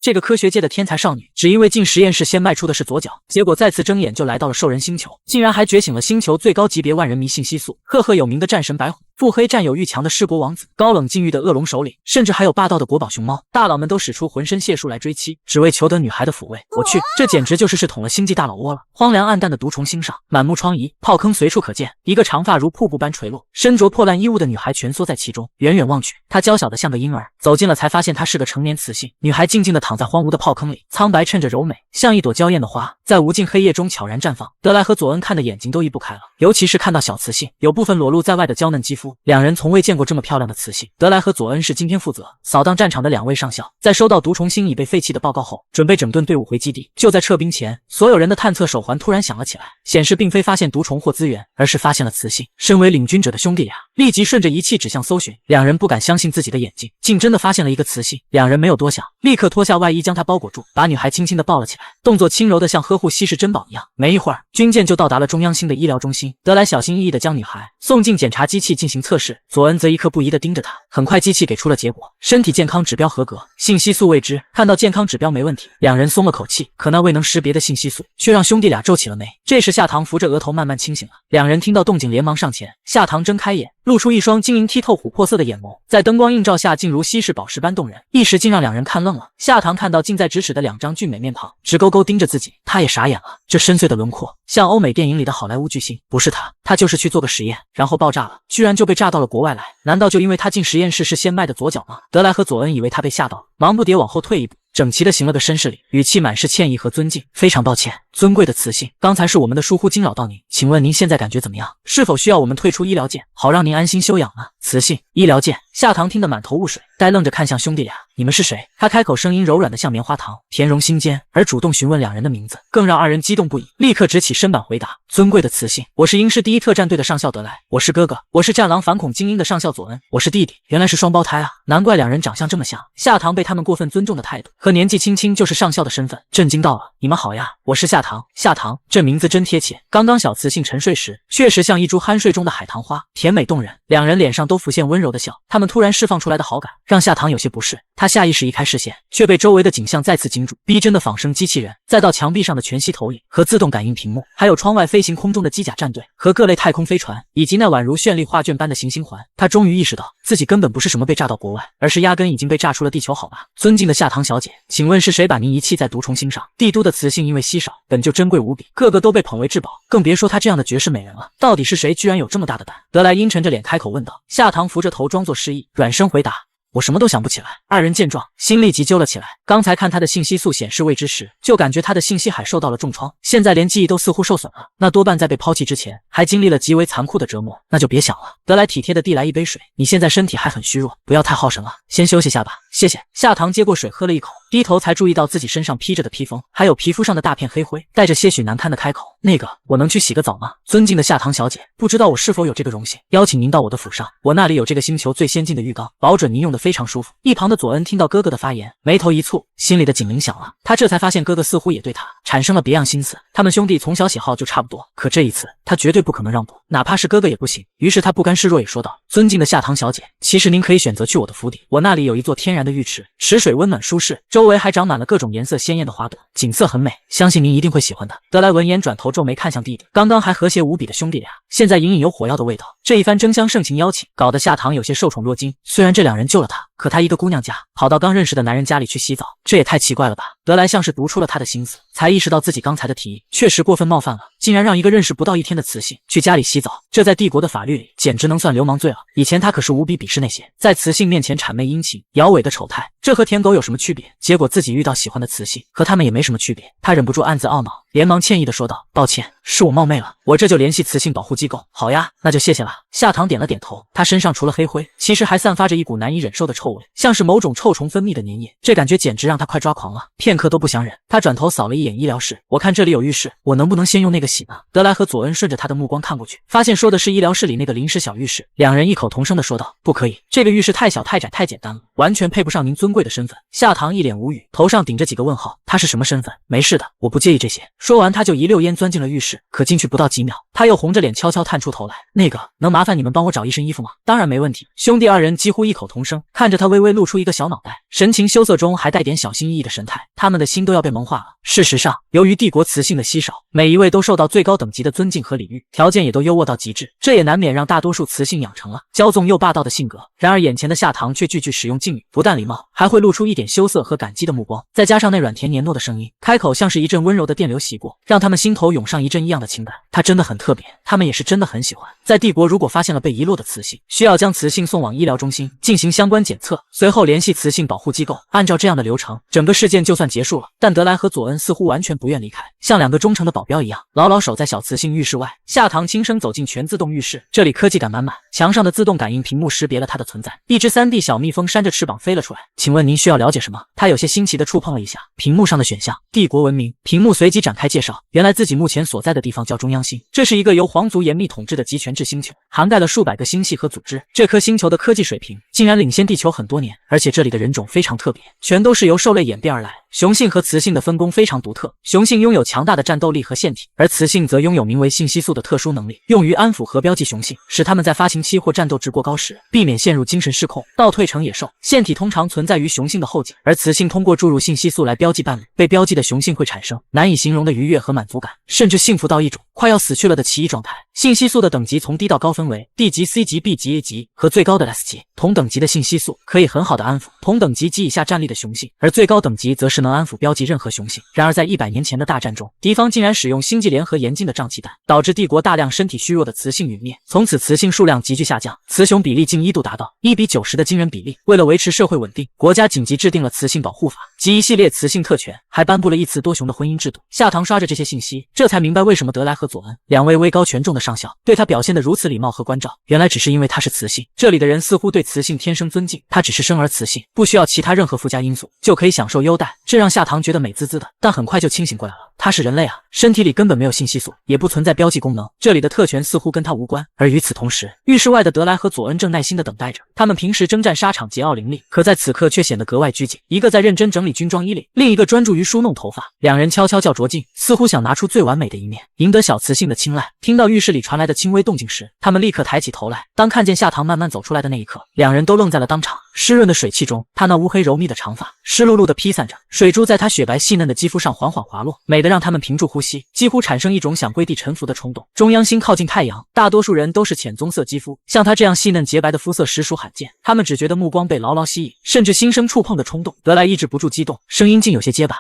这个科学界的天才少女，只因为进实验室先迈出的是左脚，结果再次睁眼就来到了兽人星球，竟然还觉醒了星球最高级别万人迷信息素，赫赫有名的战神白虎，腹黑占有欲强的尸国王子，高冷禁欲的恶龙首领，甚至还有霸道的国宝熊猫，大佬们都使出浑身解数来追妻，只为求得女孩的抚慰。我去，这简直就是捅了星际大佬窝了！荒凉暗淡的毒虫星上，满目疮痍，炮坑随处可见，一个长发如瀑布般垂落，身着破烂衣物的女孩蜷缩在其中，远远望去，她娇小的像个婴儿，走近了才发现她是个成年雌性。女孩静静地躺在荒芜的炮坑里，苍白衬着柔美，像一朵娇艳的花，在无尽黑夜中悄然绽放。德莱和佐恩看的眼睛都移不开了，尤其是看到小雌性有部分裸露在外的娇嫩肌肤，两人从未见过这么漂亮的雌性。德莱和佐恩是今天负责扫荡战场的两位上校，在收到毒虫星已被废弃的报告后，准备整顿队伍回基地。就在撤兵前，所有人的探测手环突然响了起来，显示并非发现毒虫或资源，而是发现了雌性。身为领军者的兄弟俩立即顺着仪器指向搜寻，两人不敢相信自己的眼睛，竟真的发现了一个雌性。两人没有多想，立刻脱下外衣将她包裹住，把女孩轻轻地抱了起来，动作轻柔的像呵护稀世珍宝一样。没一会儿，军舰就到达了中央星的医疗中心。德莱小心翼翼地将女孩送进检查机器进行测试，佐恩则一刻不移地盯着她。很快机器给出了结果，身体健康指标合格，性激素未知。看到健康指标没问题，两人松了口气，可那未能识别的性激素却让兄弟俩皱起了眉。这时夏棠扶着额头慢慢清醒了，两人听到动静连忙上前。夏棠睁开眼，露出一双晶莹剔透琥珀色的眼眸，在灯光映照下竟如稀世宝石般动人，一时竟让两人看愣了。夏棠看到近在咫尺的两张俊美面庞，直勾勾盯着自己，她也傻眼了。这深邃的轮廓像欧美电影里的好莱坞巨星，不是他就是去做个实验，然后爆炸了，居然就被炸到了国外来。难道就因为他进实验室是先迈的左脚吗？德莱和佐恩以为他被吓到了，忙不迭往后退一步，整齐地行了个绅士礼，语气满是歉意和尊敬。非常抱歉，尊贵的雌性，刚才是我们的疏忽惊扰到您，请问您现在感觉怎么样？是否需要我们退出医疗界，好让您安心休养呢？雌性医疗界，夏棠听得满头雾水，呆愣着看向兄弟俩，你们是谁？他开口，声音柔软的像棉花糖，甜融心间，而主动询问两人的名字，更让二人激动不已，立刻直起身板回答：尊贵的雌性，我是英式第一特战队的上校德莱，我是哥哥，我是战狼反恐精英的上校佐恩，我是弟弟。原来是双胞胎啊，难怪两人长相这么像。夏棠被他们过分尊重的态度和年纪轻轻就是上校的身份震惊到了。你们好呀，我是夏棠。夏棠这名字真贴切，刚刚小雌性沉睡时确实像一株酣睡中的海棠花，甜美动人。两人脸上都浮现温柔的笑，他们突然释放出来的好感让夏棠有些不适，他下意识移开视线，却被周围的景象再次惊住。逼真的仿生机器人，再到墙壁上的全息投影和自动感应屏幕，还有窗外飞行空中的机甲战队和各类太空飞船，以及那宛如绚丽画卷般的行星环。他终于意识到自己根本不是什么被炸到国外，而是压根已经被炸出了地球。好吧，尊敬的夏棠小姐，请问是谁把您遗弃在毒虫星上？帝都的雌性因为稀少，本就珍贵无比，个个都被捧为至宝，更别说她这样的绝世美人了。到底是谁居然有这么大的胆？德莱阴沉着脸开口问道。夏棠扶着头装作失忆，软声回答：我什么都想不起来。二人见状，心立即揪了起来。刚才看他的信息素显示未知时，就感觉他的信息海受到了重创，现在连记忆都似乎受损了，那多半在被抛弃之前还经历了极为残酷的折磨，那就别想了。德莱体贴地递来一杯水，你现在身体还很虚弱，不要太耗神了，先休息下吧。谢谢。夏棠接过水喝了一口，低头才注意到自己身上披着的披风，还有皮肤上的大片黑灰，带着些许难堪的开口：那个，我能去洗个澡吗？尊敬的夏棠小姐，不知道我是否有这个荣幸，邀请您到我的府上，我那里有这个星球最先进的浴缸，保准您用得非常舒服。一旁的佐恩听到哥哥的发言，眉头一蹙，心里的警铃响了。他这才发现哥哥似乎也对他产生了别样心思，他们兄弟从小喜好就差不多，可这一次他绝对不可能让步，哪怕是哥哥也不行。于是他不甘示弱也说道：尊敬的夏棠小姐，其实您可以选择去我的府邸，我那里有一座天然的浴池，池水温暖舒适，周围还长满了各种颜色鲜艳的花朵，景色很美，相信您一定会喜欢的。德莱闻言转头皱眉看向弟弟，刚刚还和谐无比的兄弟俩，现在隐隐有火药的味道。这一番争相盛情邀请，搞得夏棠有些受宠若惊。虽然这两人救了他，可他一个姑娘家跑到刚认识的男人家里去洗澡，这也太奇怪了吧。德莱像是读出了他的心思，才意识到自己刚才的提议确实过分冒犯了，竟然让一个认识不到一天的雌性去家里洗澡，这在帝国的法律里简直能算流氓罪了。以前他可是无比鄙视那些在雌性面前谄媚殷勤摇尾的丑态，这和舔狗有什么区别？结果自己遇到喜欢的雌性，和他们也没什么区别，他忍不住暗自懊恼，连忙歉意地说道：抱歉，是我冒昧了，我这就联系雌性保护机构。好呀，那就谢谢了。夏棠点了点头，他身上除了黑灰，其实还散发着一股难以忍受的臭味，像是某种臭虫分泌的粘液，这感觉简直让他快抓狂了，片刻都不想忍。他转头扫了一眼医疗室，我看这里有浴室，我能不能先用那个洗呢？德莱和佐恩顺着他的目光看过去，发现说的是医疗室里那个临时小浴室，两人异口同声地说道：不可以，这个浴室太小太窄太简单了，完全配不上您尊贵的身份。夏棠一脸无语，头上顶着几个问号，他是什么身份？没事的，我不介意这些，说完，他就一溜烟钻进了浴室。可进去不到几秒，他又红着脸悄悄探出头来：“那个，能麻烦你们帮我找一身衣服吗？”“当然没问题。”兄弟二人几乎异口同声，看着他微微露出一个小脑袋，神情羞涩中还带点小心翼翼的神态，他们的心都要被萌化了。事实上，由于帝国雌性的稀少，每一位都受到最高等级的尊敬和礼遇，条件也都优渥到极致，这也难免让大多数雌性养成了骄纵又霸道的性格。然而眼前的夏棠却句句使用敬语，不但礼貌，还会露出一点羞涩和感激的目光，再加上那软甜黏糯的声音，开口像是一阵温柔的电流袭过，让他们心头涌上一阵异样的情感。他真的很特别，他们也是真的很喜欢。在帝国，如果发现了被遗落的雌性，需要将雌性送往医疗中心进行相关检测，随后联系雌性保护机构。按照这样的流程，整个事件就算结束了。但德莱和佐恩似乎完全不愿离开，像两个忠诚的保镖一样，牢牢守在小雌性浴室外。夏棠轻声走进全自动浴室，这里科技感满满，墙上的自动感应屏幕识别了它的存在。一只3D 小蜜蜂扇着翅膀飞了出来。请问您需要了解什么？他有些新奇地触碰了一下屏幕上的选项，帝国文明。屏幕随即展开介绍，原来自己目前所在的地方叫中央星，这是一个由皇族严密统治的集权制星球，涵盖了数百个星系和组织。这颗星球的科技水平竟然领先地球很多年，而且这里的人种非常特别，全都是由兽类演变而来。雄性和雌性的分工非常独特，雄性拥有强大的战斗力和腺体，而雌性则拥有名为信息素的特殊能力，用于安抚和标记雄性，使它们在发情期或战斗值过高时，避免陷入精神失控，倒退成野兽。腺体通常存在于雄性的后颈，而雌性通过注入信息素来标记伴侣，被标记的雄性会产生难以形容的愉悦和满足感，甚至幸福到一种快要死去了的奇异状态。信息素的等级从低到高分为 D 级、C 级、B 级、A 级和最高的 S 级。同等级的信息素可以很好的安抚同等级及以下战力的雄性，而最高等级则是能安抚标记任何雄性。然而在100年前的大战中，敌方竟然使用星际联合严禁的瘴气弹，导致帝国大量身体虚弱的雌性陨灭，从此雌性数量急剧下降，雌雄比例竟一度达到1比90的惊人比例。为了维持社会稳定，国家紧急制定了雌性保护法及一系列雌性特权，还颁布了一雌多雄的婚姻制度。夏棠刷着这些信息，这才明白为什么德莱和佐恩两位位高权重的上校对他表现得如此礼貌和关照，原来只是因为他是雌性。这里的人似乎对雌性天生尊敬，他只是生而雌性，不需要其他任何附加因素就可以享受优待，这让夏棠觉得美滋滋的，但很快就清醒过来了。他是人类啊，身体里根本没有信息素，也不存在标记功能，这里的特权似乎跟他无关。而与此同时，浴室外的德莱和佐恩正耐心地等待着，他们平时征战沙场桀骜凌厉，可在此刻却显得格外拘谨，一个在认真整理军装衣领，另一个专注于梳弄头发，两人悄悄较着劲，似乎想拿出最完美的一面，赢得小雌性的青睐。听到浴室里传来的轻微动静时，他们立刻抬起头来，当看见夏棠慢慢走出来的那一刻，两人都愣在了当场。湿润的水汽中，她那乌黑柔密的长发湿漉漉地披散着，水珠在她雪白细嫩的肌肤上缓缓滑落，美得让他们屏住呼吸，几乎产生一种想跪地臣服的冲动。中央星靠近太阳，大多数人都是浅棕色肌肤，像她这样细嫩洁白的肤色实属罕见。他们只觉得目光被牢牢吸引，甚至心生触碰的冲动。德莱抑制不住激动，声音竟有些结巴：“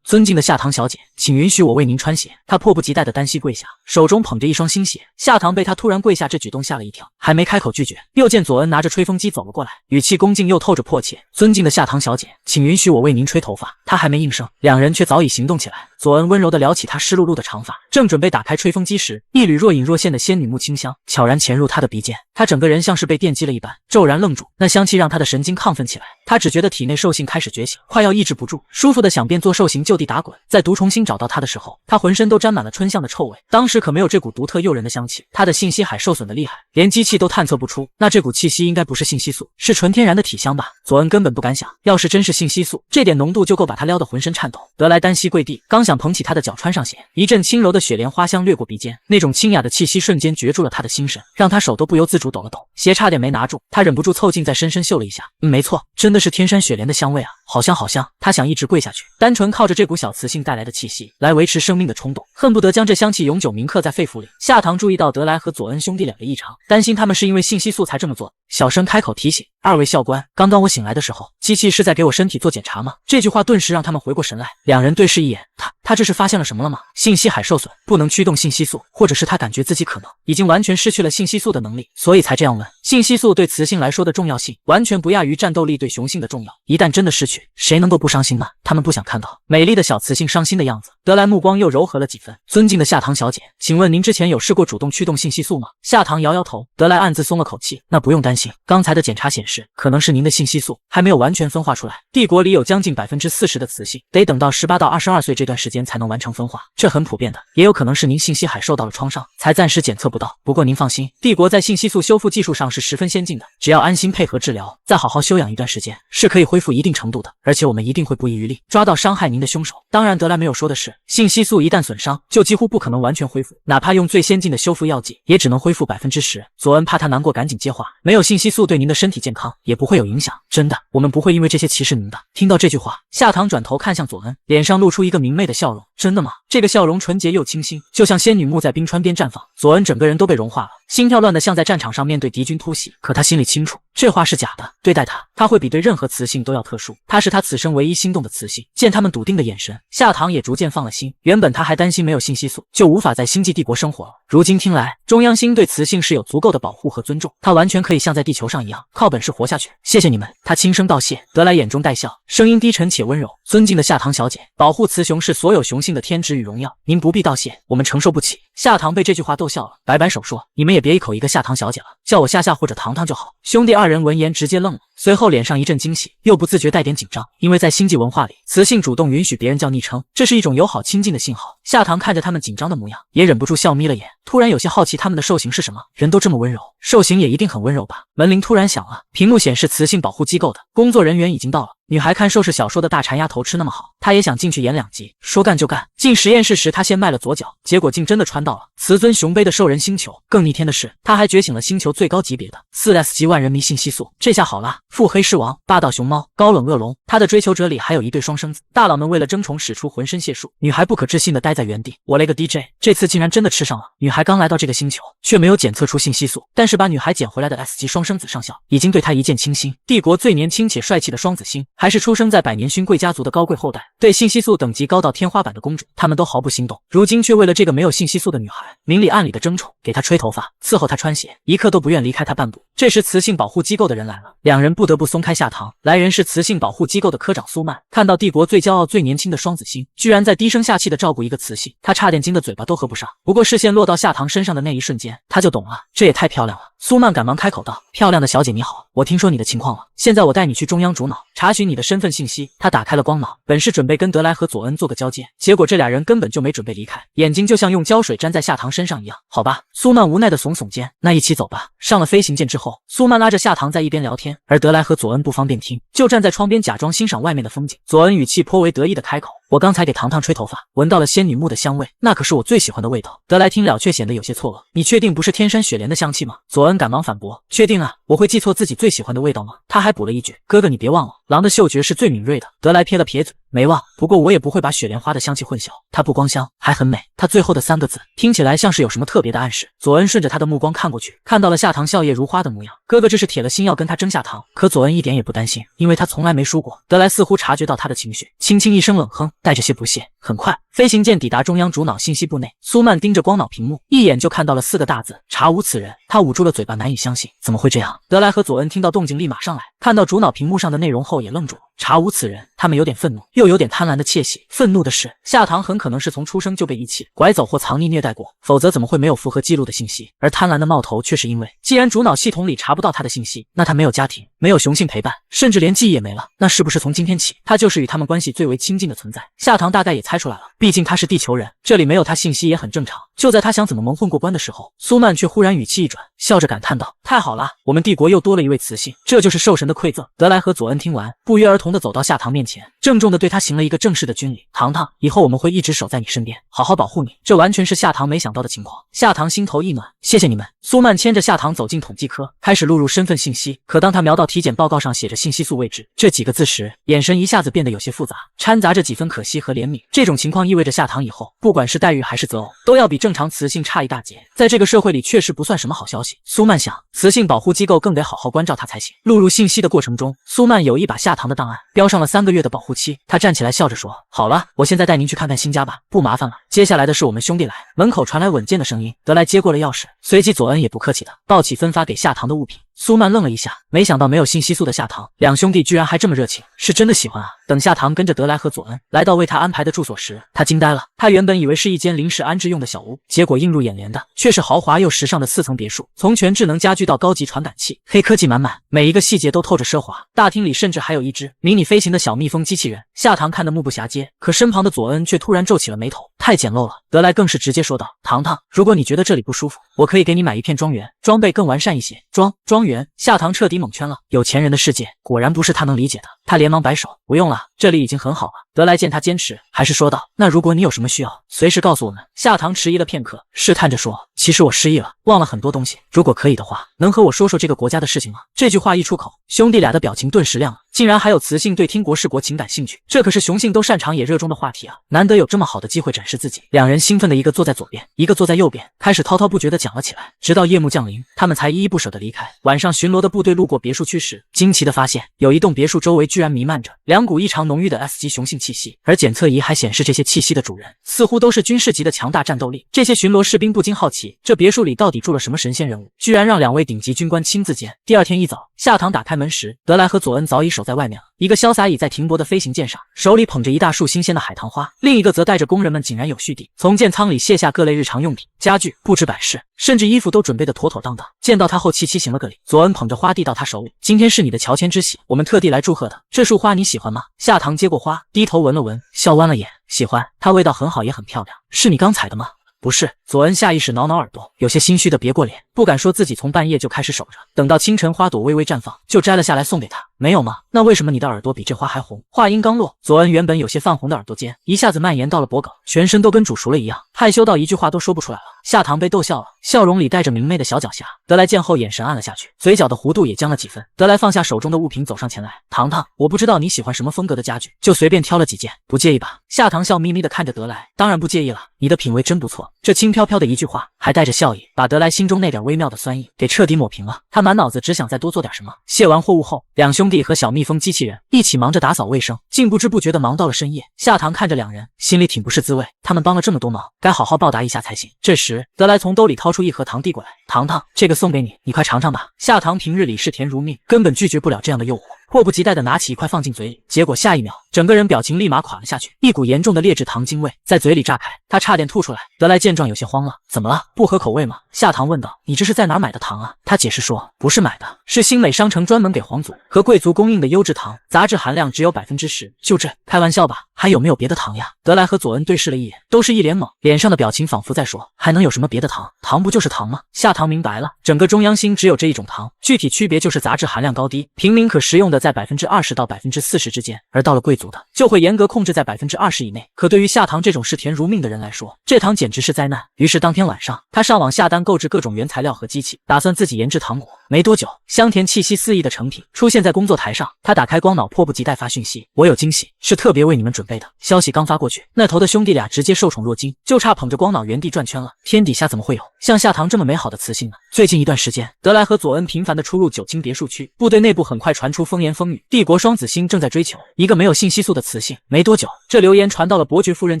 尊敬的夏棠小姐，请允许我为您穿鞋。”他迫不及待地单膝跪下，手中捧着一双新鞋。夏棠被他突然跪下这举动吓了一跳，还没开口拒绝，又见佐恩拿着吹风机走了过来，语气恭敬又透着迫切：“尊敬的夏棠小姐，请允许我为您吹头发。”他还没应声，两人却早已行动起来。佐恩温柔地撩起他湿漉漉的长发，正准备打开吹风机时，一缕若隐若现的仙女木清香悄然潜入他的鼻尖，他整个人像是被电击了一般，骤然愣住。那香气让他的神经亢奋起来，他只觉得体内兽性开始觉醒，快要抑制不住，舒服的想变做兽形就地打滚。在毒虫星找到他的时候，他浑身都沾满了春香的臭味，当时可没有这股独特诱人的香气。他的信息海受损的厉害，连机器都探测不出，那这股气息应该不是信息素，是纯天然的体香吧。佐恩根本不敢想，要是真是信息素，这点浓度就够把他撩得浑身颤抖。德莱单膝跪地，刚想捧起他的脚穿上鞋，一阵轻柔的雪莲花香掠过鼻尖，那种清雅的气息瞬间攫住了他的心神，让他手都不由自主抖了抖，鞋差点没拿住。他忍不住凑近再深深嗅了一下，没错，真的是天山雪莲的香味啊，好香好香。他想一直跪下去，单纯靠着这股小雌性带来的气息来维持生命的冲动，恨不得将这香气永久铭刻在肺腑里。夏棠注意到德莱和佐恩兄弟俩的异常，担心他们是因为信息素才这么做，小声开口提醒：“二位校官，刚刚我醒来的时候，机器是在给我身体做检查吗？”这句话顿时让他们回过神来，两人对视一眼，他这是发现了什么了吗？信息海受损，不能驱动信息素，或者是他感觉自己可能已经完全失去了信息素的能力，所以才这样问。信息素对雌性来说的重要性，完全不亚于战斗力对雄性的重要，一旦真的失去，谁能够不伤心呢？他们不想看到美丽的小雌性伤心的样子。德莱目光又柔和了几分：“尊敬的夏棠小姐，请问您之前有试过主动驱动信息素吗？”夏棠摇摇头，德莱暗自松了口气：“那不用担心，刚才的检查显示，可能是您的信息素还没有完全分化出来。帝国里有将近40%的雌性，得等到18到22岁这段时间间才能完成分化，这很普遍的，也有可能是您信息海受到了创伤，才暂时检测不到。不过您放心，帝国在信息素修复技术上是十分先进的，只要安心配合治疗，再好好休养一段时间，是可以恢复一定程度的。而且我们一定会不遗余力抓到伤害您的凶手。当然，德莱没有说的是，信息素一旦损伤，就几乎不可能完全恢复，哪怕用最先进的修复药剂，也只能恢复10%。佐恩怕他难过，赶紧接话：没有信息素对您的身体健康也不会有影响，真的，我们不会因为这些歧视您的。听到这句话，夏棠转头看向佐恩，脸上露出一个明媚的笑容。真的吗？这个笑容纯洁又清新，就像仙女木在冰川边绽放。佐恩整个人都被融化了，心跳乱得像在战场上面对敌军突袭。可他心里清楚，这话是假的。对待他会比对任何雌性都要特殊。他是他此生唯一心动的雌性。见他们笃定的眼神，夏棠也逐渐放了心。原本他还担心没有信息素就无法在星际帝国生活了，如今听来，中央星对雌性是有足够的保护和尊重，他完全可以像在地球上一样靠本事活下去。谢谢你们，他轻声道谢。德莱眼中带笑，声音低沉且温柔。尊敬的夏棠小姐，保护雌雄是所有雄性的天职与荣耀，您不必道谢，我们承受不起。夏棠被这句话逗笑了，摆摆手说：你们也别一口一个夏棠小姐了，叫我夏夏或者糖糖就好。兄弟二人闻言直接愣了，随后脸上一阵惊喜，又不自觉带点紧张，因为在星际文化里，雌性主动允许别人叫昵称，这是一种友好亲近的信号。夏棠看着他们紧张的模样，也忍不住笑眯了眼，突然有些好奇他们的兽形是什么。人都这么温柔，兽形也一定很温柔吧。门铃突然响了，屏幕显示雌性保护机构的工作人员已经到了。女孩看兽是小说的大馋丫头吃那么好，她也想进去演2集。说干就干，进实验室时她先迈了左脚，结果竟真的穿到了雌尊雄卑的兽人星球。更逆天的是，她还觉醒了星球最高级别的4S 级万人迷信息素。这下好了，腹黑狮王、霸道熊猫、高冷恶龙，他的追求者里还有一对双生子。大佬们为了争宠使出浑身解数，女孩不可置信的待在原地。我勒个 DJ， 这次竟然真的吃上了。女孩刚来到这个星球，却没有检测出信息素，但是把女孩捡回来的 S 级双生子上校已经对她一见倾心。帝国最年轻且帅气的双子星，还是出生在百年勋贵家族的高贵后代，对信息素等级高到天花板的公主，他们都毫不心动。如今却为了这个没有信息素的女孩，明里暗里的争宠，给她吹头发，伺候她穿鞋，一刻都不愿离开她半步。这时雌性保护机构的人来了，两人不得不松开夏棠。来人是雌性保护机构的科长苏曼，看到帝国最骄傲最年轻的双子星居然在低声下气的照顾一个雌性，他差点惊得嘴巴都合不上。不过视线落到夏棠身上的那一瞬间，他就懂了，这也太漂亮了。苏曼赶忙开口道：漂亮的小姐你好，我听说你的情况了，现在我带你去中央主脑查询你的身份信息。他打开了光脑，本是准备跟德莱和佐恩做个交接，结果这俩人根本就没准备离开，眼睛就像用胶水粘在夏棠身上一样。好吧，苏曼无奈的耸耸肩，那一起走吧。上了飞行舰之后，苏曼拉着夏棠在一边聊天，而德莱和佐恩不方便听，就站在窗边假装欣赏外面的风景。佐恩语气颇为得意的开口：我刚才给糖糖吹头发，闻到了仙女木的香味，那可是我最喜欢的味道。德莱听了却显得有些错愕：你确定不是天山雪莲的香气吗？佐恩赶忙反驳：确定啊，我会记错自己最喜欢的味道吗？他还补了一句：哥哥你别忘了，狼的嗅觉是最敏锐的。德莱撇了撇嘴：没忘，不过我也不会把雪莲花的香气混淆，它不光香，还很美。他最后的3个字听起来像是有什么特别的暗示。佐恩顺着他的目光看过去，看到了夏棠笑靥如花的模样。哥哥这是铁了心要跟他争夏棠，可佐恩一点也不担心，因为他从来没输过。德莱似乎察觉到他的情绪，轻轻一声冷哼，带着些不屑。很快，飞行舰抵达中央主脑信息部内，苏曼盯着光脑屏幕，一眼就看到了4个大字：查无此人。他捂住了嘴巴，难以相信，怎么会这样？德莱和佐恩听到动静立马上来，看到主脑屏幕上的内容后也愣住了。查无此人，他们有点愤怒，又有点贪婪的窃喜。愤怒的是，夏棠很可能是从出生就被遗弃、拐走或藏匿虐待过，否则怎么会没有符合记录的信息？而贪婪的冒头却是因为，既然主脑系统里查不到他的信息，那他没有家庭，没有雄性陪伴，甚至连记忆也没了。那是不是从今天起，他就是与他们关系最为亲近的存在？夏棠大概也猜出来了，毕竟他是地球人，这里没有他信息也很正常。就在他想怎么蒙混过关的时候，苏曼却忽然语气一转，笑着感叹道：太好了，我们帝国又多了一位雌性，这就是兽神的馈赠。德莱和佐恩听完，不约而同地走到夏棠面前，郑重地对他行了一个正式的军礼。糖糖，以后我们会一直守在你身边，好好保护你。这完全是夏棠没想到的情况。夏棠心头一暖，谢谢你们。苏曼牵着夏棠走进统计科，开始录入身份信息。可当他瞄到体检报告上写着信息素位置这几个字时，眼神一下子变得有些复杂，掺杂着几分可惜和怜悯。这种情况意味着夏棠以后不管是待遇还是择偶，都要比正常雌性差一大截，在这个社会里确实不算什么好消息。苏曼想，雌性保护机构更得好好关照她才行。录入信息的过程中，苏曼有意把夏棠的档案标上了3个月的保护期。他站起来笑着说：好了，我现在带您去看看新家吧，不麻烦了。接下来的是我们兄弟来。门口传来稳健的声音，德莱接过了钥匙，随即佐恩也不客气的抱起分发给夏棠的物品，苏曼愣了一下，没想到没有信息素的夏棠，两兄弟居然还这么热情，是真的喜欢啊。等夏棠跟着德莱和佐恩来到为他安排的住所时，他惊呆了。他原本以为是一间临时安置用的小屋，结果映入眼帘的却是豪华又时尚的4层别墅，从全智能家居到高级传感器，黑科技满满，每一个细节都透着奢华。大厅里甚至还有一只迷你飞行的小蜜蜂机器人。夏棠看得目不暇接，可身旁的佐恩却突然皱起了眉头，太简陋了。德莱更是直接说道：“糖糖，如果你觉得这里不舒服，我可以给你买一片庄园，装备更完善一些。”庄园？夏棠彻底蒙圈了。有钱人的世界果然不是他能理解的。他连忙摆手：“不用了，这里已经很好了。”德莱见他坚持，还是说道：“那如果你有什么需要，随时告诉我们。”夏棠迟疑了片刻，试探着说：“其实我失忆了，忘了很多东西。如果可以的话，能和我说说这个国家的事情吗？”这句话一出口，兄弟俩的表情顿时亮了。竟然还有雌性对听国事国情感兴趣，这可是雄性都擅长也热衷的话题啊！难得有这么好的机会展示自己，两人兴奋的一个坐在左边，一个坐在右边，开始滔滔不绝地讲了起来。直到夜幕降临，他们才依依不舍地离开。晚上巡逻的部队路过别墅区时，惊奇地发现有一栋别墅周围居然弥漫着两股异常浓郁的 S 级雄性气息，而检测仪还显示这些气息的主人似乎都是军事级的强大战斗力。这些巡逻士兵不禁好奇，这别墅里到底住了什么神仙人物，居然让2位顶级军官亲自见。第二天一早，夏棠打开门时，德莱和佐恩早已守在外面了。一个潇洒倚在停泊的飞行舰上，手里捧着一大束新鲜的海棠花，另一个则带着工人们井然有序地从舰舱里卸下各类日常用品、家具、布置摆饰，甚至衣服都准备得妥妥当当。见到他后，齐齐行了个礼。佐恩捧着花递到他手里：“今天是你的乔迁之喜，我们特地来祝贺的。这束花你喜欢吗？”夏棠接过花，低头闻了闻，笑弯了眼：“喜欢，它味道很好，也很漂亮。是你刚采的吗？”“不是。”佐恩下意识挠挠耳朵，有些心虚的别过脸，不敢说自己从半夜就开始守着，等到清晨花朵微微绽放，就摘了下来送给他。“没有吗？那为什么你的耳朵比这花还红？”话音刚落，佐恩原本有些泛红的耳朵尖一下子蔓延到了脖颈，全身都跟煮熟了一样，害羞到一句话都说不出来了。夏棠被逗笑了，笑容里带着明媚的小狡黠。德莱见后眼神暗了下去，嘴角的弧度也僵了几分。德莱放下手中的物品，走上前来：“糖糖，我不知道你喜欢什么风格的家具，就随便挑了几件，不介意吧？”夏棠笑眯眯地看着德莱：“当然不介意了，你的品味真不错。”这轻飘飘的一句话还带着笑意，把德莱心中那点微妙的酸意给彻底抹平了。他满脑子只想再多做点什么。卸完货物后，两兄弟和小蜜蜂机器人一起忙着打扫卫生，竟不知不觉地忙到了深夜。夏棠看着两人，心里挺不是滋味，他们帮了这么多忙，该好好报答一下才行。这时，德莱从兜里掏出一盒糖递过来：“糖糖，这个送给你，你快尝尝吧。”夏棠平日里视甜如命，根本拒绝不了这样的诱惑，迫不及待地拿起一块放进嘴里，结果下一秒，整个人表情立马垮了下去，一股严重的劣质糖精味在嘴里炸开，他差点吐出来。德莱见状有些慌了：“怎么了？不合口味吗？”夏棠问道：“你这是在哪儿买的糖啊？”他解释说：“不是买的，是新美商城专门给皇族和贵族供应的优质糖，杂质含量只有10%，就这，开玩笑吧？还有没有别的糖呀？”德莱和佐恩对视了一眼，都是一脸懵，脸上的表情仿佛在说：“还能有什么别的糖？糖不就是糖吗？”夏棠明白了，整个中央星只有这一种糖，具体区别就是杂质含量高低，平民可食用的在20%到40%之间，而到了贵族的就会严格控制在20%以内。可对于夏棠这种视甜如命的人来说，这糖简直是灾难。于是当天晚上，他上网下单购置各种原材料和机器，打算自己研制糖果。没多久，香甜气息四溢的成品出现在工作台上，他打开光脑，迫不及待发讯息：“我有惊喜，是特别为你们准备的。”消息刚发过去，那头的兄弟俩直接受宠若惊，就差捧着光脑原地转圈了。天底下怎么会有像夏棠这么美好的雌性呢？最近一段时间，德莱和佐恩频繁地出入九卿别墅区，部队内部很快传出风言风语，帝国双子星正在追求一个没有性激素的雌性。没多久，这流言传到了伯爵夫人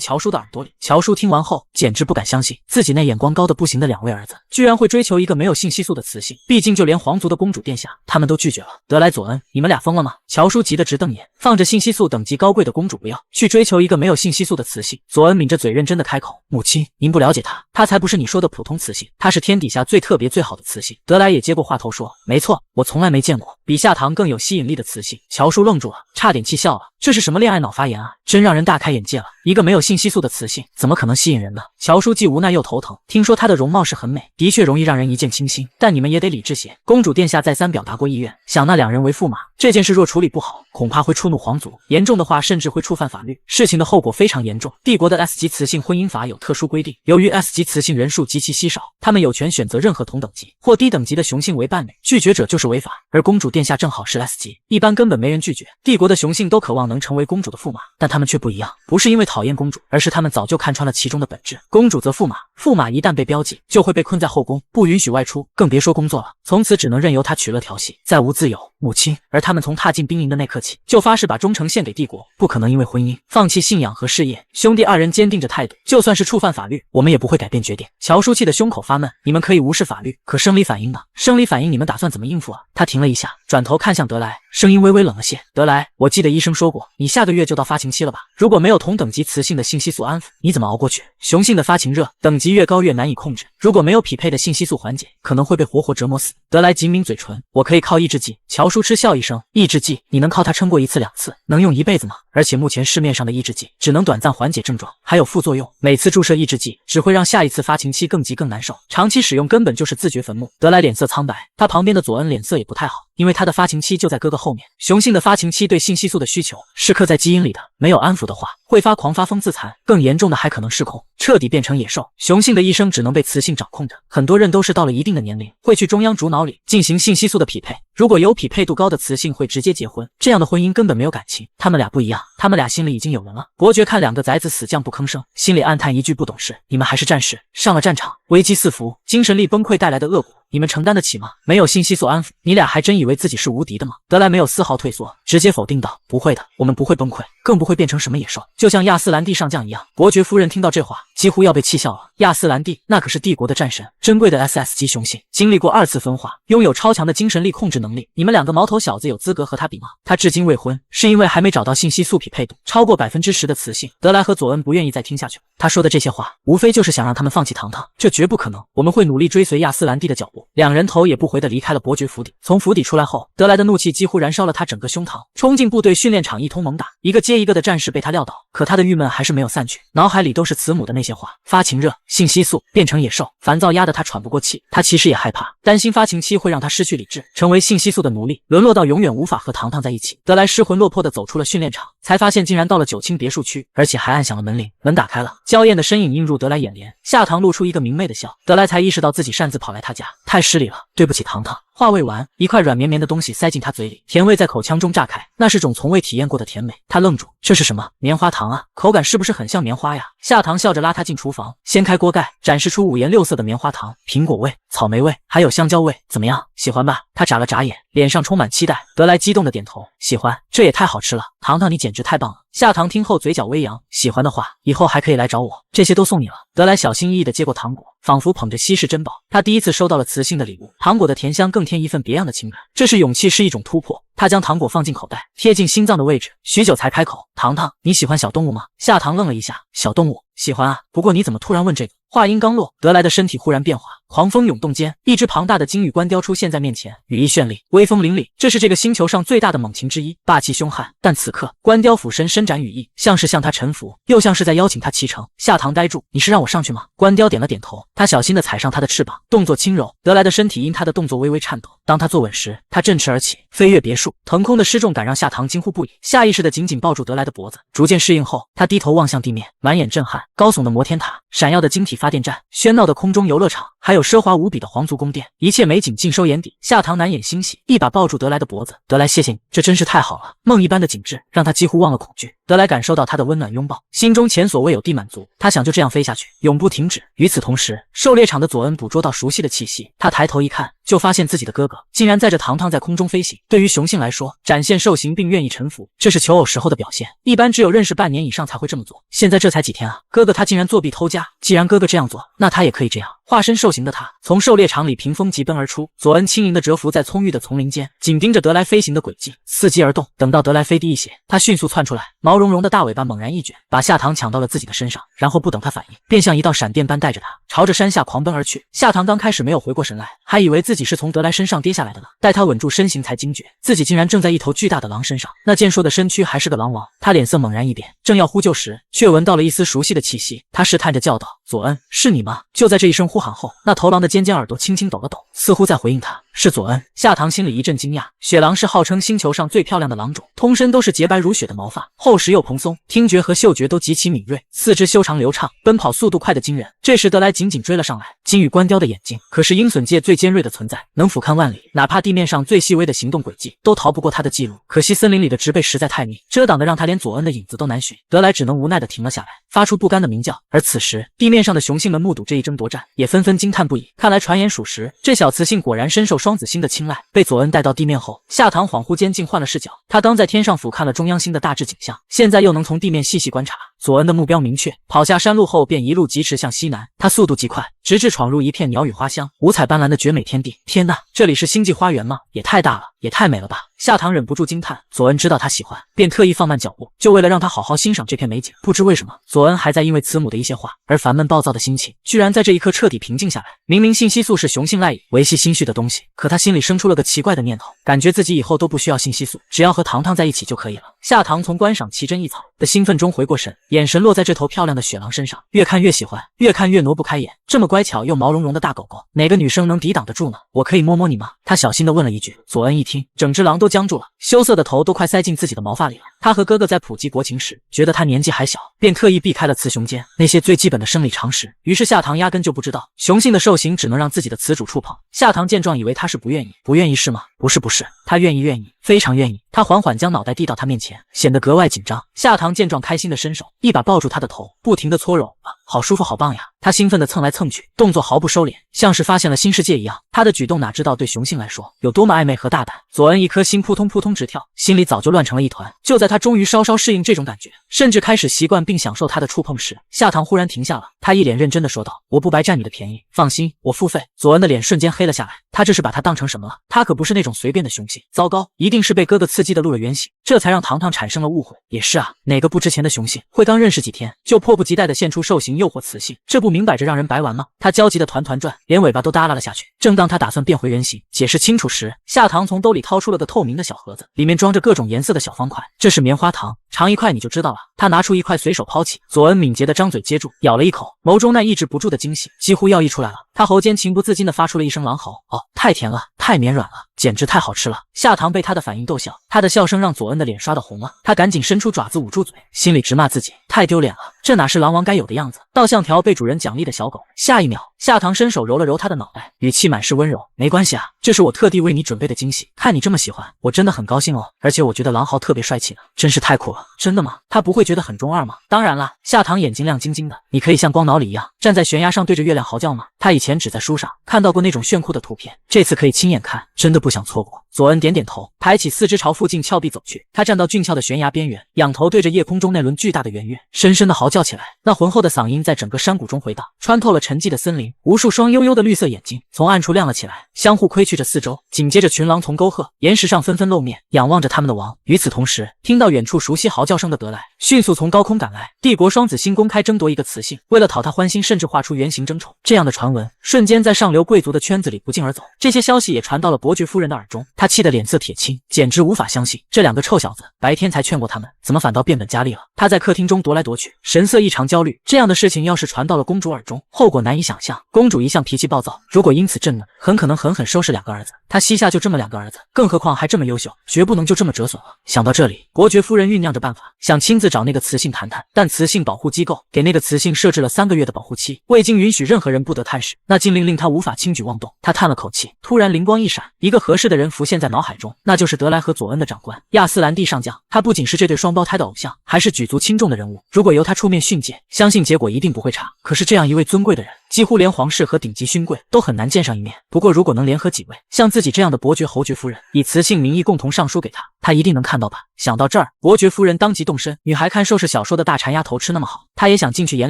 乔叔的耳朵里。乔叔听完后，简直不敢相信自己那眼光高的不行的2位儿子，居然会追求一个没有性激素的雌性。毕竟就连皇族的公主殿下，他们都拒绝了。德莱、佐恩，你们俩疯了吗？乔叔急得直瞪眼，放着性激素等级高贵的公主不要，去追求一个没有性激素的雌性。佐恩抿着嘴，认真的开口：“母亲，您不了解她，她才不是你说的普通雌性，她是天底下最特别最好的雌性。”德莱也接过话头说：“没错，我从来没见过比夏棠更有吸引力的雌性。”乔叔愣住了，差点气笑了，这是什么恋爱脑发言啊？真让人大开眼界了。一个没有性激素的雌性，怎么可能吸引人呢？乔叔既无奈又头疼，听说她的容貌是很美，的确容易让人一见倾心，但你们也得理智些。公主殿下再三表达过意愿，想纳2人为驸马，这件事若处理不好，恐怕会触怒皇族，严重的话甚至会触犯法律，事情的后果非常严重。帝国的 S 级雌性婚姻法有特殊规定，由于 S 级雌性人数极其稀少，他们有权选择任何同等级或低等级的雄性为伴侣，拒绝者就是违法。而公主殿下正好是 S 级，一般根本没人拒绝。帝国的雄性都渴望能成为公主的驸马，但他们却不一样，不是因为讨厌公主，而是他们早就看穿了其中的本质。公主则驸马，驸马一旦被标记，就会被困在后宫，不允许外出，更别说工作了。从此只能任由他取乐调戏，再无自由。母亲，而他们从踏进兵营的那刻起，就发誓把忠诚献给帝国，不可能因为婚姻放弃信仰和事业。兄弟二人坚定着态度，就算是触犯法律，我们也不会改变决定。乔叔气得胸口发闷，你们可以无视法律，可生理反应呢？生理反应你们打算怎么应付啊？他停了一下，转头看向德莱，声音微微冷了些。德莱，我记得医生说过，你下个月就到发情期了吧？如果没有同等级雌性的性激素安抚，你怎么熬过去？雄性的发情热等级越高越难以控制，如果没有匹配的性激素缓解，可能会被活活折磨死。德莱紧抿嘴唇，我可以靠抑制剂。乔叔嗤笑一声，抑制剂？你能靠它撑过1次2次？能用一辈子吗？而且目前市面上的抑制剂只能短暂缓解症状，还有副作用。每次注射抑制剂只会让下一次发情期更急更难受，长期使用根本就是自掘坟墓。德莱脸色苍白，他旁边的佐恩脸色也不太好，因为他的发情期就在哥哥后面。雄性的发情期对性激素的需求是刻在基因里的，没有安抚的话会狂发疯自残，更严重的还可能失控，彻底变成野兽。雄性的一生只能被雌性掌控着，很多人都是到了一定的年龄会去中央主脑里进行性激素的匹配，如果有匹配度高的雌性会直接结婚，这样的婚姻根本没有感情。他们俩不一样，他们俩心里已经有人了。伯爵看2个崽子死犟不吭声，心里暗叹一句不懂事，你们还是战士，上了战场危机四伏，精神力崩溃带来的恶果你们承担得起吗？没有性激素安抚，你俩还真以为自己是无敌的吗？德莱没有丝毫退缩，直接否定道，不会的，我们不会崩溃，更不会变成什么野兽，就像亚斯兰蒂上将一样。伯爵夫人听到这话几乎要被气笑了。亚斯兰蒂那可是帝国的战神，珍贵的 SS 级雄性，经历过2次分化，拥有超强的精神力控制能力，你们2个毛头小子有资格和他比吗？他至今未婚，是因为还没找到性激素匹配度超过10%的雌性。德莱和佐恩不愿意再听下去了，他说的这些话无非就是想让他们放弃糖糖，这绝不可能，我们会努力追随亚斯兰蒂的脚步。2人头也不回地离开了伯爵府邸。从府邸出来后，德莱的怒气几乎燃烧了他整个胸膛，冲进部队训练场一通猛打，一个接一个的战士被他撂倒，可他的郁闷还是没有散去，脑海里都是慈母的那些话，发情热、性激素、变成野兽，烦躁压得他喘不过气。他其实也害怕，担心发情期会让他失去理智，成为性激素的奴隶，沦落到永远无法和糖糖在一起。德莱失魂落魄地走出了训练场，才发现竟然到了9卿别墅区，而且还按响了门铃。门打开了，娇艳的身影映入德莱眼帘，夏糖露出一个明媚的笑。德莱才意识到自己擅自跑来他家，太失礼了，对不起糖糖。话未完，一块软绵绵的东西塞进他嘴里，甜味在口腔中炸开，那是种从未体验过的甜美。他愣住，这是什么？棉花糖啊，口感是不是很像棉花呀？夏糖笑着拉他进厨房，掀开锅盖，展示出5颜6色的棉花糖，苹果味、草莓味，还有香蕉味，怎么样？喜欢吧？他眨了眨眼，脸上充满期待。德莱激动的点头，喜欢，这也太好吃了，糖糖你简直太棒了。夏糖听后嘴角微扬，喜欢的话以后还可以来找我，这些都送你了。德莱小心翼翼地接过糖果，仿佛捧着稀世珍宝。他第一次收到了雌性的礼物，糖果的甜香更添一份别样的情感，这是勇气，是一种突破。他将糖果放进口袋，贴近心脏的位置，许久才开口，糖糖，你喜欢小动物吗？夏糖愣了一下，小动物，喜欢啊，不过你怎么突然问这个？话音刚落，德莱的身体忽然变化，狂风涌动间，一只庞大的鲸羽关雕出现在面前，羽翼绚丽，威风凛凛，这是这个星球上最大的猛禽之一，霸气凶悍。但此刻，关雕俯身伸展羽翼，像是向他臣服，又像是在邀请他启程。夏糖呆住，你是让我上去吗？关雕点了点头，他小心地踩上他的翅膀，动作轻柔。德莱的身体因他的动作微微颤抖，当他坐稳时，他振翅而起，飞越别墅。腾空的失重感让夏糖惊呼不已，下意识地紧紧抱住德莱的脖子。逐渐适应后，他低头望向地面，满眼震撼，高耸的摩天塔，闪耀的晶体发电站，喧闹的空中游乐场，还有奢华无比的皇族宫殿，一切美景尽收眼底。夏糖难掩欣喜，一把抱住德莱的脖子，德莱，谢谢你，这真是太好了。梦一般的景致让他几乎忘了恐惧。德莱感受到他的温暖拥抱，心中前所未有地满足。他想就这样飞下去，永不停止。与此同时，狩猎场的佐恩捕捉到熟悉的气息，他抬头一看，就发现自己的哥哥竟然载着糖糖在空中飞行。对于雄性来说，展现兽形并愿意臣服，这是求偶时候的表现，一般只有认识半年以上才会这么做。现在这才几天啊，哥哥他竟然作弊偷家，既然哥哥这样做，那他也可以这样。化身兽形的他从狩猎场里凭风疾奔而出，佐恩轻盈地蛰伏在葱郁的丛林间，紧盯着德莱飞行的轨迹，伺机而动。等到德莱飞低一些，他迅速窜出来，毛茸茸的大尾巴猛然一卷，把夏糖抢到了自己的身上，然后不等他反应，便像一道闪电般带着他朝着山下狂奔而去。夏糖刚开始没有回过神来，还以为自己是从德莱身上跌下来的呢，待他稳住身形才惊觉自己竟然正在一头巨大的狼身上，那健硕的身躯还是个狼王。他脸色猛然一变，正要呼救时，却闻到了一丝熟悉的气息，他试探着叫道，佐恩，是你吗？就在这一声呼喊后，那头狼的尖尖耳朵轻轻抖了抖，似乎在回应他。是佐恩。夏棠心里一阵惊讶，雪狼是号称星球上最漂亮的狼种，通身都是洁白如雪的毛发，厚实又蓬松，听觉和嗅觉都极其敏锐，四肢修长流畅，奔跑速度快得惊人。这时德莱紧紧追了上来，金羽观雕的眼睛可是鹰隼界最尖锐的存在，能俯瞰万里，哪怕地面上最细微的行动轨迹都逃不过他的记录。可惜森林里的植被实在太密，遮挡的让他连佐恩的影子都难寻。德莱只能无奈地停了下来，发出不甘的鸣叫。而此时地面上的雄性们目睹这一争夺战，也纷纷惊叹不已。看来传言属实，这小雌性果然深受双子星的青睐。被佐恩带到地面后，夏棠恍惚间竟换了视角，他当在天上俯瞰了中央星的大致景象，现在又能从地面细细观察。佐恩的目标明确，跑下山路后便一路疾驰向西南，他速度极快，直至闯入一片鸟语花香、五彩斑斓的绝美天地。天呐，这里是星际花园吗？也太大了，也太美了吧！夏棠忍不住惊叹。佐恩知道他喜欢，便特意放慢脚步，就为了让他好好欣赏这片美景。不知为什么，佐恩还在因为慈母的一些话而烦闷暴躁的心情，居然在这一刻彻底平静下来。明明信息素是雄性赖以维系心绪的东西，可他心里生出了个奇怪的念头，感觉自己以后都不需要信息素，只要和糖糖在一起就可以了。夏棠从观赏奇珍异草的兴奋中回过神，眼神落在这头漂亮的雪狼身上，越看越喜欢，越看越挪不开眼。这么乖巧又毛茸茸的大狗狗，哪个女生能抵挡得住呢？我可以摸摸你吗？他小心地问了一句。佐恩一听，整只狼都僵住了，羞涩的头都快塞进自己的毛发里了。他和哥哥在普及国情时，觉得他年纪还小，便特意避开了雌雄间那些最基本的生理常识。于是夏棠压根就不知道，雄性的兽形只能让自己的雌主触碰。夏棠见状，以为他是不愿意，不愿意是吗？不是，他愿意，非常愿意。他缓缓将脑袋递到他面前，显得格外紧张。夏棠见状，开心的伸手一把抱住他的头，不停地搓揉。好舒服，好棒呀！他兴奋地蹭来蹭去，动作毫不收敛，像是发现了新世界一样。他的举动哪知道对雄性来说有多么暧昧和大胆。佐恩一颗心扑通扑通直跳，心里早就乱成了一团。就在他终于稍稍适应这种感觉，甚至开始习惯并享受他的触碰时，夏棠忽然停下了。他一脸认真地说道：“我不白占你的便宜，放心，我付费。”佐恩的脸瞬间黑了下来，他这是把他当成什么了？他可不是那种随便的雄性，糟糕，一定是被哥哥刺激的露了原形，这才让糖糖产生了误会。也是啊，哪个不值钱的雄性会刚认识几天就迫不及待地现出兽形诱惑雌性？这不明摆着让人白玩吗？他焦急的团团转，连尾巴都耷拉了下去。正当他打算变回原形，解释清楚时，夏棠从兜里掏出了个透明的小盒子，里面装着各种颜色的小方块。这是棉花糖，尝一块你就知道了。他拿出一块随手抛弃，佐恩敏捷的张嘴接住，咬了一口，眸中那抑制不住的惊喜几乎要溢出来了。他喉间情不自禁地发出了一声狼嚎。哦，太甜了，太绵软了，简直太好吃了。夏棠被他的反应逗笑，他的笑声让佐恩的脸刷得红了。他赶紧伸出爪子捂住嘴，心里直骂自己太丢脸了，这哪是狼王该有的样子，倒像条被主人奖励的小狗。下一秒，夏棠伸手揉了揉他的脑袋，语气满是温柔：“没关系啊，这是我特地为你准备的惊喜，看你这么喜欢，我真的很高兴哦。而且我觉得狼嚎特别帅气呢，真是太酷了。”真的吗？他不会觉得很中二吗？当然啦，夏棠眼睛亮晶晶的。你可以像光脑里一样站在悬崖上对着月亮嚎叫吗？他以前只在书上看到过那种炫酷的图片，这次可以亲眼看，真的不想错过。佐恩点点头，抬起四肢朝附近峭壁走去。他站到俊俏的悬崖边缘，仰头对着夜空中那轮巨大的圆月，深深的嚎叫起来。那浑厚的嗓音在整个山谷中回荡，穿透了沉寂的森林。无数双幽幽的绿色眼睛从暗处亮了起来，相互窥去着四周。紧接着群狼从沟壑、岩石上纷纷露面，仰望着他们的王。与此同时，听到远处熟悉嚎叫声的德莱迅速从高空赶来。帝国双子星公开争夺一个雌性，为了讨他欢心，甚至画出原型争宠。这样的传闻瞬间在上流贵族的圈子里不胫而走。这些消息也传到了伯爵夫人的耳中，她气得脸色铁青，简直无法相信这两个臭小子白天才劝过他们，怎么反倒变本加厉了？她在客厅中踱来踱去，神色异常焦虑。这样的事情要是传到了公主耳中，后果难以想象。公主一向脾气暴躁，如果因此震怒，很可能狠狠收拾两个儿子。她膝下就这么两个儿子，更何况还这么优秀，绝不能就这么折损了。想到这里，伯爵夫人酝酿着办法，想亲自找那个雌性谈谈，但雌性保护机构给那个雌性设置了3个月的保护期，未经允许任何人不得探视，那禁令令她无法轻举妄动。她叹了口气，突然灵光一闪，一个合适的人浮现在脑海中，那就是德莱和佐恩的长官亚斯兰蒂上将。他不仅是这对双胞胎的偶像，还是举足轻重的人物。如果由他出面训诫，相信结果一定不会差。可是这样一位尊贵的人，几乎连皇室和顶级勋贵都很难见上一面。不过如果能联合几位像自己这样的伯爵、侯爵夫人，以雌性名义共同上书给他，他一定能看到吧。想到这儿，伯爵夫人当即动身。女孩看寿氏小说的大馋丫头吃那么好，她也想进去演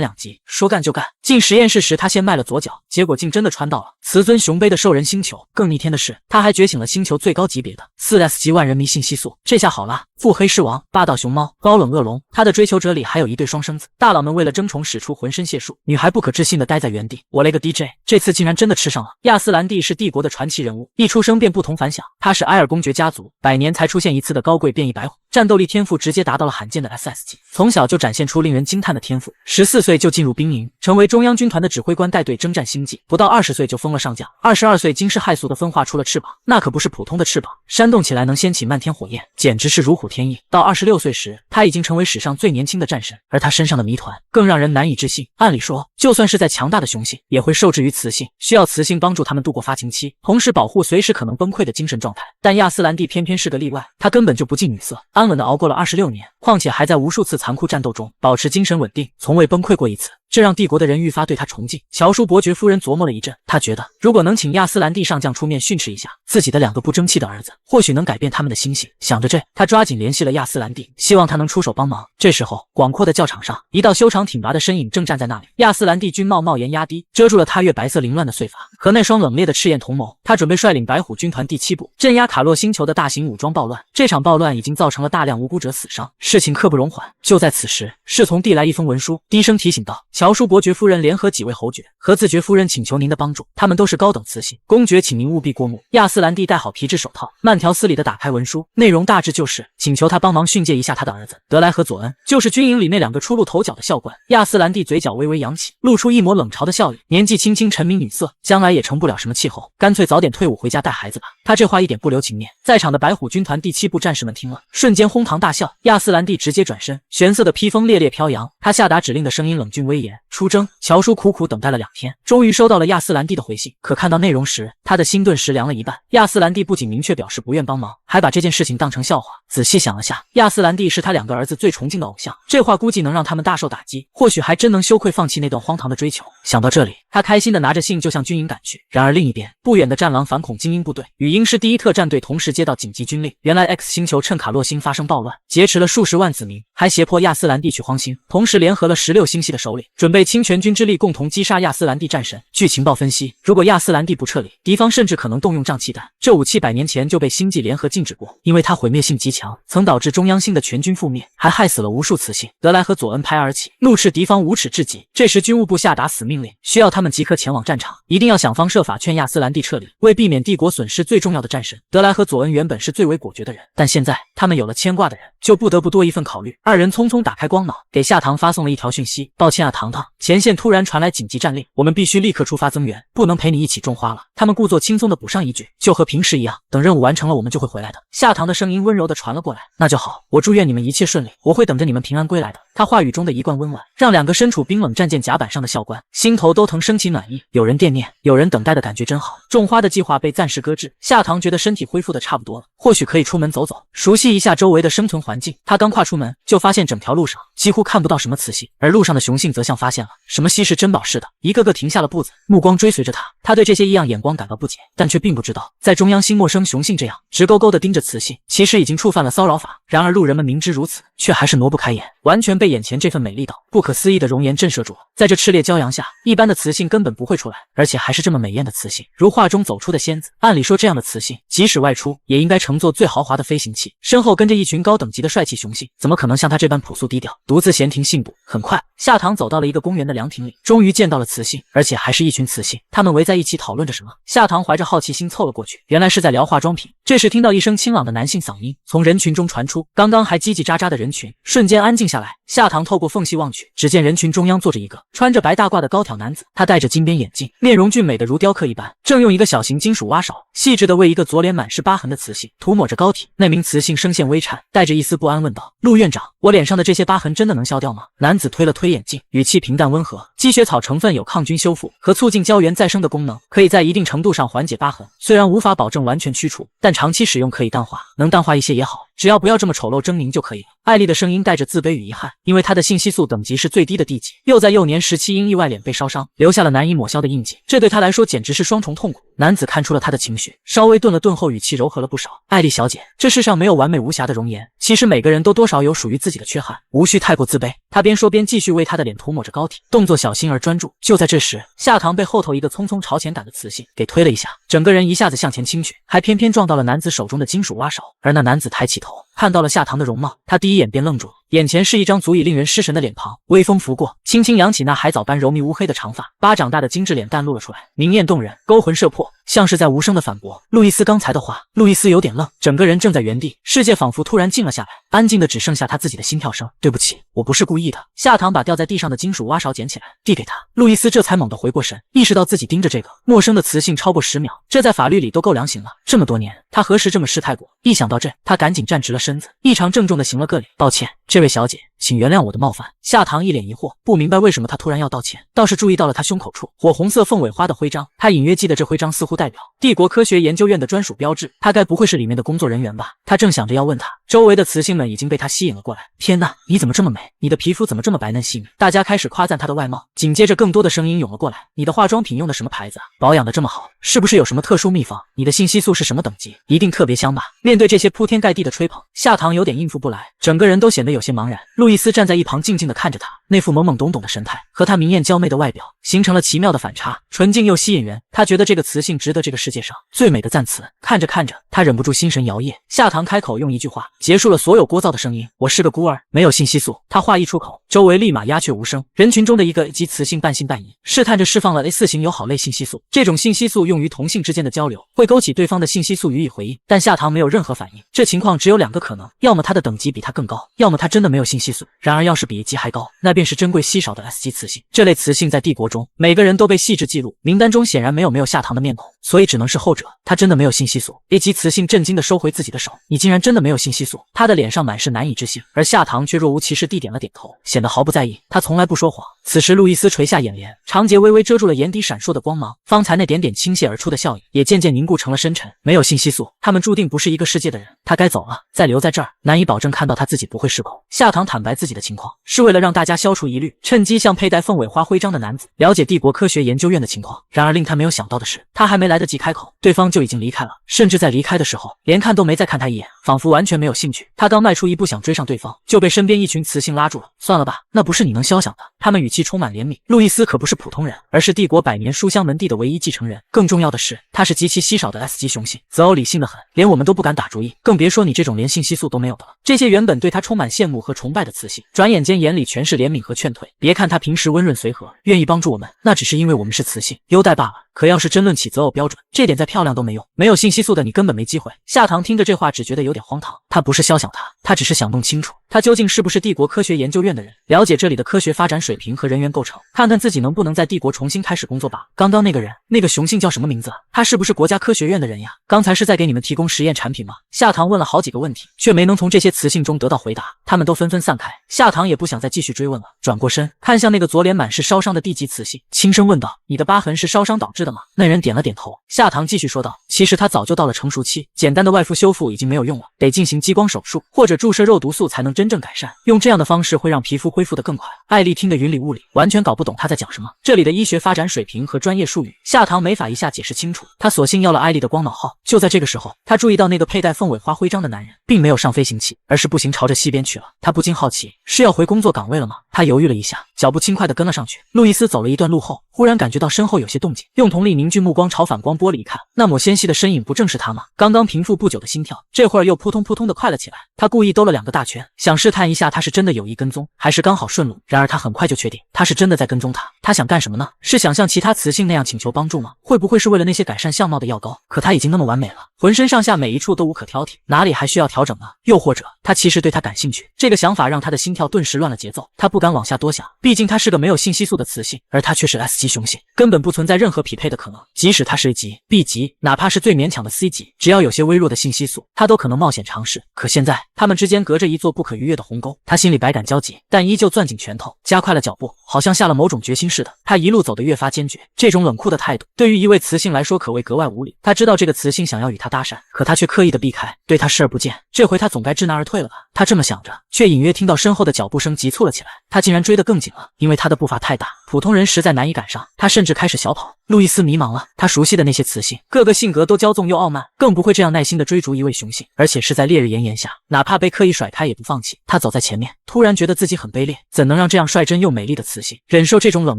2集。说干就干。进实验室时，她先迈了左脚，结果竟真的穿到了雌尊雄卑的兽人星球。更逆天的是，她还觉醒了星球最高级别的4S 级万人迷信息素。这下好啦，腹黑狮王、霸道熊猫、高冷恶龙，他的追求者里还有一对双生子。大佬们为了争宠使出浑身解数，女孩不可置信地待在原地。我勒个 DJ， 这次竟然真的吃上了。亚斯兰蒂是帝国的传奇人物，一出生便不同凡响。他是埃尔公爵家族100年才出现一次的高贵变异白虎，战斗力天赋直接达到了罕见的 SS 级，从小就展现出令人惊叹的天赋。14岁就进入兵营，成为中央军团的指挥官，带队征战星际。不到20岁就封了上将，22岁惊世骇俗的分化出了翅膀，那可不是普通的翅膀，煽动起来能掀起漫天火焰，简直是如虎添翼。到26岁时，他已经成为史上最年轻的战神，而他身上的谜团更让人难以置信。按理说，就算是再强大的雄性，也会受制于雌性，需要雌性帮助他们度过发情期，同时保护随时可能崩溃的精神状态。但亚斯兰蒂偏偏是个例外，他根本就不近女色，安稳地熬过了26年，况且还在无数次残酷战斗中保持精神稳定，从未崩溃过一次。这让帝国的人愈发对他崇敬。乔舒伯爵夫人琢磨了一阵，她觉得如果能请亚斯兰蒂上将出面训斥一下自己的2个不争气的儿子，或许能改变他们的心性。想着这，他抓紧联系了亚斯兰蒂，希望他能出手帮忙。这时候，广阔的教场上，一道修长挺拔的身影正站在那里。亚斯兰蒂军帽帽檐压低，遮住了他月白色凌乱的碎发和那双冷冽的赤焰瞳眸。他准备率领白虎军团第7部镇压卡洛星球的大型武装暴乱。这场暴乱已经造成了大量无辜者死伤，事情刻不容缓。就在此时，侍从递来一封文书，低声提醒道：“乔舒伯爵夫人联合几位侯爵和自爵夫人请求您的帮助，他们都是高等雌性，公爵请您务必过目。”亚斯兰蒂戴好皮质手套，慢条斯理地打开文书，内容大致就是请求他帮忙训诫一下他的儿子德莱和佐恩，就是军营里那2个出露头角的校官。亚斯兰蒂嘴角微微扬起，露出一抹冷嘲的笑意，年纪轻轻沉迷女色，将来也成不了什么气候，干脆早点退伍回家带孩子吧。他这话一点不留情面，在场的白虎军团第7部战士们听了，瞬间哄堂大笑。亚斯兰蒂直接转身，玄色的披风猎猎飘扬，他下达指令的声音冷峻威严：“出征！”乔舒苦苦等待了2天，终于收到了亚斯兰蒂的回信。可看到内容时，他的心顿时凉了一半。亚斯兰蒂不仅明确表示不愿帮忙，还把这件事情当成笑话。仔细想了下，亚斯兰蒂是他2个儿子最崇敬的偶像，这话估计能让他们大受打击，或许还真能羞愧放弃那段荒唐的追求。想到这里，他开心地拿着信就向军营赶去。然而另一边，不远的战狼反恐精英部队与英师第1特战队同时接到紧急军令，原来 X 星球趁卡洛星发生暴乱，劫持了数十万子民，还胁迫亚斯兰蒂去荒星，同时联合了16星系的首领，准备倾全军之力共同击杀亚斯兰蒂战神。据情报分析，如果亚斯兰蒂不撤离，敌方甚至可能动用瘴气弹。这武器100年前就被星际联合禁止过，因为它毁灭性极强，曾导致中央星的全军覆灭，还害死了无数雌性。德莱和佐恩拍而起，怒斥敌方无耻至极。这时军务部下达死命令，需要他们即刻前往战场，一定要想方设法劝亚斯兰蒂撤离，为避免帝国损失最重要的战神。德莱和佐恩原本是最为果决的人，但现在他们有了牵挂的人，就不得不多一份考虑。2人匆匆打开光脑，给夏唐发送了一条讯息：抱歉啊，糖糖，前线突然传来紧急战令，我们必须立刻出发增援，不能陪你一起种花了。他们故作轻松地补上一句：就和平时一样，等任务完成了我们就会回来的。夏唐的声音温柔地传了过来：那就好，我祝愿你们一切顺利，我会等着你们平安归来的。他话语中的一贯温婉，让2个身处冰冷战舰甲板上的校官心头都腾升起暖意。有人惦念，有人等待的感觉真好。种花的计划被暂时搁置，夏唐觉得身体恢复的差不多了，或许可以出门走走，熟悉一下周围的生存环境。他刚跨出门，就发现整条路上几乎看不到什么雌性，而路上的雄性则像发现了什么稀世珍宝似的，一个个停下了步子，目光追随着他。他对这些异样眼光感到不解，但却并不知道，在中央星陌生雄性这样直勾勾地盯着雌性，其实已经触犯了骚扰法。然而路人们明知如此，却还是挪不开眼，完全被眼前这份美丽到不可思议的容颜震慑住了。在这炽烈骄阳下，一般的雌性根本不会出来，而且还是这么美艳的雌性，如画中走出的仙子。按理说，这样的雌性即使外出，也应该乘坐最豪华的飞行器，身后跟着一群高等级的帅气雄性，怎么可能像他这般朴素低调，独自闲庭信步？很快，夏唐走到了一个公园的凉亭里，终于见到了雌性，而且还是一群雌性，他们围在一起讨论着什么。夏唐怀着好奇心凑了过去，原来是在聊化妆品。这时听到一声清朗的男性嗓音从人群中传出，刚刚还叽叽喳喳的人群瞬间安静下来。夏唐透过缝隙望去，只见人群中央坐着一个穿着白大褂的高挑男子，他戴着金边眼镜，面容俊美的如雕刻一般，正用一个小型金属挖勺细致地为一个左脸满是疤痕的雌性涂抹着膏体。那名雌性声线微颤，带着一丝不安问道：陆院长，我脸上的这些疤痕真的能消掉吗？男子推了推眼镜，语气平淡温和：积雪草成分有抗菌修复和促进胶原再生的功能，可以在一定程度上缓解疤痕，虽然无法保证完全去除，但长期使用可以淡化，能淡化一些也好，只要不要这么丑陋狰狞就可以了。艾丽的声音带着自卑与遗憾，因为她的信息素等级是最低的地级，又在幼年时期因意外脸被烧伤，留下了难以抹消的印记，这对她来说简直是双重痛苦。男子看出了她的情绪，稍微顿了顿后语气柔和了不少：艾丽小姐，这世上没有完美无瑕的容颜，其实每个人都多少有属于自己的缺憾，无需太过自卑。他边说边继续为她的脸涂抹着膏体，动作小心而专注。就在这时，夏唐被后头一个匆匆朝前赶的雌性给推了一下，整个人一下子向前倾去，还偏偏撞到了男子手中的金属挖勺。而那男子抬起头，看到了夏唐的容貌，他第一眼便愣住了，眼前是一张足以令人失神的脸庞，微风拂过，轻轻扬起那海藻般柔密乌黑的长发，巴掌大的精致脸蛋露了出来，明艳动人，勾魂摄魄。像是在无声的反驳路易斯刚才的话。路易斯有点愣，整个人正在原地，世界仿佛突然静了下来，安静的只剩下他自己的心跳声。对不起，我不是故意的。夏糖把掉在地上的金属挖勺捡起来，递给他。路易斯这才猛地回过神，意识到自己盯着这个陌生的雌性超过10秒，这在法律里都够量刑了。这么多年，他何时这么失态过？一想到这，他赶紧站直了身子，异常郑重地行了个礼。抱歉，这位小姐，请原谅我的冒犯。夏糖一脸疑惑，不明白为什么他突然要道歉，倒是注意到了他胸口处火红色凤尾花的徽章。他隐约记得这徽章似乎代表帝国科学研究院的专属标志，他该不会是里面的工作人员吧？他正想着要问他，周围的雌性们已经被他吸引了过来。天哪，你怎么这么美？你的皮肤怎么这么白嫩细腻？大家开始夸赞他的外貌，紧接着更多的声音涌了过来。你的化妆品用的什么牌子啊？保养的这么好，是不是有什么特殊秘方？你的性激素是什么等级？一定特别香吧？面对这些铺天盖地的吹捧，夏糖有点应付不来，整个人都显得有些茫然。路易斯站在一旁静静地看着他，那副懵懵懂懂的神态和他明艳娇媚的外表形成了奇妙的反差，纯净又吸引人。他觉得这个雌性值得这个世界上最美的赞词。看着看着，他忍不住心神摇曳。夏糖开口用一句话结束了所有聒噪的声音：我是个孤儿，没有性激素。他话一出口，周围立马鸦雀无声。人群中的一个及雌性半信半疑，试探着释放了 A4 型友好类性激素。这种性激素用于同性之间的交流，会勾起对方的性激素予以回应，但夏糖没有任何反应。这情况只有2个可能，要么他的等级比他更高，要么他真的没有性激素。然而要是比 A 级还高，那便是珍贵稀少的 S 级雌性。这类雌性在帝国中每个人都被细致记录，名单中显然没有夏糖的面孔，所以只能是后者。他真的没有性激素。A 级雌性震惊地收回自己的手，你竟然真的没有性激素？他的脸上满是难以置信，而夏糖却若无其事地点了点头，显得毫不在意。他从来不说谎。此时路易斯垂下眼帘，长睫微微遮住了眼底闪烁的光芒，方才那点点倾泻而出的笑意也渐渐凝固成了深沉。没有性激素，他们注定不是一个世界的人。他该走了，再留在这儿，难以保证看到他自己不会失口。夏糖坦白自己的情况，是为了让大家消除疑虑，趁机向佩戴凤尾花徽章的男子了解帝国科学研究院的情况。然而令他没有想到的是，他还没来得及开口，对方就已经离开了，甚至在离开的时候连看都没再看他一眼，仿佛完全没有兴趣。他刚迈出一步想追上对方，就被身边一群雌性拉住了。算了吧，那不是你能肖想的。他们语气充满怜悯。路易斯可不是普通人，而是帝国100年书香门第的唯一继承人。更重要的是，他是极其稀少的 S 级雄性，择偶理性的很，连我们都不敢打主意，更别说你这种连性激素都没有的了。这些原本对他充满羡慕和崇拜的雌性，转眼间眼里全是怜悯和劝退。别看他平时温润随和，愿意帮助我们，那只是因为我们是雌性，优待罢了。可要是争论起择偶标准，这点再漂亮都没用，没有性激素的你根本没机会。夏糖听着这话只觉得有点荒唐，他不是肖想他只是想弄清楚他究竟是不是帝国科学研究院的人，了解这里的科学发展水平和人员构成，看看自己能不能在帝国重新开始工作吧。刚刚那个人，那个雄性叫什么名字啊？他是不是国家科学院的人呀？刚才是在给你们提供实验产品吗？夏糖问了好几个问题，却没能从这些雌性中得到回答，他们都纷纷散开。夏糖也不想再继续追问了，转过身看向那个左脸满是烧伤的地级雌性，轻声问道：你的疤痕是烧伤导致的吗？那人点了点头。夏糖继续说道：其实他早就到了成熟期，简单的外敷修复已经没有用了，得进行激光手术或者注射肉毒素才能真正改善，用这样的方式会让皮肤恢复得更快。艾丽听得云里雾里，完全搞不懂他在讲什么，这里的医学发展水平和专业术语，夏糖没法一下解释清楚，他索性要了艾丽的光脑号。就在这个时候，他注意到那个佩戴凤尾花徽章的男人并没有上飞行器，而是步行朝着西边去了。他不禁好奇，是要回工作岗位了吗？他犹豫了一下，脚步轻快地跟了上去。路易斯走了一段路后，忽然感觉到身后有些动静，用瞳力凝聚目光朝反光玻璃一看，那抹纤细的身影不正是他吗？刚刚平复不久的心跳，这会儿又扑通扑通地快了起来。他故意兜了2个大圈，想试探一下他是真的有意跟踪，还是刚好顺路。然而他很快就确定，他是真的在跟踪他。他想干什么呢？是想像其他雌性那样请求帮助吗？会不会是为了那些改善相貌的药膏？可他已经那么完美了，浑身上下每一处都无可挑剔，哪里还需要调整呢？又或者他其实对他感兴趣？这个想法让他的心跳顿时乱了节奏，他不敢往下多想，毕竟他是个没有性激素的雌性，而他却是 S 级雄性，根本不存在任何匹配的可能。即使他是 A 级、B 级，哪怕是最勉强的 C 级，只要有些微弱的性激素，他都可能冒险尝试。可现在他们之间隔着一座不可逾越的鸿沟，他心里百感交集，但依旧攥紧拳头，加快了脚步，好像下了某种决心似的。他一路走得越发坚决，这种冷酷的态度对于一位雌性来说可谓格外无礼。他知道这个雌性想要与他搭讪，可他却刻意的避开，对他视而不见。这回他总该知难而退了吧？他这么想着，却隐约听到身后的脚步声急促了起来。他竟然追得更紧了，因为他的步伐太大，普通人实在难以赶上。他甚至开始小跑。路易斯迷茫了，他熟悉的那些雌性，个个性格都骄纵又傲慢，更不会这样耐心地追逐一位雄性，而且是在烈日炎炎下，哪怕被刻意甩开也不放弃。他走在前面，突然觉得自己很卑劣，怎能让这样率真又美丽的雌性忍受受这种冷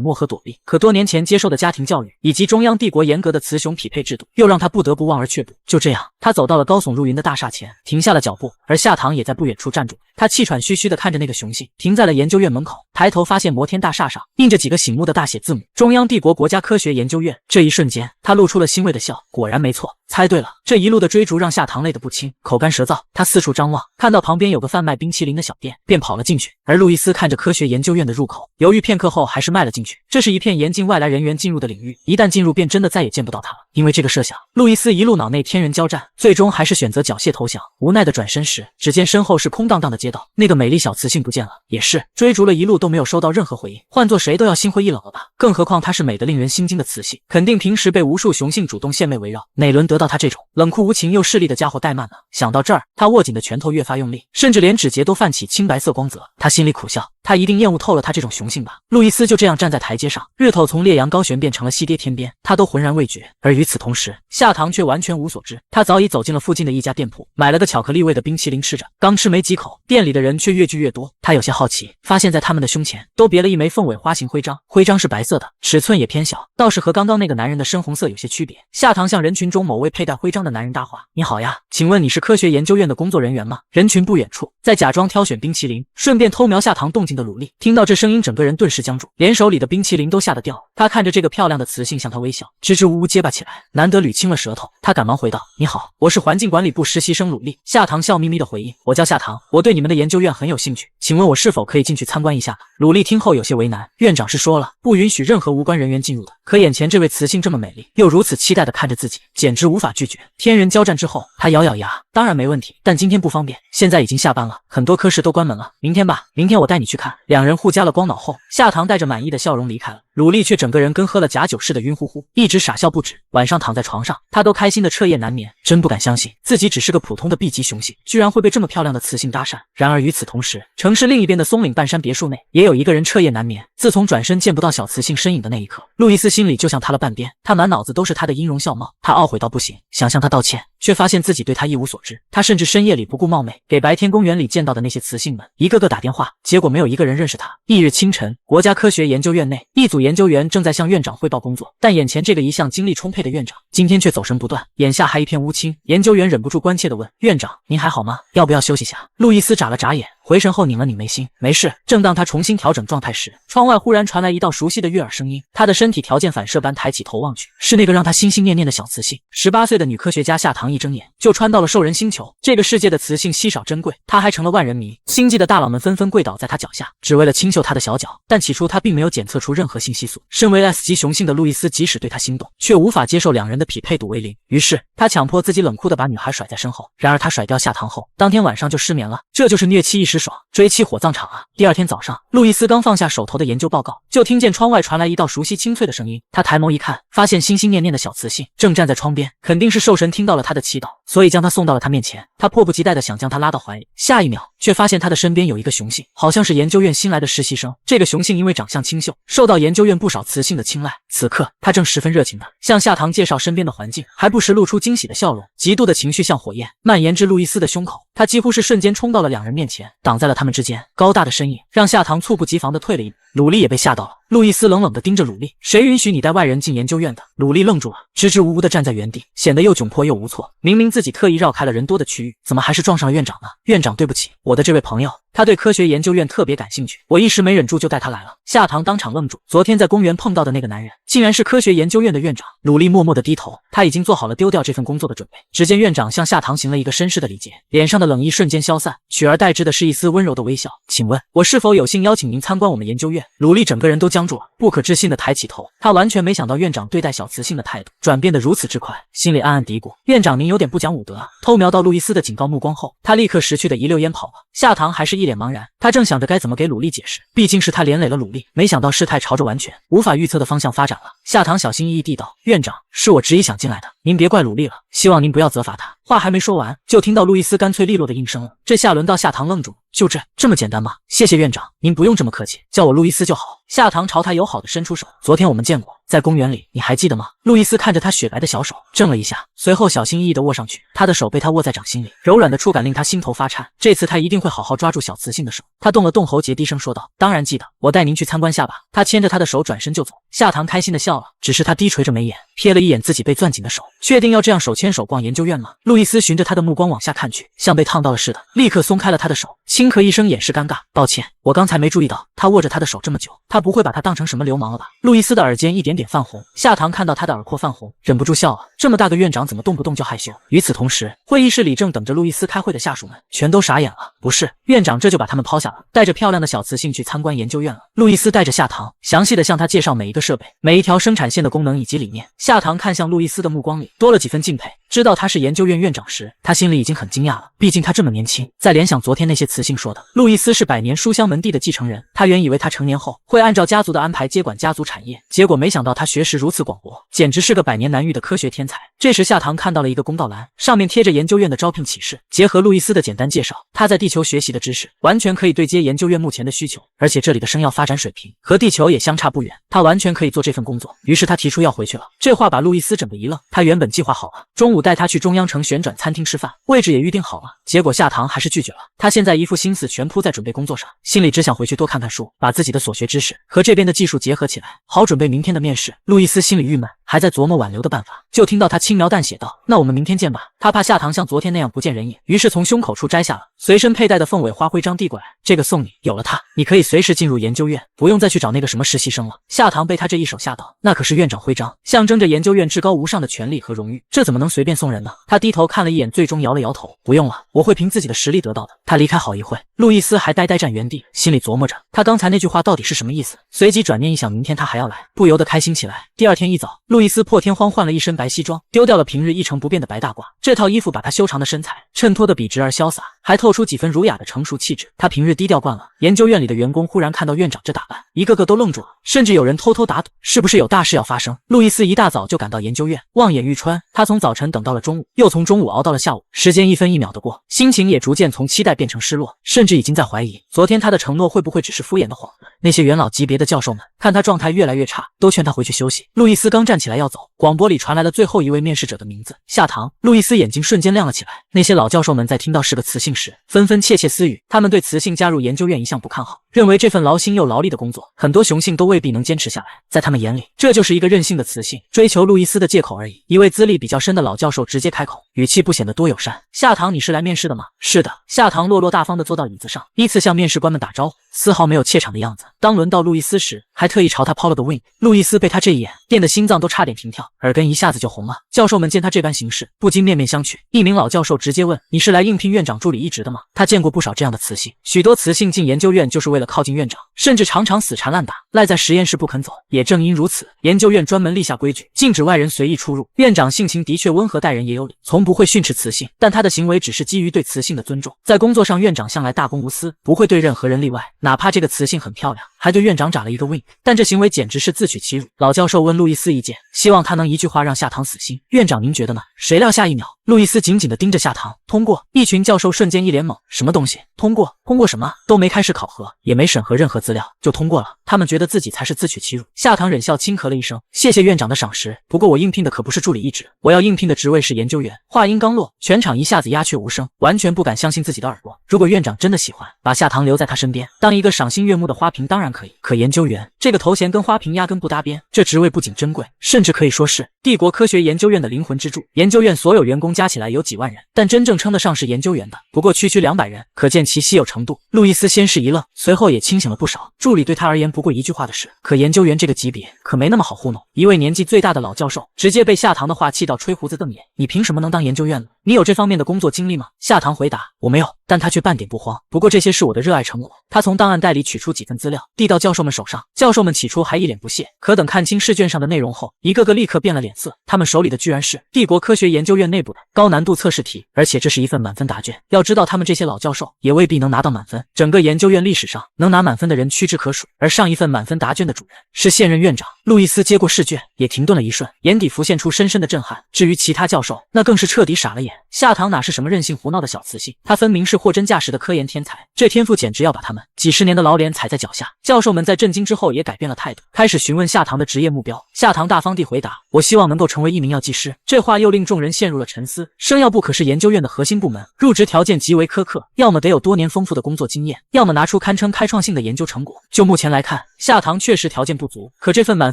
漠和躲避。可多年前接受的家庭教育，以及中央帝国严格的雌雄匹配制度，又让他不得不望而却步。就这样，他走到了高耸入云的大厦前，停下了脚步，而夏棠也在不远处站住。他气喘吁吁地看着那个雄性，停在了研究院门口，抬头发现摩天大厦上印着几个醒目的大写字母：中央帝国国家科学研究院。这一瞬间，他露出了欣慰的笑。果然没错，猜对了。这一路的追逐让夏棠累得不轻，口干舌燥。他四处张望，看到旁边有个贩卖冰淇淋的小店，便跑了进去。而路易斯看着科学研究院的入口，犹豫片刻后还是迈了进去。这是一片严禁外来人员进入的领域，一旦进入便真的再也见不到他了。因为这个设想，路易斯一路脑内天人交战，最终还是选择缴械投降。无奈的转身时，只见身后是空荡荡的街道，那个美丽小雌性不见了。也是，追逐了一路都没有收到任何回应，换做谁都要心灰意冷了吧？更何况她是美得令人心惊的雌性，肯定平时被无数雄性主动献媚围绕，哪轮得到她这种冷酷无情又势利的家伙怠慢呢？想到这儿，他握紧的拳头越发用力，甚至连指节都泛起青白色光泽。他心里苦笑，他一定厌恶透了他这种雄性吧。路易斯就这样站在台阶上，日头从烈阳高悬变成了西跌天边，他都浑然未觉。而与此同时，夏棠却完全无所知，他早已走进了附近的一家店铺，买了个巧克力味的冰淇淋吃着。刚吃没几口，店里的人却越聚越多。他有些好奇，发现在他们的胸前都别了一枚凤尾花形徽章，徽章是白色的，尺寸也偏小，倒是和刚刚那个男人的深红色有些区别。夏棠向人群中某位佩戴徽章的男人搭话：“你好呀，请问你是科学研究院的工作人员吗？”人群不远处在假装挑选冰淇淋，顺便偷瞄夏棠动静的鲁丽，听到这声音，整个人顿时僵住，连手里的冰淇淋都吓得掉了。他看着这个漂亮的雌性向他微笑，支支吾吾结巴起来，难得捋清了舌头。他赶忙回道：“你好，我是环境管理部实习生鲁丽。”夏棠笑眯眯的回应：“我叫夏棠，我对你们的研究院很有兴趣，请问我是否可以进去参观一下？”鲁丽听后有些为难，院长是说了，不允许任何无关人员进入的，可眼前这位雌性这么美丽，又如此期待的看着自己，简直无法拒绝。天人交战之后，他咬咬牙，当然没问题，但今天不方便，现在已经下班了，很多科室都关门了，明天吧，明天我带你去看。两人互加了光脑后，夏棠带着满意的笑容离开了，鲁丽却整个人跟喝了假酒似的晕乎乎，一直傻笑不止。晚上躺在床上，他都开心的彻夜难眠，真不敢相信自己只是个普通的 B 级雄性，居然会被这么漂亮的雌性搭讪。然而与此同时，城市另一边的松岭半山别墅内，也有一个人彻夜难眠。自从转身见不到小雌性身影的那一刻，路易斯心里就像塌了半边，他满脑子都是她的音容笑貌，他懊悔到不行，想向她道歉，却发现自己对她一无所知。他甚至深夜里不顾冒昧，给白天公园里见到的那些雌性们一个个打电话，结果没有一个人认识他。翌日清晨，国家科学研究院内，一组研究员正在向院长汇报工作，但眼前这个一向精力充沛的院长，今天却走神不断，眼下还一片乌青。研究员忍不住关切地问：“院长，您还好吗？要不要休息下？”路易斯眨了眨眼，回神后拧了拧眉心，没事。正当他重新调整状态时，窗外忽然传来一道熟悉的悦耳声音，他的身体条件反射般抬起头望去，是那个让他心心念念的小雌性。18岁的女科学家夏棠一睁眼就穿到了兽人星球，这个世界的雌性稀少珍贵，她还成了万人迷，星际的大佬们纷纷跪倒在她脚下，只为了亲嗅她的小脚。但起初她并没有检测出任何性激素，身为 S 级雄性的路易斯即使对她心动，却无法接受两人的匹配度为0，于是他强迫自己冷酷地把女孩甩在身后。然而他甩掉夏棠后，当天晚上就失眠了，这就是虐妻一时爽，追妻火葬场啊！第二天早上，路易斯刚放下手头的研究报告，就听见窗外传来一道熟悉清脆的声音。他抬眸一看，发现心心念念的小雌性正站在窗边，肯定是兽神听到了他的祈祷，所以将他送到了他面前。他迫不及待地想将他拉到怀里，下一秒却发现他的身边有一个雄性，好像是研究院新来的实习生。这个雄性因为长相清秀，受到研究院不少雌性的青睐。此刻他正十分热情地向夏棠介绍身边的环境，还不时露出惊喜的笑容。极度的情绪像火焰蔓延至路易斯的胸口，他几乎是瞬间冲到了两人面前，挡在了他们之间。高大的身影让夏棠猝不及防地退了一步，鲁丽也被吓到了。路易斯冷冷地盯着鲁丽：“谁允许你带外人进研究院的？”鲁丽愣住了，支支吾吾地站在原地，显得又窘迫又无措。明明自己特意绕开了人多的区域，怎么还是撞上了院长呢？院长，对不起，我的这位朋友，他对科学研究院特别感兴趣，我一时没忍住就带他来了。夏棠当场愣住，昨天在公园碰到的那个男人，竟然是科学研究院的院长。鲁丽默默地低头，他已经做好了丢掉这份工作的准备。只见院长向夏棠行了一个绅士的礼节，脸上的冷意瞬间消散，取而代之的是一丝温柔的微笑。请问，我是否有幸邀请您参观我们研究院？鲁丽整个人都僵住了，不可置信地抬起头，他完全没想到院长对待小雌性的态度转变得如此之快，心里暗暗嘀咕：院长您有点不讲武德啊。偷瞄到路易斯的警告目光后，他立刻识趣的一溜烟跑了。夏棠还是一脸茫然，他正想着该怎么给鲁丽解释，毕竟是他连累了鲁丽，没想到事态朝着完全无法预测的方向发展了。夏棠小心翼翼地道：院长，是我执意想进来的，您别怪鲁丽了，希望您不要责罚她。话还没说完，就听到路易斯干脆利落的应声了。这下轮到夏棠愣住，就这么简单吗？谢谢院长，您不用这么客气，叫我路易斯就好。夏棠朝他友好的伸出手，昨天我们见过，在公园里，你还记得吗？路易斯看着他雪白的小手，怔了一下，随后小心翼翼地握上去。他的手被他握在掌心里，柔软的触感令他心头发颤。这次他一定会好好抓住小雌性的手。他动了动喉结，低声说道：“当然记得，我带您去参观下吧。”他牵着他的手转身就走。夏棠开心地笑了，只是他低垂着眉眼，瞥了一眼自己被攥紧的手，确定要这样手牵手逛研究院吗？路易斯循着他的目光往下看去，像被烫到了似的，立刻松开了他的手，轻咳一声掩饰尴尬：“抱歉，我刚才没注意到。”他握着他的手这么久，他不会把他当成什么流氓了吧？路易斯的耳尖一点点泛红，夏棠看到他的耳廓泛红，忍不住笑了。这么大个院长怎么动不动就害羞？与此同时，会议室里正等着路易斯开会的下属们全都傻眼了。不是，院长这就把他们抛下了，带着漂亮的小雌性去参观研究院了。路易斯带着夏棠，详细的向他介绍每一个设备、每一条生产线的功能以及理念。夏棠看向路易斯的目光里多了几分敬佩。知道他是研究院院长时，他心里已经很惊讶了，毕竟他这么年轻。再联想昨天那些雌性说的，路易斯是百年书香门第的继承人，他原以为他成年后会按照家族的安排接管家族产业，结果没想到他学识如此广博，简直是个百年难遇的科学天才。这时夏棠看到了一个公告栏，上面贴着研究院的招聘启事，结合路易斯的简单介绍，他在地球学习的知识完全可以对接研究院目前的需求，而且这里的生药发展水平和地球也相差不远，他完全可以做这份工作。于是他提出要回去了。这话把路易斯整个一愣，他原本计划好了中午带他去中央城旋转餐厅吃饭，位置也预定好了，结果夏棠还是拒绝了。他现在一副心思全扑在准备工作上，心里只想回去多看看书，把自己的所学知识和这边的技术结合起来，好准备明天的面试。路易斯心里郁闷，还在琢磨挽留的办法，就听到他轻描淡写道：“那我们明天见吧。”他怕夏棠像昨天那样不见人影，于是从胸口处摘下了随身佩戴的凤尾花徽章递过来：“这个送你，有了它，你可以随时进入研究院，不用再去找那个什么实习生了。”夏棠被他这一手吓到，那可是院长徽章，象征着研究院至高无上的权力和荣誉，这怎么能随便送人呢？他低头看了一眼，最终摇了摇头：“不用了，我会凭自己的实力得到的。”他离开好一会，路易斯还呆呆站原地，心里琢磨着他刚才那句话到底是什么意思。随即转念一想，明天他还要来，不由得开心起来。第二天一早，路易斯破天荒换了一身白西装，丢掉了平日一成不变的白大褂。这套衣服把他修长的身材衬托得笔直而潇洒，还透出几分儒雅的成熟气质。他平日低调惯了，研究院里的员工忽然看到院长这打扮，一个个都愣住了，甚至有人偷偷打赌，是不是有大事要发生。路易斯一大早就赶到研究院，望眼欲穿。他从早晨等到了中午，又从中午熬到了下午，时间一分一秒的过，心情也逐渐从期待变成失落，甚至已经在怀疑昨天他的承诺会不会只是敷衍的谎。那些元老级别的教授们看他状态越来越差，都劝他回去休息。路易斯刚站起来要走，广播里传来了最后一位面试者的名字：夏棠。路易斯眼睛瞬间亮了起来。那些老教授们在听到是个雌性时，纷纷窃窃私语，他们对雌性加入研究院一向不看好，认为这份劳心又劳力的工作，很多雄性都未必能坚持下来。在他们眼里，这就是一个任性的雌性追求路易斯的借口而已。一位资历比较深的老教授直接开口，语气不显得多友善：“夏棠，你是来面试的吗？”“是的。”夏棠落落大方地坐到椅子上，依次向面试官们打招呼，丝毫没有怯场的样子。当轮到路易斯时，还特意朝他抛了个 wink。路易斯被他这一眼电得心脏都差点停跳，耳根一下子就红了。教授们见他这般行事，不禁面面相觑。一名老教授直接问：“你是来应聘院长助理一职的吗？”他见过不少这样的雌性，许多雌性进研究院就是为了靠近院长，甚至常常死缠烂打，赖在实验室不肯走。也正因如此，研究院专门立下规矩，禁止外人随意出入。院长性情的确温和，待人也有礼，从不会训斥雌性，但他的行为只是基于对雌性的尊重。在工作上，院长向来大公无私，不会对任何人例外，哪怕这个雌性很漂亮，还对院长眨了一个 wink， 但这行为简直是自取其辱。老教授问路易斯意见，希望他能一句话让夏棠死心。院长您觉得呢？谁料下一秒，路易斯紧紧地盯着夏棠。通过。一群教授瞬间一脸懵，什么东西？通过？通过什么？都没开始考核，也没审核任何资料，就通过了。他们觉得自己才是自取其辱。夏棠忍笑轻咳了一声，谢谢院长的赏识，不过我应聘的可不是助理一职，我要应聘的职位是研究员。话音刚落，全场一下子鸦雀无声，完全不敢相信自己的耳朵。如果院长真的喜欢，把夏棠留在他身边，当一个赏心悦目的花瓶当然可以，可研究员这个头衔跟花瓶压根不搭边。这职位不仅珍贵，甚至可以说是帝国科学研究院的灵魂支柱。研究院所有员工加起来有几万人，但真正称得上是研究员的不过区200人，可见其稀有程度。路易斯先是一愣，随后也清醒了不少。助理对他而言不过一句话的事，可研究员这个级别可没那么好糊弄。一位年纪最大的老教授直接被夏棠的话气到吹胡子瞪眼，你凭什么能当研究院了？你有这方面的工作经历吗？夏棠回答，我没有，但他却半点不慌。不过这些是我的热爱成果。他从档案袋里取出几份资料，递到教授们手上。教授们起初还一脸不屑，可等看清试卷上的内容后，一个个立刻变了脸色。他们手里的居然是帝国科学研究院内部的高难度测试题，而且这是一份满分答卷。要知道他们这些老教授也未必能拿到满分，整个研究院历史上能拿满分的人屈指可数，而上一份满分答卷的主人是现任院长。路易斯接过试卷，也停顿了一瞬，眼底浮现出深深的震撼。至于其他教授，那更是彻底傻了眼。夏棠哪是什么任性胡闹的小雌性，她分明是货真价实的科研天才，这天赋简直要把他们几十年的劳连踩在脚下。教授们在震惊之后也改变了态度，开始询问夏棠的职业目标。夏棠大方地回答：“我希望能够成为一名药剂师。”这话又令众人陷入了沉思。生药部可是研究院的核心部门，入职条件极为苛刻，要么得有多年丰富的工作经验，要么拿出堪称开创性的研究成果。就目前来看，夏棠确实条件不足，可这份满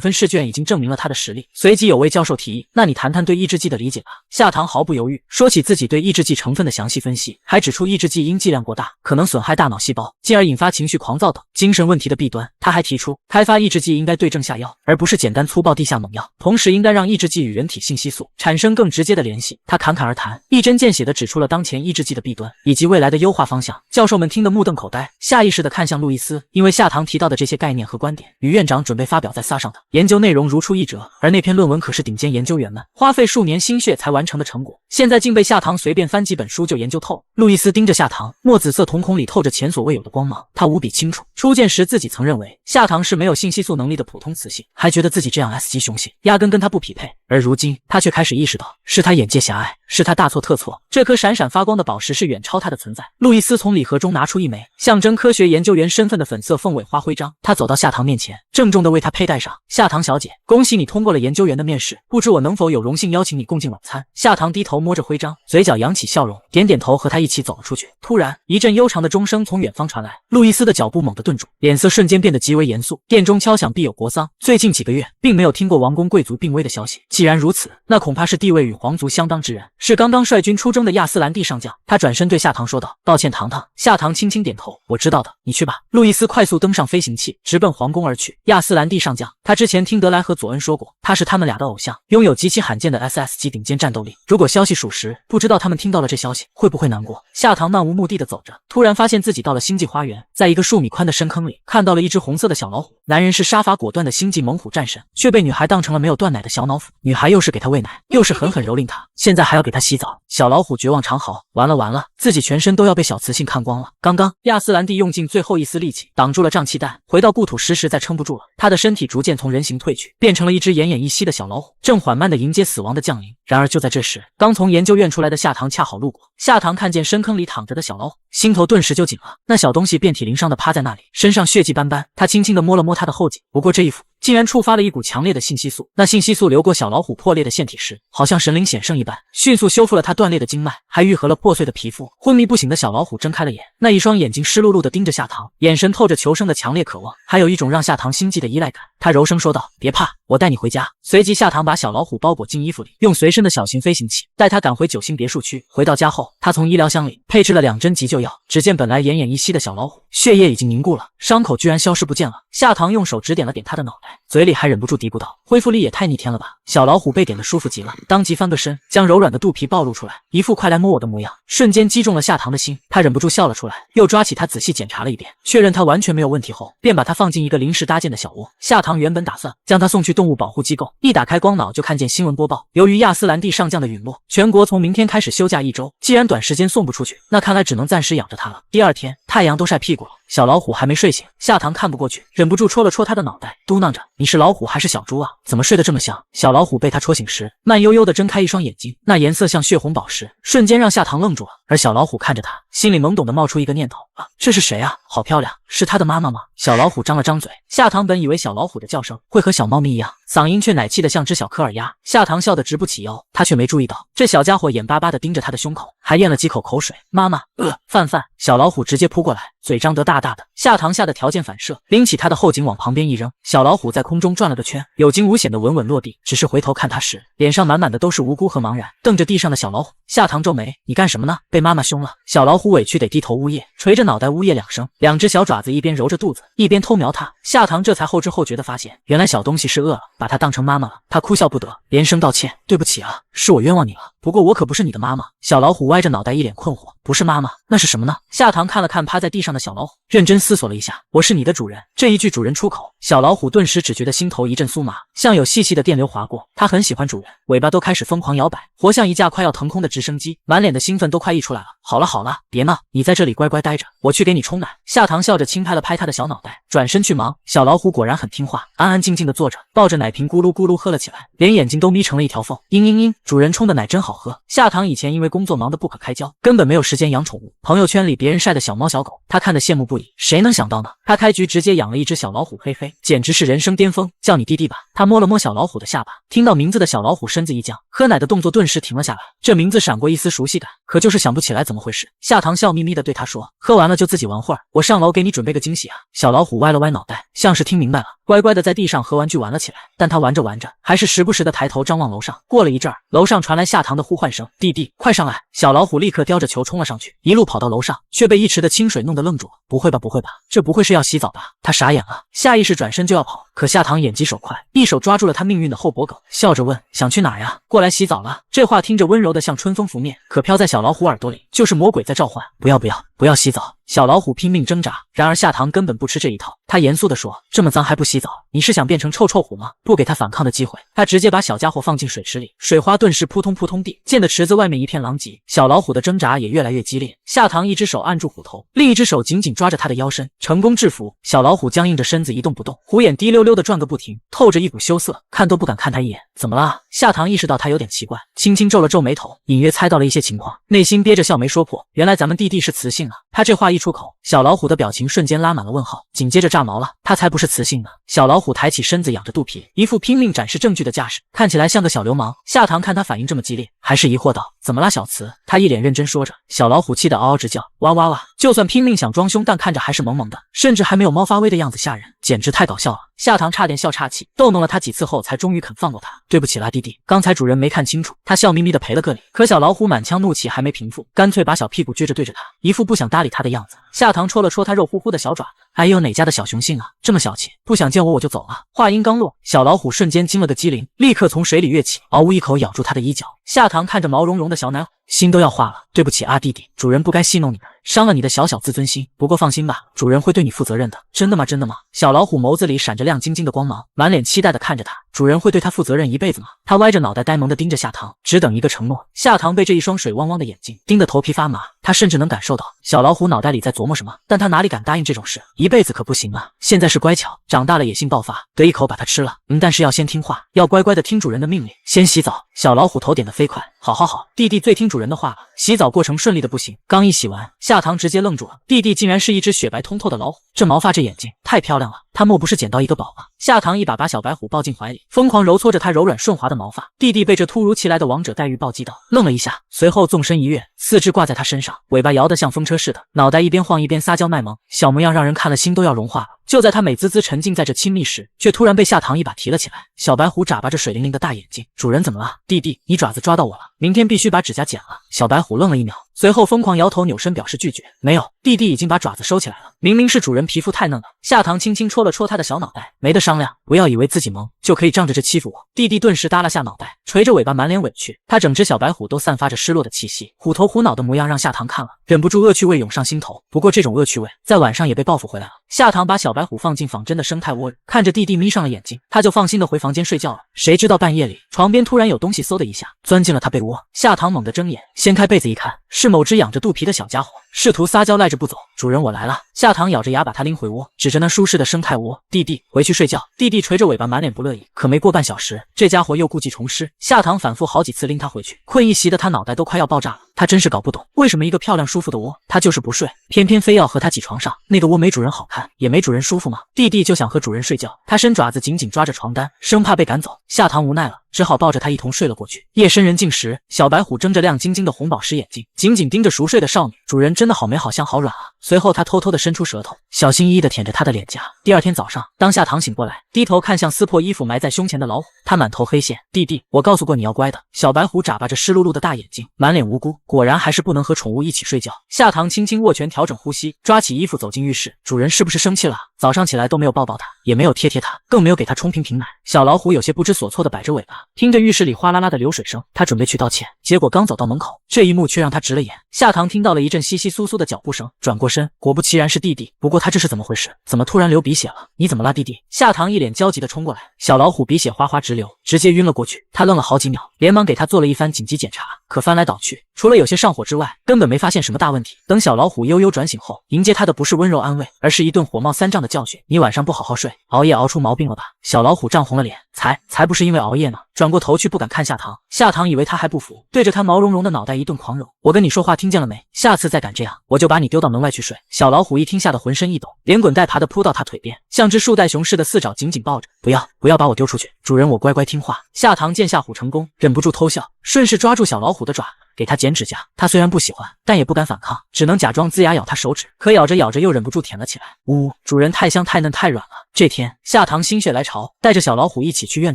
分试卷已经证明了他的实力。随即有位教授提议：“那你谈谈对抑制剂的理解吧。”夏棠毫不犹豫说起自己对抑制剂成分的详细分析，还指出抑制剂因剂量过大，可能损害大脑细胞，进而引发情绪狂躁等精神问题的弊端。他还提出，开发抑制剂应该对症下药，而不是简单粗暴地下猛药，同时应该让抑制剂与人体性激素产生更直接的联系。他侃侃而谈，一针见血地指出了当前抑制剂的弊端以及未来的优化方向。教授们听得目瞪口呆，下意识地看向路易斯，因为夏棠提到的这些概念和观点与院长准备发表在撒上的研究内容如出一辙，而那篇论文可是顶尖研究员们花费数年心血才完成的成果，现在竟被夏棠随便翻几本书就研究透。路易斯盯着夏棠，墨紫色瞳孔里透着前所未有的光芒。他无比清楚，初见时自己曾认为夏棠是没有性激素能力的普通雌性，还觉得自己这样 S 级雄性压根跟他不匹配，而如今他却开始意识到，是他眼界狭隘，是他大错特错。这颗闪闪发光的宝石是远超他的存在。路易斯从礼盒中拿出一枚象征科学研究员身份的粉色凤尾花徽章，他走到夏棠面前，郑重地为她佩戴上。夏棠小姐，恭喜你通过了研究员的面试，不知我能否有荣幸邀请你共进晚餐？夏棠低头摸着徽章，嘴角扬起笑容，点点头和他一起走了出去。突然，一阵悠长的钟声从远方传来，路易斯的脚步猛地顿住，脸色瞬间变得极为严肃。殿中敲响必有国丧，最近几个月并没有听过王公贵族病危的消息，既然如此，那恐怕是地位与皇族相当之人，是刚刚率军出征的亚斯兰蒂上将。他转身对夏棠说道：“抱歉，糖糖。”夏棠轻轻点头：“我知道的，你去吧。”路易斯快速登上飞行器，直奔皇宫而去。亚斯兰蒂上将，他之前听德莱和佐恩说过，他是他们俩的偶像，拥有极其罕见的 SS 级顶尖战斗力。如果消息属实，不知道他们听到了这消息会不会难过。夏棠漫无目的地走着，突然发现自己到了星际花园，在一个数米宽的深坑里看到了一只红色的小老虎。男人是杀伐果断的星际猛虎战神，却被女孩当成了没有断奶的小脑斧。女孩又是给他喂奶，又是狠狠蹂躏他，现在还要给他洗澡。小老虎绝望长嚎，完了完了，自己全身都要被小雌性看光了。刚刚亚斯兰蒂用尽最后一丝力气挡住了瘴气弹，回到故土时实在撑不住了，他的身体逐渐从人形退去，变成了一只奄奄一息的小老虎，正缓慢地迎接死亡的降临。然而就在这时，刚从研究院出来的夏棠恰好路过。夏棠看见深坑里躺着的小老虎，心头顿时就紧了。那小东西遍体鳞伤地趴在那里，身上血迹斑斑。他轻轻地摸了摸他的后颈，不过这一抚竟然触发了一股强烈的性激素。那性激素流过小老虎破裂的腺体时，好像神灵显圣一般，迅速修复了它断裂的经脉，还愈合了破碎的皮肤。昏迷不醒的小老虎睁开了眼，那一双眼睛湿漉漉地盯着夏棠，眼神透着求生的强烈渴望，还有一种让夏棠心悸的依赖感。他柔声说道：“别怕，我带你回家。”随即夏棠把小老虎包裹进衣服里，用随身的小型飞行器带他赶回9星别墅区。回到家后，他从医疗箱里配置了2针急救药。只见本来奄奄一息的小老虎，血液已经凝固了，伤口居然消失不见了。夏棠用手指点了点他的脑袋，嘴里还忍不住嘀咕道：“恢复力也太逆天了吧！”小老虎被点得舒服极了，当即翻个身，将柔软的肚皮暴露出来，一副快来摸我的模样，瞬间击中了夏棠的心。他忍不住笑了出来，又抓起他仔细检查了一遍，确认他完全没有问题后，便把他放进一个临时搭建的小窝。夏棠原本打算将他送去动物保护机构，一打开光脑就看见新闻播报，由于亚斯兰蒂上将的陨落，全国从明天开始休假1周。既然短时间送不出去，那看来只能暂时养着他了。第二天，太阳都晒屁股了，小老虎还没睡醒，夏棠看不过去，忍不住戳了戳他的脑袋，嘟囔着：“你是老虎还是小猪啊？怎么睡得这么香？”小老虎被他戳醒时，慢悠悠地睁开一双眼睛，那颜色像血红宝石，瞬间让夏棠愣住了。而小老虎看着他，心里懵懂地冒出一个念头：啊，这是谁啊？好漂亮，是他的妈妈吗？小老虎张了张嘴，夏棠本以为小老虎的叫声会和小猫咪一样，嗓音却奶气得像只小科尔鸭。夏棠笑得直不起腰，他却没注意到这小家伙眼巴巴地盯着他的胸口，还咽了几口口水。妈妈，饭饭。小老虎直接扑过来，嘴张得大大的。夏棠吓得条件反射，拎起他的后颈往旁边一扔，小老虎在空中转了个圈，有惊无险的稳稳落地。只是回头看他时，脸上满满的都是无辜和茫然，瞪着地上的小老虎。夏棠皱眉：“你干什么呢？被妈妈凶了？”小老虎委屈得低头呜咽，垂着脑袋呜咽2声，2只小爪子一边揉着肚子，一边偷瞄他。夏棠这才后知后觉地发现，原来小东西是饿了，把他当成妈妈了。他哭笑不得，连声道歉：“对不起啊，是我冤枉你了。不过我可不是你的妈妈。”小老虎歪着脑袋，一脸困惑：“不是妈妈，那是什么呢？”夏棠看了看趴在地上的小老虎，认真思索了一下：“我是你的主人。”这一句主人出口，小老虎顿时只觉得心头一阵酥麻，像有细细的电流划过。它很喜欢主人，尾巴都开始疯狂摇摆，活像一架快要腾空的直升机，满脸的兴奋都快溢出来了。好了好了，别闹，你在这里乖乖待着，我去给你冲奶。夏糖笑着轻拍了拍它的小脑袋，转身去忙。小老虎果然很听话，安安静静的坐着，抱着奶瓶咕噜咕噜喝了起来，连眼睛都眯成了一条缝。嘤嘤嘤，主人冲的奶真好喝。夏糖以前因为工作忙得不可开交，根本没有时间养宠物。朋友圈里别人晒的小猫小狗，他看得羡慕不已。谁能想到呢？他开局直接养了一只小老虎，嘿嘿，简直是人生巅峰。叫你弟弟吧。他摸了摸小老虎的下巴，听到名字的小老虎身子一僵，喝奶的动作顿时停了下来。这名字闪过一丝熟悉感，可就是想不起来怎么回事。夏糖笑眯眯地对他说：“喝完了就自己玩会儿，我上楼给你准备个惊喜啊。”小老虎歪了歪脑袋，像是听明白了，乖乖的在地上和玩具玩了起来。但他玩着玩着，还是时不时的抬头张望楼上。过了一阵儿，楼上传来夏糖的呼唤声：“弟弟，快上来！”小老虎立刻叼着球冲了上去，一路跑到楼上，却被一池的清水弄得愣住了。不会吧，不会吧，这不会是要洗澡吧？他傻眼了，下意识转身就要跑，可夏糖眼疾手快，一手抓住了他命运的后脖梗，笑着问：“想去哪呀？”“过来洗澡了。”这话听着温柔的像春风拂面，可飘在小老虎耳朵里就是魔鬼在召唤。不要不要不要洗澡！小老虎拼命挣扎，然而夏糖根本不吃这一套。他严肃地说：“这么脏还不洗澡，你是想变成臭臭虎吗？”不给他反抗的机会，他直接把小家伙放进水池里，水花顿时扑通扑通地溅得池子外面一片狼藉。小老虎的挣扎也越来越激烈，夏糖一只手按住虎头，另一只手紧紧抓着他的腰身，成功制服。小老虎僵硬着身子一动不动，虎眼滴溜溜地转个不停，透着一股羞涩，看都不敢看他一眼。怎么了？夏糖意识到他有点奇怪，轻轻皱了皱眉头，隐约猜到了一些情况，内心憋着笑没说破。原来咱们弟弟是雌性啊！他这话一出口，小老虎的表情瞬间拉满了问号，紧接着炸毛了。他才不是雌性呢！小老虎抬起身子，仰着肚皮，一副拼命展示证据的架势，看起来像个小流氓。夏糖看他反应这么激烈，还是疑惑道：“怎么啦，小雌？”他一脸认真说着。小老虎气得嗷嗷直叫，哇哇哇！就算拼命想装凶，但看着还是萌萌的，甚至还没有猫发威的样子吓人，简直太搞笑了。夏糖差点笑岔气，逗弄了他几次后，才终于肯放过他。对不起啦，弟弟，刚才主人没看清楚。他笑眯眯的赔了个礼。可小老虎满腔怒气还没平复，干脆把小屁股撅着对着他，一副不想搭理他的样子。夏糖戳了戳他肉乎乎的小爪，哎呦，哪家的小雄性啊，这么小气，不想见我就走了。话音刚落，小老虎瞬间惊了个机灵，立刻从水里跃起，嗷呜一口咬住他的衣角。夏糖看着毛茸茸的小奶虎，心都要化了。对不起啊，弟弟，主人不该戏弄你的，伤了你的小小自尊心。不过放心吧，主人会对你负责任的。真的吗？真的吗？小老虎眸子里闪着亮晶晶的光芒，满脸期待的看着他。主人会对他负责任一辈子吗？他歪着脑袋呆萌的盯着夏糖，只等一个承诺。夏糖被这一双水汪汪的眼睛盯得头皮发麻，他甚至能感受到小老虎脑袋里在琢磨什么，但他哪里敢答应这种事？一辈子可不行啊！现在是乖巧，长大了野性爆发，得一口把它吃了。但是要先听话，要乖乖的听主人的命令。先洗澡。小老虎头点得飞快，好好好，弟弟最听主人的话了。洗澡过程顺利的不行，刚一洗完，夏糖直接愣住了。弟弟竟然是一只雪白通透的老虎，这毛发这眼睛太漂亮了，他莫不是捡到一个宝吗？夏糖一把把小白虎抱进怀里，疯狂揉搓着它柔软顺滑的毛发。弟弟被这突如其来的王者待遇暴击到，愣了一下，随后纵身一跃，四肢挂在他身上，尾巴摇得像风车似的，脑袋一边晃一边撒娇卖萌，小模样让人看了心都要融化了。就在他美滋滋沉浸在这亲密时，却突然被夏糖一把提了起来。小白虎眨巴着水灵灵的大眼睛，主人怎么了？弟弟，你爪子抓到我了，明天必须把指甲剪了。小白虎愣了一秒，随后疯狂摇头，扭身表示拒绝。没有，弟弟已经把爪子收起来了，明明是主人皮肤太嫩了。夏糖轻轻戳了戳他的小脑袋，没得商量，不要以为自己萌就可以仗着这欺负我。弟弟顿时耷拉下脑袋，垂着尾巴，满脸委屈。他整只小白虎都散发着失落的气息，虎头虎脑的模样让夏糖看了忍不住恶趣味涌上心头。不过这种恶趣味在晚上也被报复回来了。夏糖把小白虎放进仿真的生态窝里，看着弟弟眯上了眼睛，他就放心的回房间睡觉了。谁知道半夜里床边突然有东西嗖的一下钻进了他被窝。夏糖猛地睁眼，掀开被子一看，是某只仰着肚皮的小家伙，试图撒娇赖着不走。主人，我来了。夏糖咬着牙把他拎回窝，指着那舒适的生态窝，弟弟回去睡觉。弟弟垂着尾巴，满脸不乐意。可没过半小时，这家伙又故技重施。夏糖反复好几次拎他回去，困意袭得他脑袋都快要爆炸了。他真是搞不懂，为什么一个漂亮舒服的窝，他就是不睡，偏偏非要和他挤床上。那个窝没主人好看，也没主人舒服吗？弟弟就想和主人睡觉，他伸爪子紧紧抓着床单，生怕被赶走。夏糖无奈了，只好抱着他一同睡了过去。夜深人静时，小白虎睁着亮晶晶的红宝石眼睛，紧紧盯着熟睡的少女。主人真的好美好香好软啊！随后他偷偷地伸出舌头，小心翼翼地舔着她的脸颊。第二天早上，当夏糖醒过来，低头看向撕破衣服埋在胸前的老虎，他满头黑线。弟弟，我告诉过你要乖的。小白虎眨巴着湿漉漉的大眼睛，满脸无辜。果然还是不能和宠物一起睡觉。夏糖轻轻握拳调整呼吸，抓起衣服走进浴室。主人是不是生气了？早上起来都没有抱抱他，也没有贴贴他，更没有给他冲瓶瓶奶。小老虎有些不知所措的摆着尾巴，听着浴室里哗啦啦的流水声，他准备去道歉，结果刚走到门口，这一幕却让他直了眼。夏棠听到了一阵窸窸窣窣的脚步声，转过身，果不其然是弟弟。不过他这是怎么回事？怎么突然流鼻血了？你怎么了，弟弟？夏棠一脸焦急的冲过来，小老虎鼻血哗哗直流，直接晕了过去。他愣了好几秒，连忙给他做了一番紧急检查，可翻来倒去，除了有些上火之外，根本没发现什么大问题。等小老虎悠悠转醒后，迎接他的不是温柔安慰，而是一顿火冒三丈的教训。你晚上不好好睡，熬夜熬出毛病了吧？小老虎涨红了脸，才不是因为熬夜呢。转过头去不敢看夏棠，夏棠以为他还不服，对着他毛茸茸的脑袋一顿狂揉。我跟你说话听见了没？下次再敢这样，我就把你丢到门外去睡。小老虎一听吓得浑身一抖，连滚带爬的扑到他腿边，像只树袋熊似的四爪紧紧抱着。不要把我丢出去，主人我乖乖听话。夏棠见吓唬成功，忍不住偷笑，顺势抓住小老虎的爪，给他剪指甲。他虽然不喜欢，但也不敢反抗，只能假装龇牙咬他手指，可咬着咬着又忍不住舔了起来。呜，主人太香太嫩太软了。这天夏棠心血来潮，带着小老虎一起去院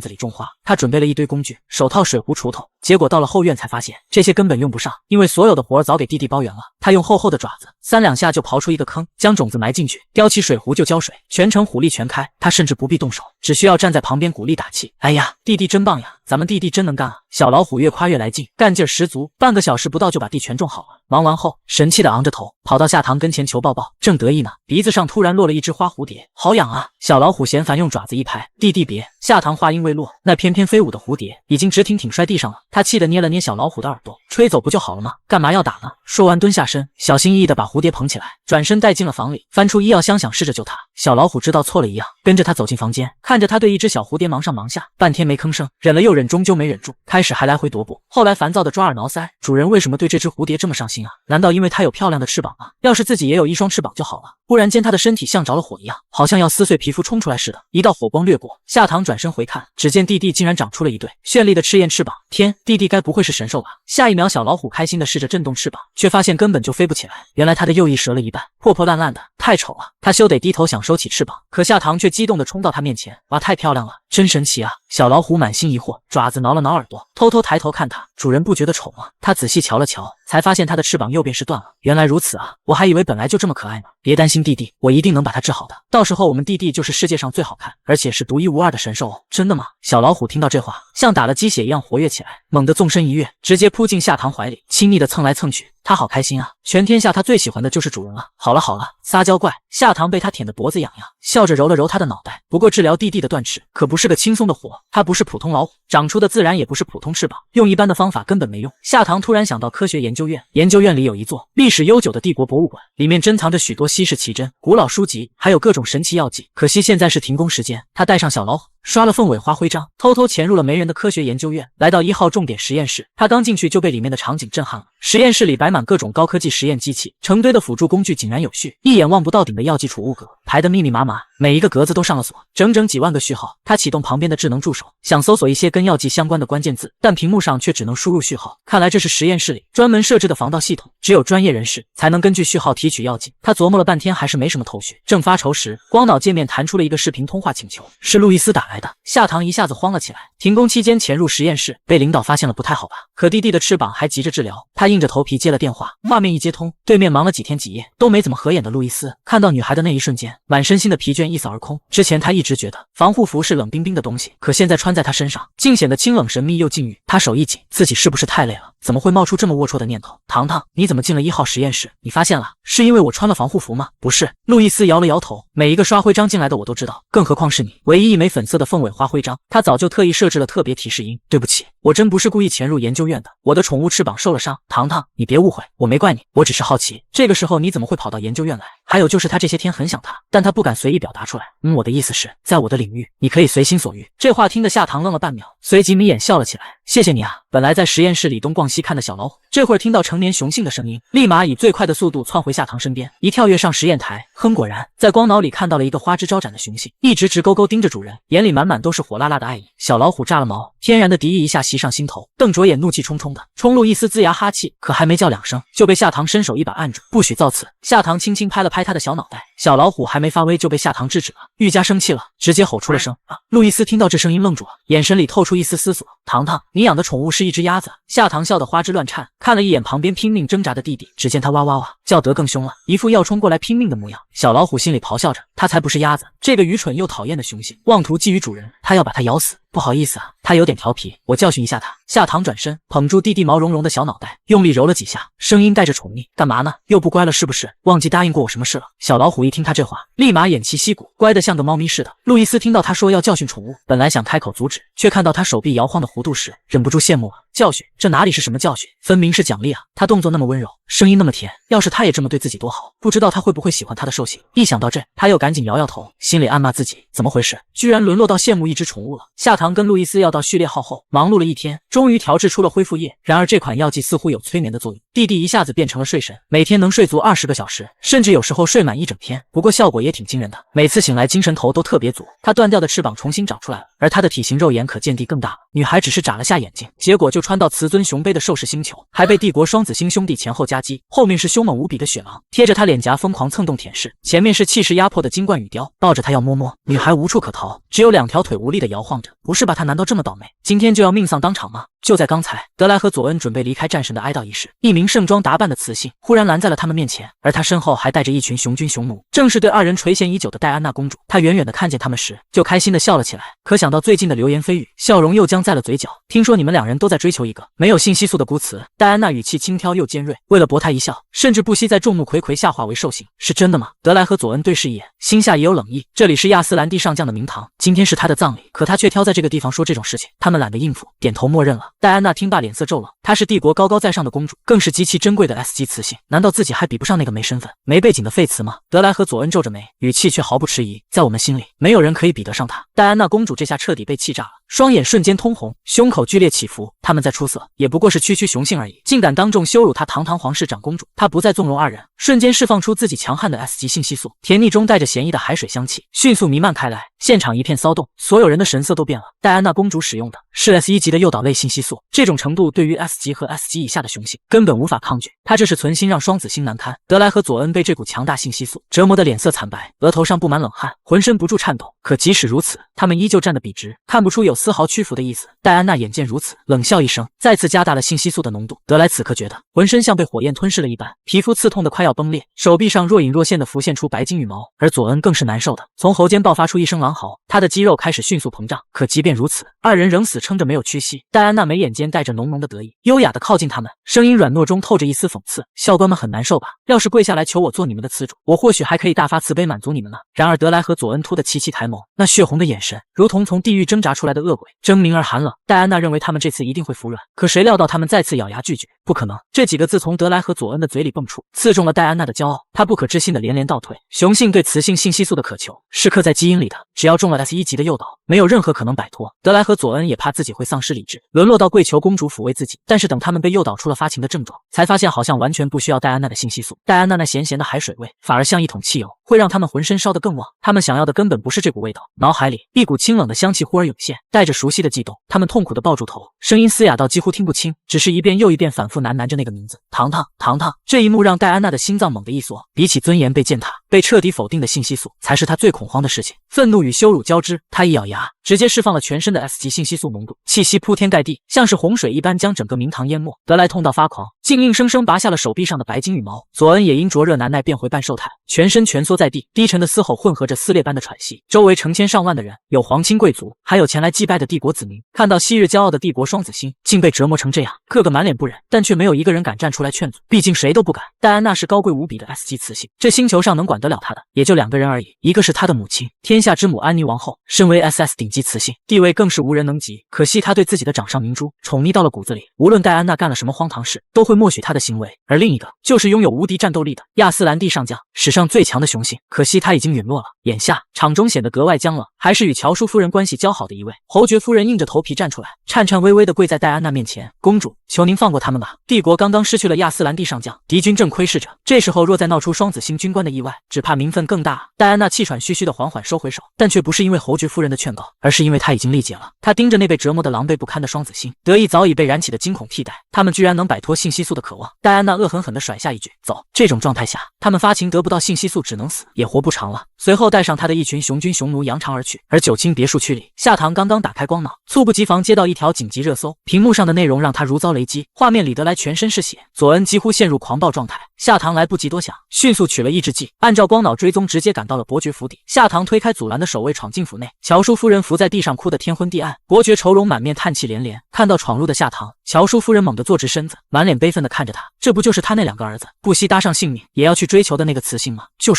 子里种花。他准备了一堆工具，手套、水壶、锄头，结果到了后院才发现这些根本用不上，因为所有的活儿早给弟弟包圆了。他用厚厚的爪子3、2下就刨出一个坑，将种子埋进去，叼起水壶就浇水，全程虎力全开。他甚至不必动手，只需要站在旁边鼓励打气。哎呀，弟弟真棒呀，咱们弟弟真能干啊！小老虎越夸越来劲，干劲十足，半个小时不到就把地全种好了。忙完后，神气的昂着头跑到夏棠跟前求抱抱，正得意呢，鼻子上突然落了一只花蝴蝶，好痒啊！小老虎嫌烦，用爪子一拍，弟弟别。夏棠话音未落，那翩翩飞舞的蝴蝶已经直挺挺摔地上了。他气得捏了捏小老虎的耳朵，吹走不就好了吗？干嘛要打呢？说完蹲下身，小心翼翼地把蝴蝶捧起来，转身带进了房里，翻出医药箱想试着救它。小老虎知道错了一样，跟着他走进房间，看着他对一只小蝴蝶忙上忙下，半天没吭声，忍了又忍，终究没忍住，开始还来回踱步，后来烦躁的抓耳挠腮。主人为什么对这只蝴蝶这么上心啊？难道因为它有漂亮的翅膀吗？要是自己也有一双翅膀就好了。忽然间他的身体像着了火一样，好像要撕碎皮肤冲出来似的，一道火光掠过。夏棠转身回看，只见弟弟竟然长出了一对绚丽的赤焰翅膀。天，弟弟该不会是神兽吧？下一秒小老虎开心的试着震动翅膀，却发现根本就飞不起来。原来他的右翼折了一半，破破烂烂的，太丑了。他羞得低头想收起翅膀，可夏棠却激动的冲到他面前，哇，太漂亮了，真神奇啊！小老虎满心疑惑，爪子挠了挠耳朵，偷偷抬头看他，主人不觉得丑吗？他仔细瞧了瞧，才发现他的翅膀右边是断了。原来如此啊，我还以为本来就这么可爱呢。别担心弟弟，我一定能把它治好的，到时候我们弟弟就是世界上最好看，而且是独一无二的神兽哦。真的吗？小老虎听到这话，像打了鸡血一样活跃起来，猛地纵身一跃，直接扑进夏棠怀里，亲昵的蹭来蹭去。他好开心啊，全天下他最喜欢的就是主人了。好了好了，撒娇怪。夏棠被他舔得脖子痒痒，笑着揉了揉他的脑袋。不过治疗弟弟的断翅可不是个轻松的活，他不是普通老虎，长出的自然也不是普通翅膀，用一般的方法根本没用。夏棠突然想到科学研究院，研究院里有一座历史悠久的帝国博物馆，里面珍藏着许多稀世奇珍、古老书籍，还有各种神奇药剂。可惜现在是停工时间，他带上小老虎，刷了凤尾花徽章，偷偷潜入了没人的科学研究院，来到1号重点实验室。他刚进去就被里面的场景震撼了。实验室里摆满各种高科技实验机器，成堆的辅助工具井然有序，一眼望不到顶的药剂储物格排得密密麻麻，每一个格子都上了锁，整整几万个序号。他启动旁边的智能助手，想搜索一些跟药剂相关的关键字，但屏幕上却只能输入序号。看来这是实验室里专门设置的防盗系统，只有专业人士才能根据序号提取药剂。他琢磨了半天还是没什么头绪，正发愁时，光脑界面弹出了一个视频通话请求，是路易斯打来的。夏棠一下子慌了起来，停工期间潜入实验室，被领导发现了不太好吧？可弟弟的翅膀还急着治疗，他硬着头皮接了电话，画面一接通，对面忙了几天几夜都没怎么合眼的路易斯看到女孩的那一瞬间，满身心的疲倦一扫而空。之前他一直觉得防护服是冷冰冰的东西，可现在穿在他身上竟显得清冷神秘又禁欲。他手一紧，自己是不是太累了？怎么会冒出这么龌龊的念头？糖糖，你怎么进了1号实验室？你发现了？是因为我穿了防护服吗？不是。路易斯摇了摇头，每一个刷徽章进来的我都知道，更何况是你。唯一一枚粉色的凤尾花徽章，他早就特意设置了特别提示音。对不起，我真不是故意潜入研究院的，我的宠物翅膀受了伤。糖糖，你别误会，我没怪你，我只是好奇，这个时候你怎么会跑到研究院来？还有就是他这些天很想他，但他不敢随意表达出来。我的意思是，在我的领域，你可以随心所欲。这话听得夏棠愣了半秒，随即眯眼笑了起来。谢谢你啊！本来在实验室里东逛西看的小老虎，这会儿听到成年雄性的声音，立马以最快的速度窜回夏棠身边，一跳跃上实验台。果然在光脑里看到了一个花枝招展的雄性，一直直勾勾盯着主人，眼里满满都是火辣辣的爱意。小老虎炸了毛，天然的敌意一下袭上心头，瞪着眼，怒气冲冲的冲路易斯龇牙哈气，可还没叫2声，就被夏棠伸手一把按住，不许造次。夏棠轻轻拍了拍他的小脑袋，小老虎还没发威就被夏棠制止了，愈加生气了，直接吼出了声啊！路易斯听到这声音愣住了，眼神里透出一丝思索。糖糖，你养的宠物是一只鸭子？夏棠笑得花枝乱颤，看了一眼旁边拼命挣扎的弟弟，只见他哇哇哇叫得更凶了，一副要冲过来拼命的模样。小老虎心里咆哮着，他才不是鸭子，这个愚蠢又讨厌的雄性妄图觊觎主人，他他要把他咬死。不好意思啊，他有点调皮，我教训一下他。夏棠转身捧住弟弟毛茸茸的小脑袋，用力揉了几下，声音带着宠溺：“干嘛呢？又不乖了是不是？忘记答应过我什么事了？”小老虎一听他这话，立马偃旗息鼓，乖得像个猫咪似的。路易斯听到他说要教训宠物，本来想开口阻止，却看到他手臂摇晃的弧度时，忍不住羡慕了。教训？这哪里是什么教训，分明是奖励啊！他动作那么温柔，声音那么甜，要是他也这么对自己多好，不知道他会不会喜欢他的兽性。一想到这，他又赶紧摇摇头，心里暗骂自己怎么回事，居然沦落到羡慕一只宠物了。夏棠跟路易斯要到序列号后，忙碌了一天，终于调制出了恢复液。然而这款药剂似乎有催眠的作用，弟弟一下子变成了睡神，每天能睡足20个小时，甚至有时候睡满一整天。不过效果也挺惊人的，每次醒来精神头都特别足。他断掉的翅膀重新长出来了，而他的体型肉眼可见地更大了。女孩只是眨了下眼睛，结果就穿到雌尊雄卑的兽氏星球，还被帝国双子星兄弟前后夹击，后面是凶猛无比的雪狼，贴着他脸颊疯狂蹭动舔舐，前面是气势压迫的金冠羽雕，抱着他要摸摸。女孩无处可逃，只有2条腿无力地摇晃着。不是吧，他难道这么倒霉，今天就要命丧当场吗？就在刚才，德莱和佐恩准备离开战神的哀悼仪式，一名盛装打扮的雌性忽然拦在了他们面前，而他身后还带着一群雄军雄奴，正是对2人垂涎已久的戴安娜公主。她远远的看见他们时，就开心的笑了起来，可想到最近的流言蜚语，笑容又僵在了嘴角。听说你们2人都在追求一个没有性激素的孤雌。戴安娜语气轻佻又尖锐，为了博他一笑，甚至不惜在众目睽睽下化为兽形。是真的吗？德莱和佐恩对视一眼，心下也有冷意。这里是亚斯兰蒂上将的明堂，今天是他的葬礼，可他却挑在这个地方说这种事情，他们懒得应付，点头默认了。戴安娜听罢脸色骤冷，她是帝国高高在上的公主，更是极其珍贵的 S 级雌性，难道自己还比不上那个没身份没背景的废雌吗？德莱和佐恩皱着眉，语气却毫不迟疑，在我们心里没有人可以比得上她。戴安娜公主这下彻底被气炸了，双眼瞬间通红，胸口剧烈起伏。他们再出色也不过是区区雄性而已，竟敢当众羞辱她堂堂皇室长公主。她不再纵容2人，瞬间释放出自己强悍的 S 级性激素，甜腻中带着咸意的海水香气迅速弥漫开来，现场一片骚动，所有人的神色都变了。戴安娜公主使用的是 S1 级的诱导类性激素，这种程度对于 S 级和 S 级以下的雄性根本无法抗拒，她这是存心让双子星难堪。德莱和佐恩被这股强大性激素折磨得脸色惨白，额头上布满冷汗，浑身不住颤抖。可即使如此，他们依旧站得笔直，看不出有丝毫屈服的意思。戴安娜眼见如此，冷笑一声，再次加大了性激素的浓度。德莱此刻觉得浑身像被火焰吞噬了一般，皮肤刺痛得快要崩裂，手臂上若隐若现地浮现出白金羽毛。而佐恩更是难受的，从喉间爆发出一声狼嚎，他的肌肉开始迅速膨胀。可即便如此，2人仍死撑着没有屈膝。戴安娜眉眼间带着浓浓的得意，优雅地靠近他们，声音软糯中透着一丝讽刺：“校官们很难受吧？要是跪下来求我做你们的雌主，我或许还可以大发慈悲满足你们呢。”然而德莱和佐恩突地齐齐抬眸，那血红的眼神如同从地狱挣扎出来的恶鬼，狰狞而寒冷。戴安娜认为他们这次一定会服软，可谁料到他们再次咬牙拒绝。不可能！这几个字从德莱和佐恩的嘴里蹦出，刺中了戴安娜的骄傲。她不可置信的连连倒退。雄性对雌性性激素的渴求是刻在基因里的，只要中了 S1 级的诱导，没有任何可能摆脱。德莱和佐恩也怕自己会丧失理智，沦落到跪求公主抚慰自己。但是等他们被诱导出了发情的症状，才发现好像完全不需要戴安娜的性激素。戴安娜那咸咸的海水味，反而像一桶汽油，会让他们浑身烧得更旺。他们想要的根本不是这股味道。脑海里一股清冷的香气忽而涌现，带着熟悉的悸动。他们痛苦地抱住头，声音嘶哑到几乎听不清，只是一遍又一遍反复喃喃着那个名字：糖糖，糖糖。这一幕让戴安娜的心脏猛地一缩，比起尊严被践踏、被彻底否定的性激素，才是她最恐慌的事情。愤怒与羞辱交织，她一咬牙，直接释放了全身的 S 级性激素浓度，气息铺天盖地，像是洪水一般将整个明堂淹没。德莱痛到发狂，竟硬生生拔下了手臂上的白金羽毛。佐恩也因灼热难耐变回半兽态，全身蜷缩在地，低沉的嘶吼混合着撕裂般的喘息。周围成千上万的人，有皇亲贵族，还有前来祭拜的帝国子民，看到昔日骄傲的帝国双子星竟被折磨成这样，个个满脸不忍，但却没有一个人敢站出来劝阻，毕竟谁都不敢。戴安娜是高贵无比的 S 级雌性，这星球上能管得了她的也就2个人而已，一个是她的母亲，天下之母安妮王后，身为 SS 顶级雌性，地位更是无人能及。可惜她对自己的掌上明珠宠溺到了骨子里，无论戴安娜干了什么荒唐事，都会默许她的行为。而另一个就是拥有无敌战斗力的亚斯兰蒂上将，史上最强的雄性，可惜他已经陨落了。眼下场中显得格外僵冷，还是与乔叔夫人关系交好的一位侯爵夫人硬着头皮站出来，颤颤巍巍地跪在戴安娜面前：“公主，求您放过他们吧！帝国刚刚失去了亚斯兰蒂上将，敌军正窥视着，这时候若再闹出双子星军官的意外，只怕民愤更大。”戴安娜气喘吁吁地缓缓收回手，但却不是因为侯爵夫人的劝告，而是因为她已经力竭了。她盯着那被折磨得狼狈不堪的双子星，得意早已被燃起的惊恐替代，他们居然能摆脱性激素的渴望。戴安娜恶狠狠地甩下一句：“走！”这种状态下，他们发情得不到性激素，只能死，也活不长了。随后带上他的一群雄军雄奴扬长而去。而九卿别墅区里，夏棠刚刚打开光脑，猝不及防接到一条紧急热搜，屏幕上的内容让他如遭雷击，画面里德莱全身是血，佐恩几乎陷入狂暴状态，夏唐来不及多想，迅速取了抑制剂，按照光脑追踪，直接赶到了伯爵府邸。夏唐推开阻拦的守卫，闯进府内。乔叔夫人伏在地上，哭得天昏地暗。伯爵愁容满面，叹气连连。看到闯入的夏唐，乔叔夫人猛地坐直身子，满脸悲愤地看着他。这不就是他那2个儿子不惜搭上性命也要去追求的那个雌性吗？就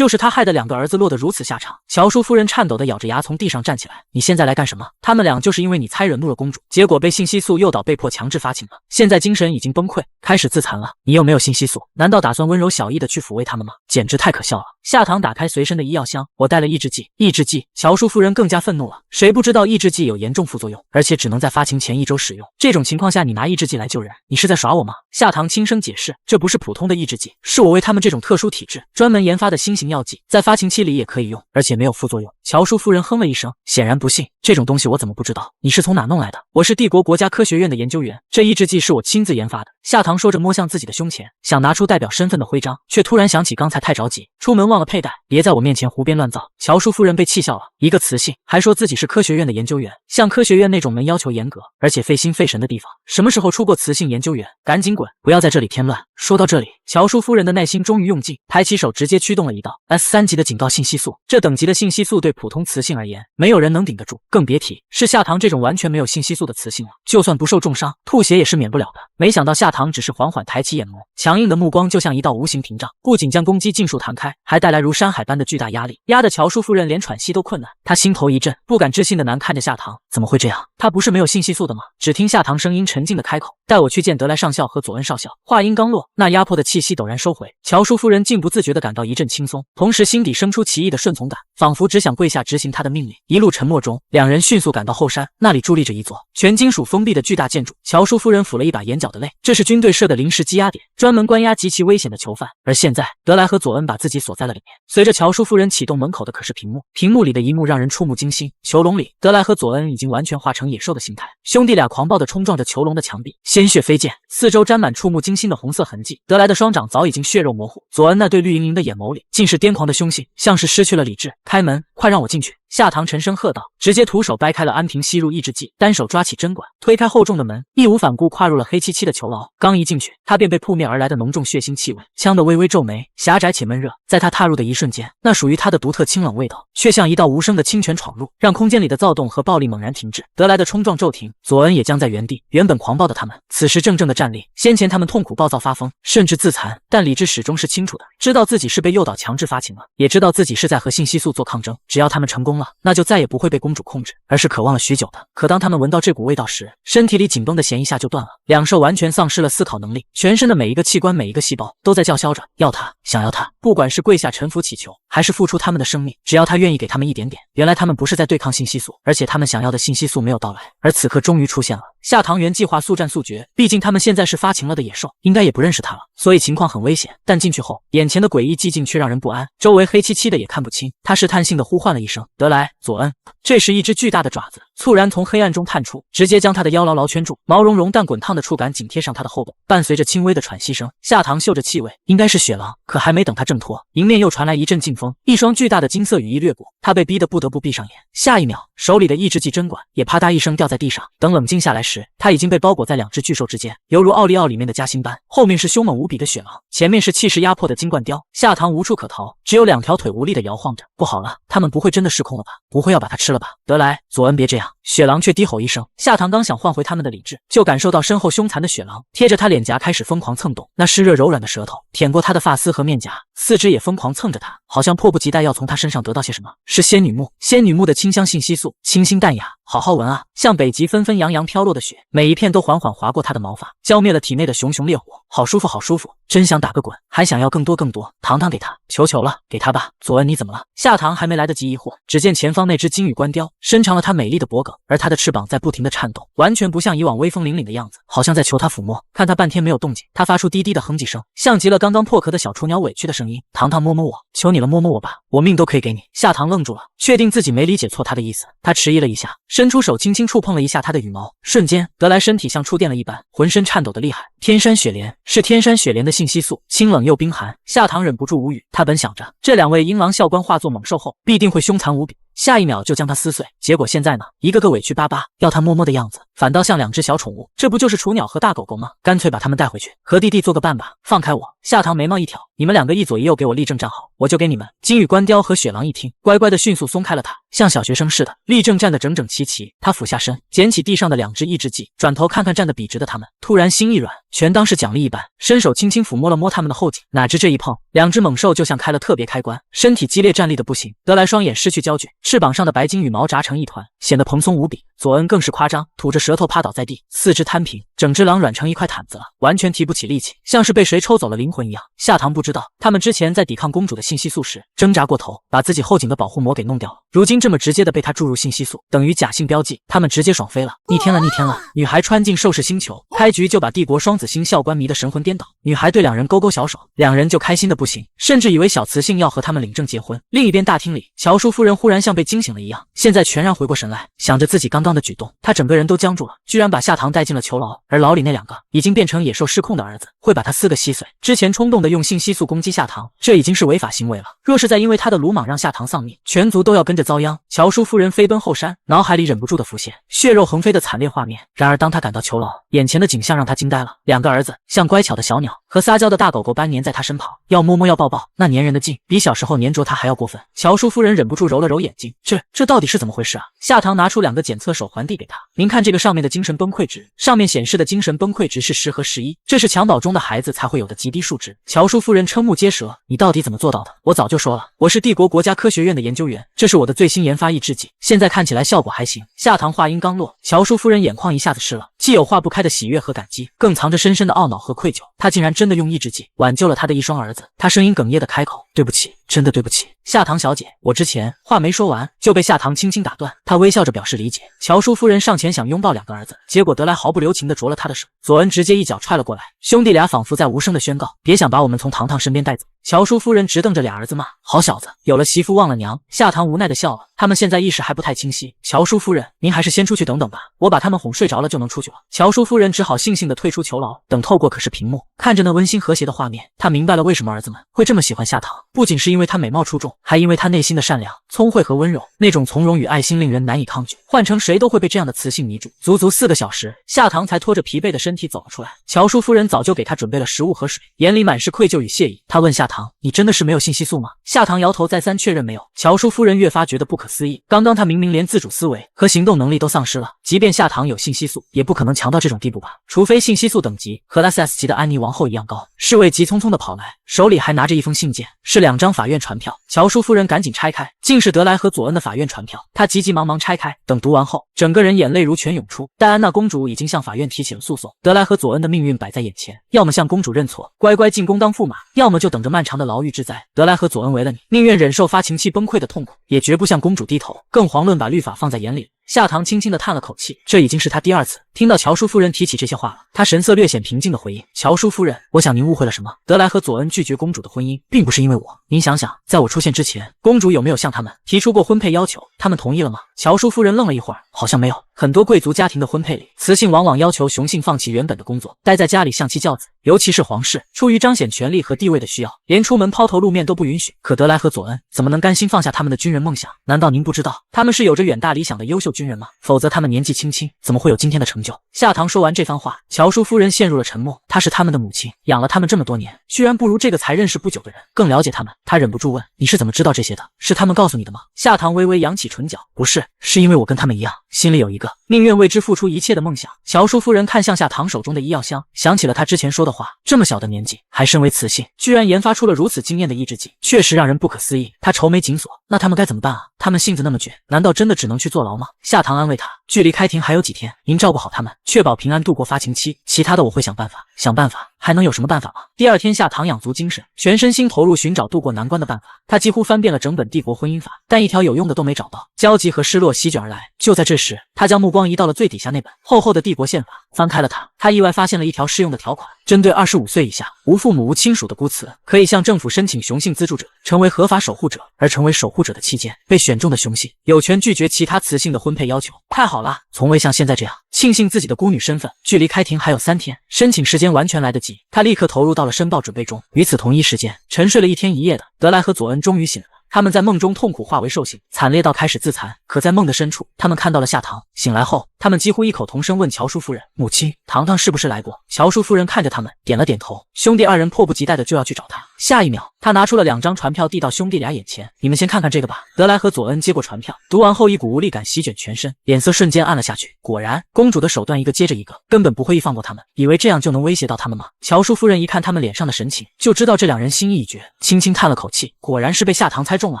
是他害得2个儿子落得如此下场。乔叔夫人颤抖地咬着牙从地上站起来，你现在来干什么？他们俩就是因为你猜惹怒了公主，结果被信息素诱导，被迫强制发情了，现在精神已经崩溃，开始自残了。你有没有信息素？难道打算温柔小意的去抚慰他们吗？简直太可笑了。夏唐打开随身的医药箱，我带了抑制剂。抑制剂？乔叔夫人更加愤怒了。谁不知道抑制剂有严重副作用，而且只能在发情前1周使用。这种情况下，你拿抑制剂来救人，你是在耍我吗？夏唐轻声解释，这不是普通的抑制剂，是我为他们这种特殊体质专门研发的新型药剂，在发情期里也可以用，而且没有副作用。乔叔夫人哼了一声，显然不信，这种东西我怎么不知道？你是从哪弄来的？我是帝国国家科学院的研究员，这抑制剂是我亲自研发的。夏唐说着摸向自己的胸前，想拿出代表身份的徽章，却突然想起刚才太着急，出门忘了佩戴，别在我面前胡编乱造。乔叔夫人被气笑了，一个雌性还说自己是科学院的研究员，像科学院那种门要求严格而且费心费神的地方，什么时候出过雌性研究员？赶紧滚，不要在这里添乱。说到这里，乔叔夫人的耐心终于用尽，抬起手直接驱动了一道 S3级的警告信息素。这等级的信息素对普通雌性而言，没有人能顶得住，更别提是夏唐这种完全没有信息素的雌性了。就算不受重伤，吐血也是免不了的。没想到夏唐只是缓缓抬起眼眸，强硬的目光就像一道无形屏障，不仅将攻击尽数弹开，还带来如山海般的巨大压力，压得乔叔夫人连喘息都困难。她心头一震，不敢置信的难看着夏唐，怎么会这样？他不是没有信息素的吗？只听夏唐声音沉静的开口，带我去见德莱上校和佐恩少校。话音刚落，那压迫的气息陡然收回，乔叔夫人竟不自觉地感到一阵轻松，同时心底生出奇异的顺从感，仿佛只想跪下执行他的命令。一路沉默中，两人迅速赶到后山，那里伫立着一座全金属封闭的巨大建筑。乔叔夫人抚了一把眼角的泪，这是军队设的临时羁押点，专门关押极其危险的囚犯。而现在，德莱和佐恩把自己锁在了里面。随着乔叔夫人启动门口的可视屏幕，屏幕里的一幕让人触目惊心。囚笼里，德莱和佐恩已经完全化成野兽的形态，兄弟俩狂暴地冲撞着囚笼的墙壁，鲜血飞溅，四周沾满触目惊心的红色痕迹。德莱的双掌早已经血肉模糊，佐恩那对绿莹莹的眼眸里尽是癫狂的凶性，像是失去了理智。开门，快让我进去！夏唐沉声喝道，直接徒手掰开了安瓶吸入抑制剂，单手抓起针管，推开厚重的门，义无反顾跨入了黑漆漆的囚牢。刚一进去，他便被扑面而来的浓重血腥气味呛得微微皱眉，狭窄且闷热。在他踏入的一瞬间，那属于他的独特清冷味道却像一道无声的清泉闯入，让空间里的躁动和暴力猛然停滞。德莱的冲撞骤停，佐恩也僵在原地。原本狂暴的他们，此时怔怔的站立。先前他们痛苦暴躁发疯，甚至自残，但理智始终是清楚的，知道自己是被诱导强制发情了，也知道自己是在和信息素做抗争。只要他们成功了，那就再也不会被公主控制，而是渴望了许久的。可当他们闻到这股味道时，身体里紧绷的弦一下就断了，两兽完全丧失了思考能力，全身的每一个器官每一个细胞都在叫嚣着要他，想要他。不管是跪下臣服祈求，还是付出他们的生命，只要他愿意给他们一点点。原来他们不是在对抗信息素，而且他们想要的信息素没有到来，而此刻终于出现了。夏唐原计划速战速决，毕竟他们现在是发情了的野兽，应该也不认识他了，所以情况很危险。但进去后，眼前的诡异寂静却让人不安，周围黑漆漆的也看不清。他试探性的呼唤了一声德莱，佐恩。这时一只巨大的爪子猝然从黑暗中探出，直接将他的腰牢牢圈住，毛茸茸但滚烫的触感紧贴上他的后背，伴随着轻微的喘息声。夏唐嗅着气味，应该是血狼，可还没等他挣脱，迎面又传来一阵劲风，一双巨大的金色羽翼掠过，他被逼得不得不闭上眼。下一秒，手里的抑制剂针管也啪嗒一声掉在地上。等冷静下来时，他已经被包裹在两只巨兽之间，犹如奥利奥里面的夹心斑，后面是凶猛无比的雪狼，前面是气势压迫的金冠雕。夏唐无处可逃，只有两条腿无力的摇晃着。不好了，他们不会真的失控了吧？不会要把他吃了吧？德莱，佐恩别这样！雪狼却低吼一声。夏唐刚想换回他们的理智，就感受到身后凶残的雪狼贴着他脸颊开始疯狂蹭动，那湿热柔软的舌头舔过他的发丝和面颊，四肢也疯狂蹭着他，好像迫不及待要从他身上得到些什么。是仙女木，仙女木的清香信息素，清新淡雅，好好闻啊，像北极纷纷扬扬飘落的雪，每一片都缓缓划过他的毛发，浇灭了体内的熊熊烈火。好舒服好舒服，真想打个滚，还想要更多更多。糖糖给他，求求了，给他吧。佐恩你怎么了？夏唐还没来得及疑惑，只见前方那只金羽冠雕伸长了它美丽的脖颈，而它的翅膀在不停地颤动，完全不像以往威风凛凛的样子，好像在求他抚摸。看他半天没有动静，他发出低低的哼唧声，像极了刚刚破壳的小雏鸟委屈的声音。糖糖摸摸我，求你了，摸摸我吧，我命都可以给你。夏唐愣住了，确定自己没理解错他的意思，他迟疑了一下，伸出手轻轻触碰了一下他的羽毛，瞬间德莱身体像触电了一般，浑身颤抖的厉害。天山雪莲，是天山雪莲的信息素，清冷又冰寒。夏唐忍不住无语，他本想着这两位英狼校官化作猛兽后必定会凶残无比，下一秒就将他撕碎。结果现在呢，一个个委屈巴巴要他摸摸的样子，反倒像两只小宠物。这不就是雏鸟和大狗狗吗？干脆把他们带回去，和弟弟做个伴吧。放开我！夏唐眉毛一挑，你们两个一左一右给我立正站好，我就给你们。金羽关雕和雪狼一听，乖乖的迅速松开了他，像小学生似的立正站得整整齐齐。他俯下身，捡起地上的2只抑制剂，转头看看站得笔直的他们，突然心一软，全当是奖励一般，伸手轻轻抚摸了摸他们的后颈。哪知这一碰，2只猛兽就像开了特别开关，身体激烈站立的不行。德莱双眼失去焦距，翅膀上的白金羽毛扎成一团，显得蓬松无比。佐恩更是夸张，吐着舌头趴倒在地，四肢摊平，整只狼软成一块毯子了，完全提不起力气，像是被谁抽走了灵魂一样。夏唐不知道，他们之前在抵抗公主的性激素时挣扎过头，把自己后颈的保护膜给弄掉了，如今这么直接的被他注入性激素，等于假性标记，他们直接爽飞了。逆天了，逆天了！女孩穿进兽氏星球，开局就把帝国双子星校官迷得神魂颠倒。女孩对2人勾勾小手，2人就开心的不行，甚至以为小雌性要和他们领证结婚。另一边大厅里，乔叔夫人忽然像被惊醒了一样，现在全然回过神来，想着自己刚刚的举动，她整个人都僵住了，居然把夏唐带进了囚牢，而牢里那2个已经变成野兽失控的儿子，会把他撕个稀碎。之前冲动的用性激素攻击夏唐，这已经是违法行为了。若是再因为他的鲁莽让夏唐丧命，全族都要跟着遭殃。乔叔夫人飞奔后山，脑海里忍不住的浮现血肉横飞的惨烈画面。然而当他赶到囚牢，眼前的景象让他惊呆了，2个儿子像乖巧的小鸟，和撒娇的大狗狗般黏在他身旁，要摸摸要抱抱，那粘人的劲比小时候粘着他还要过分。乔叔夫人忍不住揉了揉眼睛，这到底是怎么回事啊？夏唐拿出2个检测手环递给他，您看这个上面的精神崩溃值，上面显示的精神崩溃值是10和11，这是襁褓中的孩子才会有的极低数值。乔叔夫人瞠目结舌，你到底怎么做到的？我早就说了，我是帝国国家科学院的研究员，这是我的最新研发抑制剂，现在看起来效果还行。夏唐话音刚落，乔叔夫人眼眶一下子湿了，既有化不开的喜悦和感激，更藏着深深的懊恼和愧疚。他竟然真的用抑制剂挽救了他的一双儿子。他声音哽咽的开口，对不起，真的对不起，夏唐小姐，我之前话没说完就被夏唐轻轻打断。他微笑着表示理解。乔叔夫人上前想拥抱2个儿子，结果德莱毫不留情地啄了他的手，佐恩直接一脚踹了过来，兄弟俩仿佛在无声的宣告，别想把我们从糖糖身边带走。乔叔夫人直瞪着俩儿子骂，好小子，有了媳妇忘了娘。夏唐无奈地笑了，他们现在意识还不太清晰。乔叔夫人，您还是先出去等等吧，我把他们哄睡着了就能出去了。乔叔夫人只好悻悻地退出囚牢，等透过可视屏幕，看着那温馨和谐的画面，她明白了为什么儿子们会这么喜欢夏唐，不仅是因为她美貌出众，还因为她内心的善良、聪慧和温柔，那种从容与爱心令人难以抗拒，换成谁都会被这样的雌性迷住。足足4个小时，夏唐才拖着疲惫的身体走了出来。乔叔夫人早就给他准备了食物和水，眼里满是愧疚与谢意。他问夏唐，你真的是没有性激素吗？夏唐摇头再三确认没有。乔叔夫人越发觉得不可思议，刚刚他明明连自主思维和行动能力都丧失了，即便夏唐有性激素，也不可能强到这种地步吧？除非性激素等级和 SS 级的安妮王后一样高。侍卫急匆匆地跑来，手里还拿着一封信件，是2张法院传票。乔叔夫人赶紧拆开，竟是德莱和佐恩的法院传票。她急急忙忙拆开，等读完后，整个人眼泪如泉涌出。戴安娜公主已经向法院提起了诉讼，德莱和佐恩的命运摆在眼前，要么向公主认错，乖乖进宫当驸马，要么就等着漫长的牢狱之灾。德莱和佐恩为了你，宁愿忍受发情期崩溃的痛苦，也绝不向公主低头，更遑论把律法放在眼里。夏唐轻轻地叹了口气，这已经是他第2次听到乔叔夫人提起这些话了。他神色略显平静地回应，乔叔夫人，我想您误会了什么，德莱和佐恩拒绝公主的婚姻并不是因为我，您想想，在我出现之前，公主有没有向他们提出过婚配要求，他们同意了吗？乔叔夫人愣了一会儿，好像没有。很多贵族家庭的婚配里，雌性往往要求雄性放弃原本的工作，待在家里相妻教子，尤其是皇室，出于彰显权力和地位的需要，连出门抛头露面都不允许。可德莱和佐恩怎么能甘心放下他们的军人梦想？难道您不知道他们是有着远大理想的优秀军人吗？否则他们年纪轻轻怎么会有今天的成就？夏唐说完这番话，乔叔夫人陷入了沉默。她是他们的母亲，养了他们这么多年，居然不如这个才认识不久的人更了解他们。她忍不住问，你是怎么知道这些的？是他们告诉你的吗？夏唐微微扬起唇角，不是，是因为我跟他们一样，心里有一个宁愿为之付出一切的梦想。乔叔夫人看向夏唐手中的医药箱，想起了他之前说的话，这么小的年纪还身为雌性，居然研发出了如此惊艳的抑制剂，确实让人不可思议。他愁眉紧锁，那他们该怎么办啊？他们性子那么倔，难道真的只能去坐牢吗？夏唐安慰他，距离开庭还有几天，您照顾好他们，确保平安度过发情期，其他的我会想办法。想办法？还能有什么办法吗？第2天，夏唐养足精神，全身心投入寻找渡过难关的办法。他几乎翻遍了整本帝国婚姻法，但一条有用的都没找到。焦急和失落席卷而来。就在这时，他将目光移到了最底下那本厚厚的帝国宪法，翻开了它。他意外发现了一条适用的条款，针对25岁以下无父母无亲属的孤雌，可以向政府申请雄性资助者，成为合法守护者。而成为守护者的期间，被选中的雄性有权拒绝其他雌性的婚配要求。太好了，从未像现在这样庆幸自己的孤女身份。距离开庭还有3天，申请时间完全来得及。他立刻投入到了申报准备中。与此同一时间，沉睡了1天1夜的德莱和佐恩终于醒了。他们在梦中痛苦化为兽性，惨烈到开始自残。可在梦的深处，他们看到了夏棠。醒来后，他们几乎异口同声问乔叔夫人：“母亲，糖糖是不是来过？”乔叔夫人看着他们，点了点头。兄弟二人迫不及待的就要去找他。下一秒，他拿出了2张传票递到兄弟俩眼前：“你们先看看这个吧。”德莱和佐恩接过传票，读完后一股无力感席卷全身，脸色瞬间暗了下去。果然，公主的手段一个接着一个，根本不会放过他们，以为这样就能威胁到他们吗？乔叔夫人一看他们脸上的神情，就知道这2人心意已决，轻轻叹了口气，果然是被夏棠猜中了。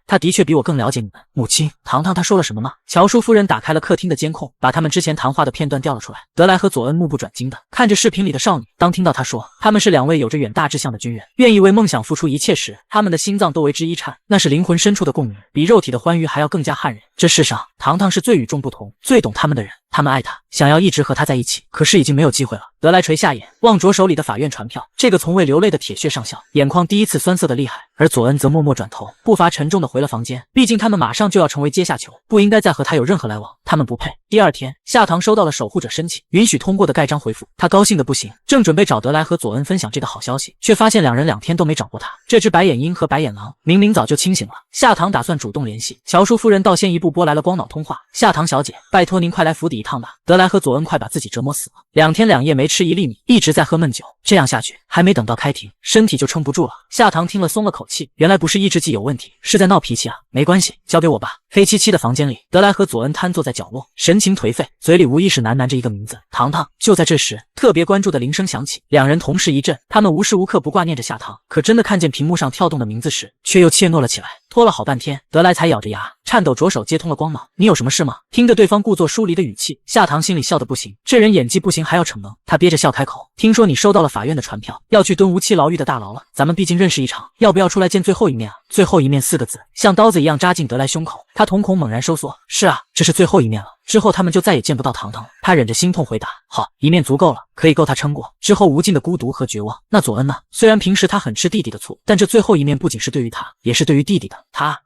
他的确比我更了解你们。母亲，糖糖他说了什么吗？乔叔夫人打开了客厅的监控，把他们之前谈话的片段调了出来。德莱和佐恩目不转睛的看着视频里的少女，当听到他说他们是2位有着远大志向的军人，愿意为梦想付出一切时，他们的心脏都为之一颤，那是灵魂深处的共鸣，比肉体的欢愉还要更加撼人。这世上，糖糖是最与众不同、最懂他们的人。他们爱他，想要一直和他在一起，可是已经没有机会了。德莱垂下眼，望着手里的法院传票，这个从未流泪的铁血上校，眼眶第一次酸涩的厉害。而佐恩则默默转头，步伐沉重的回了房间。毕竟他们马上就要成为阶下囚，不应该再和他有任何来往，他们不配。第二天，夏棠收到了守护者申请，允许通过的盖章回复，他高兴的不行，正准备找德莱和佐恩分享这个好消息，却发现2人2天都没找过他。这只白眼鹰和白眼狼明明早就清醒了。夏棠打算主动联系乔叔夫人，倒先一步拨来了光脑通话：“夏棠小姐，拜托您快来府邸一趟吧，德莱和佐恩快把自己折磨死了，2天2夜没吃1粒米，一直在喝闷酒，这样下去，还没等到开庭，身体就撑不住了。”夏棠听了松了口气，原来不是意志剂有问题，是在闹脾气啊。没关系，交给我吧。黑漆漆的房间里，德莱和佐恩瘫坐在角落，神情颓废，嘴里无意识喃喃着一个名字：糖糖。就在这时，特别关注的铃声响起，2人同时一震，他们无时无刻不挂念着夏棠，可真的看见屏幕上跳动的名字时，却又怯懦了起来。拖了好半天，德莱才咬着牙，颤抖着手接通了光脑：“你有什么事吗？”听着对方故作疏离的语气，夏棠心里笑得不行，这人演技不行还要逞能。他憋着笑开口：“听说你收到了法院的传票，要去蹲无期牢狱的大牢了。咱们毕竟认识一场，要不要出来见最后一面啊？”最后一面4个字像刀子一样扎进德莱胸口，他瞳孔猛然收缩。是啊，这是最后一面了，之后他们就再也见不到糖糖了。他忍着心痛回答：“好，一面足够了，可以够他撑过之后无尽的孤独和绝望。那佐恩呢？虽然平时他很吃弟弟的醋，但这最后一面不仅是对于他，也是对于弟弟的。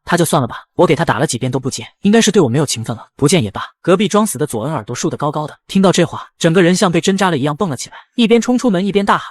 他就算了吧，我给他打了几遍都不接，应该是对我没有情分了，不见也罢。”隔壁装死的佐恩耳朵竖得高高的，听到这话，整个人像被针扎了一样蹦了起来，一边冲出门一边大喊：“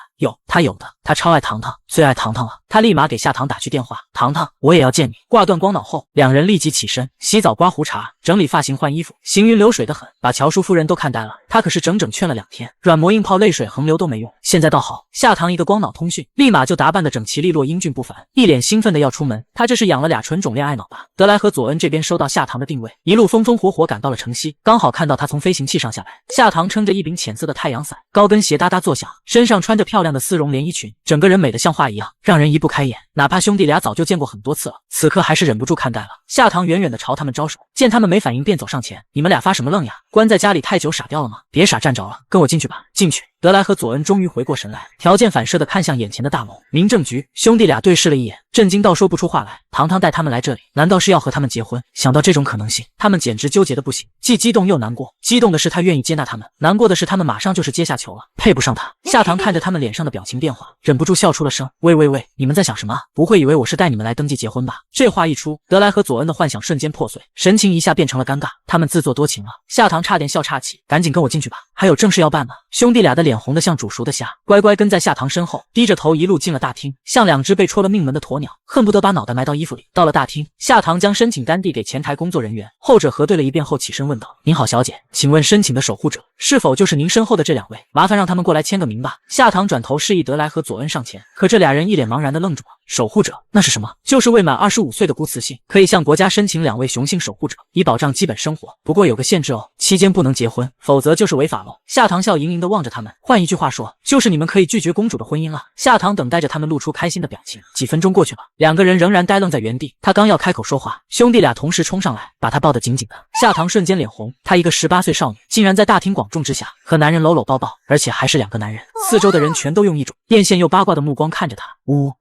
他有的，他超爱糖糖，最爱糖糖了。”他立马给夏棠打去电话：“糖糖，我也要见你。”挂断光脑后，2人立即起身洗澡、刮胡茬、整理发型、换衣服，行云流水的很，把乔叔夫人都看呆了。他可是整整劝了2天，软磨硬泡，泪水横流都没用。现在倒好，夏棠一个光脑通讯，立马就打扮得整齐利落、英俊不凡，一脸兴奋的要出门。他这是养了俩纯种恋爱脑吧？德莱和佐恩这边收到夏棠的定位，一路风风火火赶到了城西，刚好看到他从飞行器上下来。夏棠撑着一柄浅色的太阳伞，高跟鞋哒哒作响，身上穿着漂亮的丝绒连衣裙，整个人美得像画一样，让人移不开眼。哪怕兄弟俩早就见过很多次了，此刻还是忍不住看呆了。夏棠远远的朝他们招手，见他们没反应，便走上前：“你们俩发什么愣呀？关在家里太久傻掉了吗？别傻站着了，跟我进去吧。”进去。德莱和佐恩终于回过神来，条件反射的看向眼前的大楼民政局。兄弟俩对视了一眼，震惊到说不出话来。糖糖带他们来这里，难道是要和他们结婚？想到这种可能性，他们简直纠结的不行，既激动又难过。激动的是他愿意接纳他们，难过的是他们马上就是阶下囚了，配不上他。夏棠看着他们脸上的表情变化，忍不住笑出了声：“喂，你们在想什么？不会以为我是带你们来登记结婚吧？”这话一出，德莱和佐恩的幻想瞬间破碎，神情一下变成了尴尬。他们自作多情了。夏棠差点笑岔气，赶紧跟我进去吧，还有正事要办呢。兄弟俩的脸红得像煮熟的虾，乖乖跟在夏棠身后，低着头一路进了大厅，像两只被戳了命门的鸵鸟，恨不得把脑袋埋到衣服里。到了大厅，夏棠将申请单递给前台工作人员，后者核对了一遍后起身问道：“您好，小姐，请问申请的守护者是否就是您身后的这两位？麻烦让他们过来签个名吧。”夏棠转头示意德莱和佐恩上前，可这俩人一脸茫然的愣住了。守护者那是什么？就是未满25岁的孤雌性，可以向国家申请2位雄性守护者，以保障基本生活。不过有个限制哦，期间不能结婚，否则就是违法喽。夏棠笑盈盈地望着他们，换一句话说，就是你们可以拒绝公主的婚姻了。夏棠等待着他们露出开心的表情。几分钟过去了，两个人仍然呆愣在原地。他刚要开口说话，兄弟俩同时冲上来，把他抱得紧紧的。夏棠瞬间脸红，她一个18岁少女，竟然在大庭广众之下和男人搂搂抱抱，而且还是2个男人。四周的人全都用一种艳羡又八卦的目光看着他。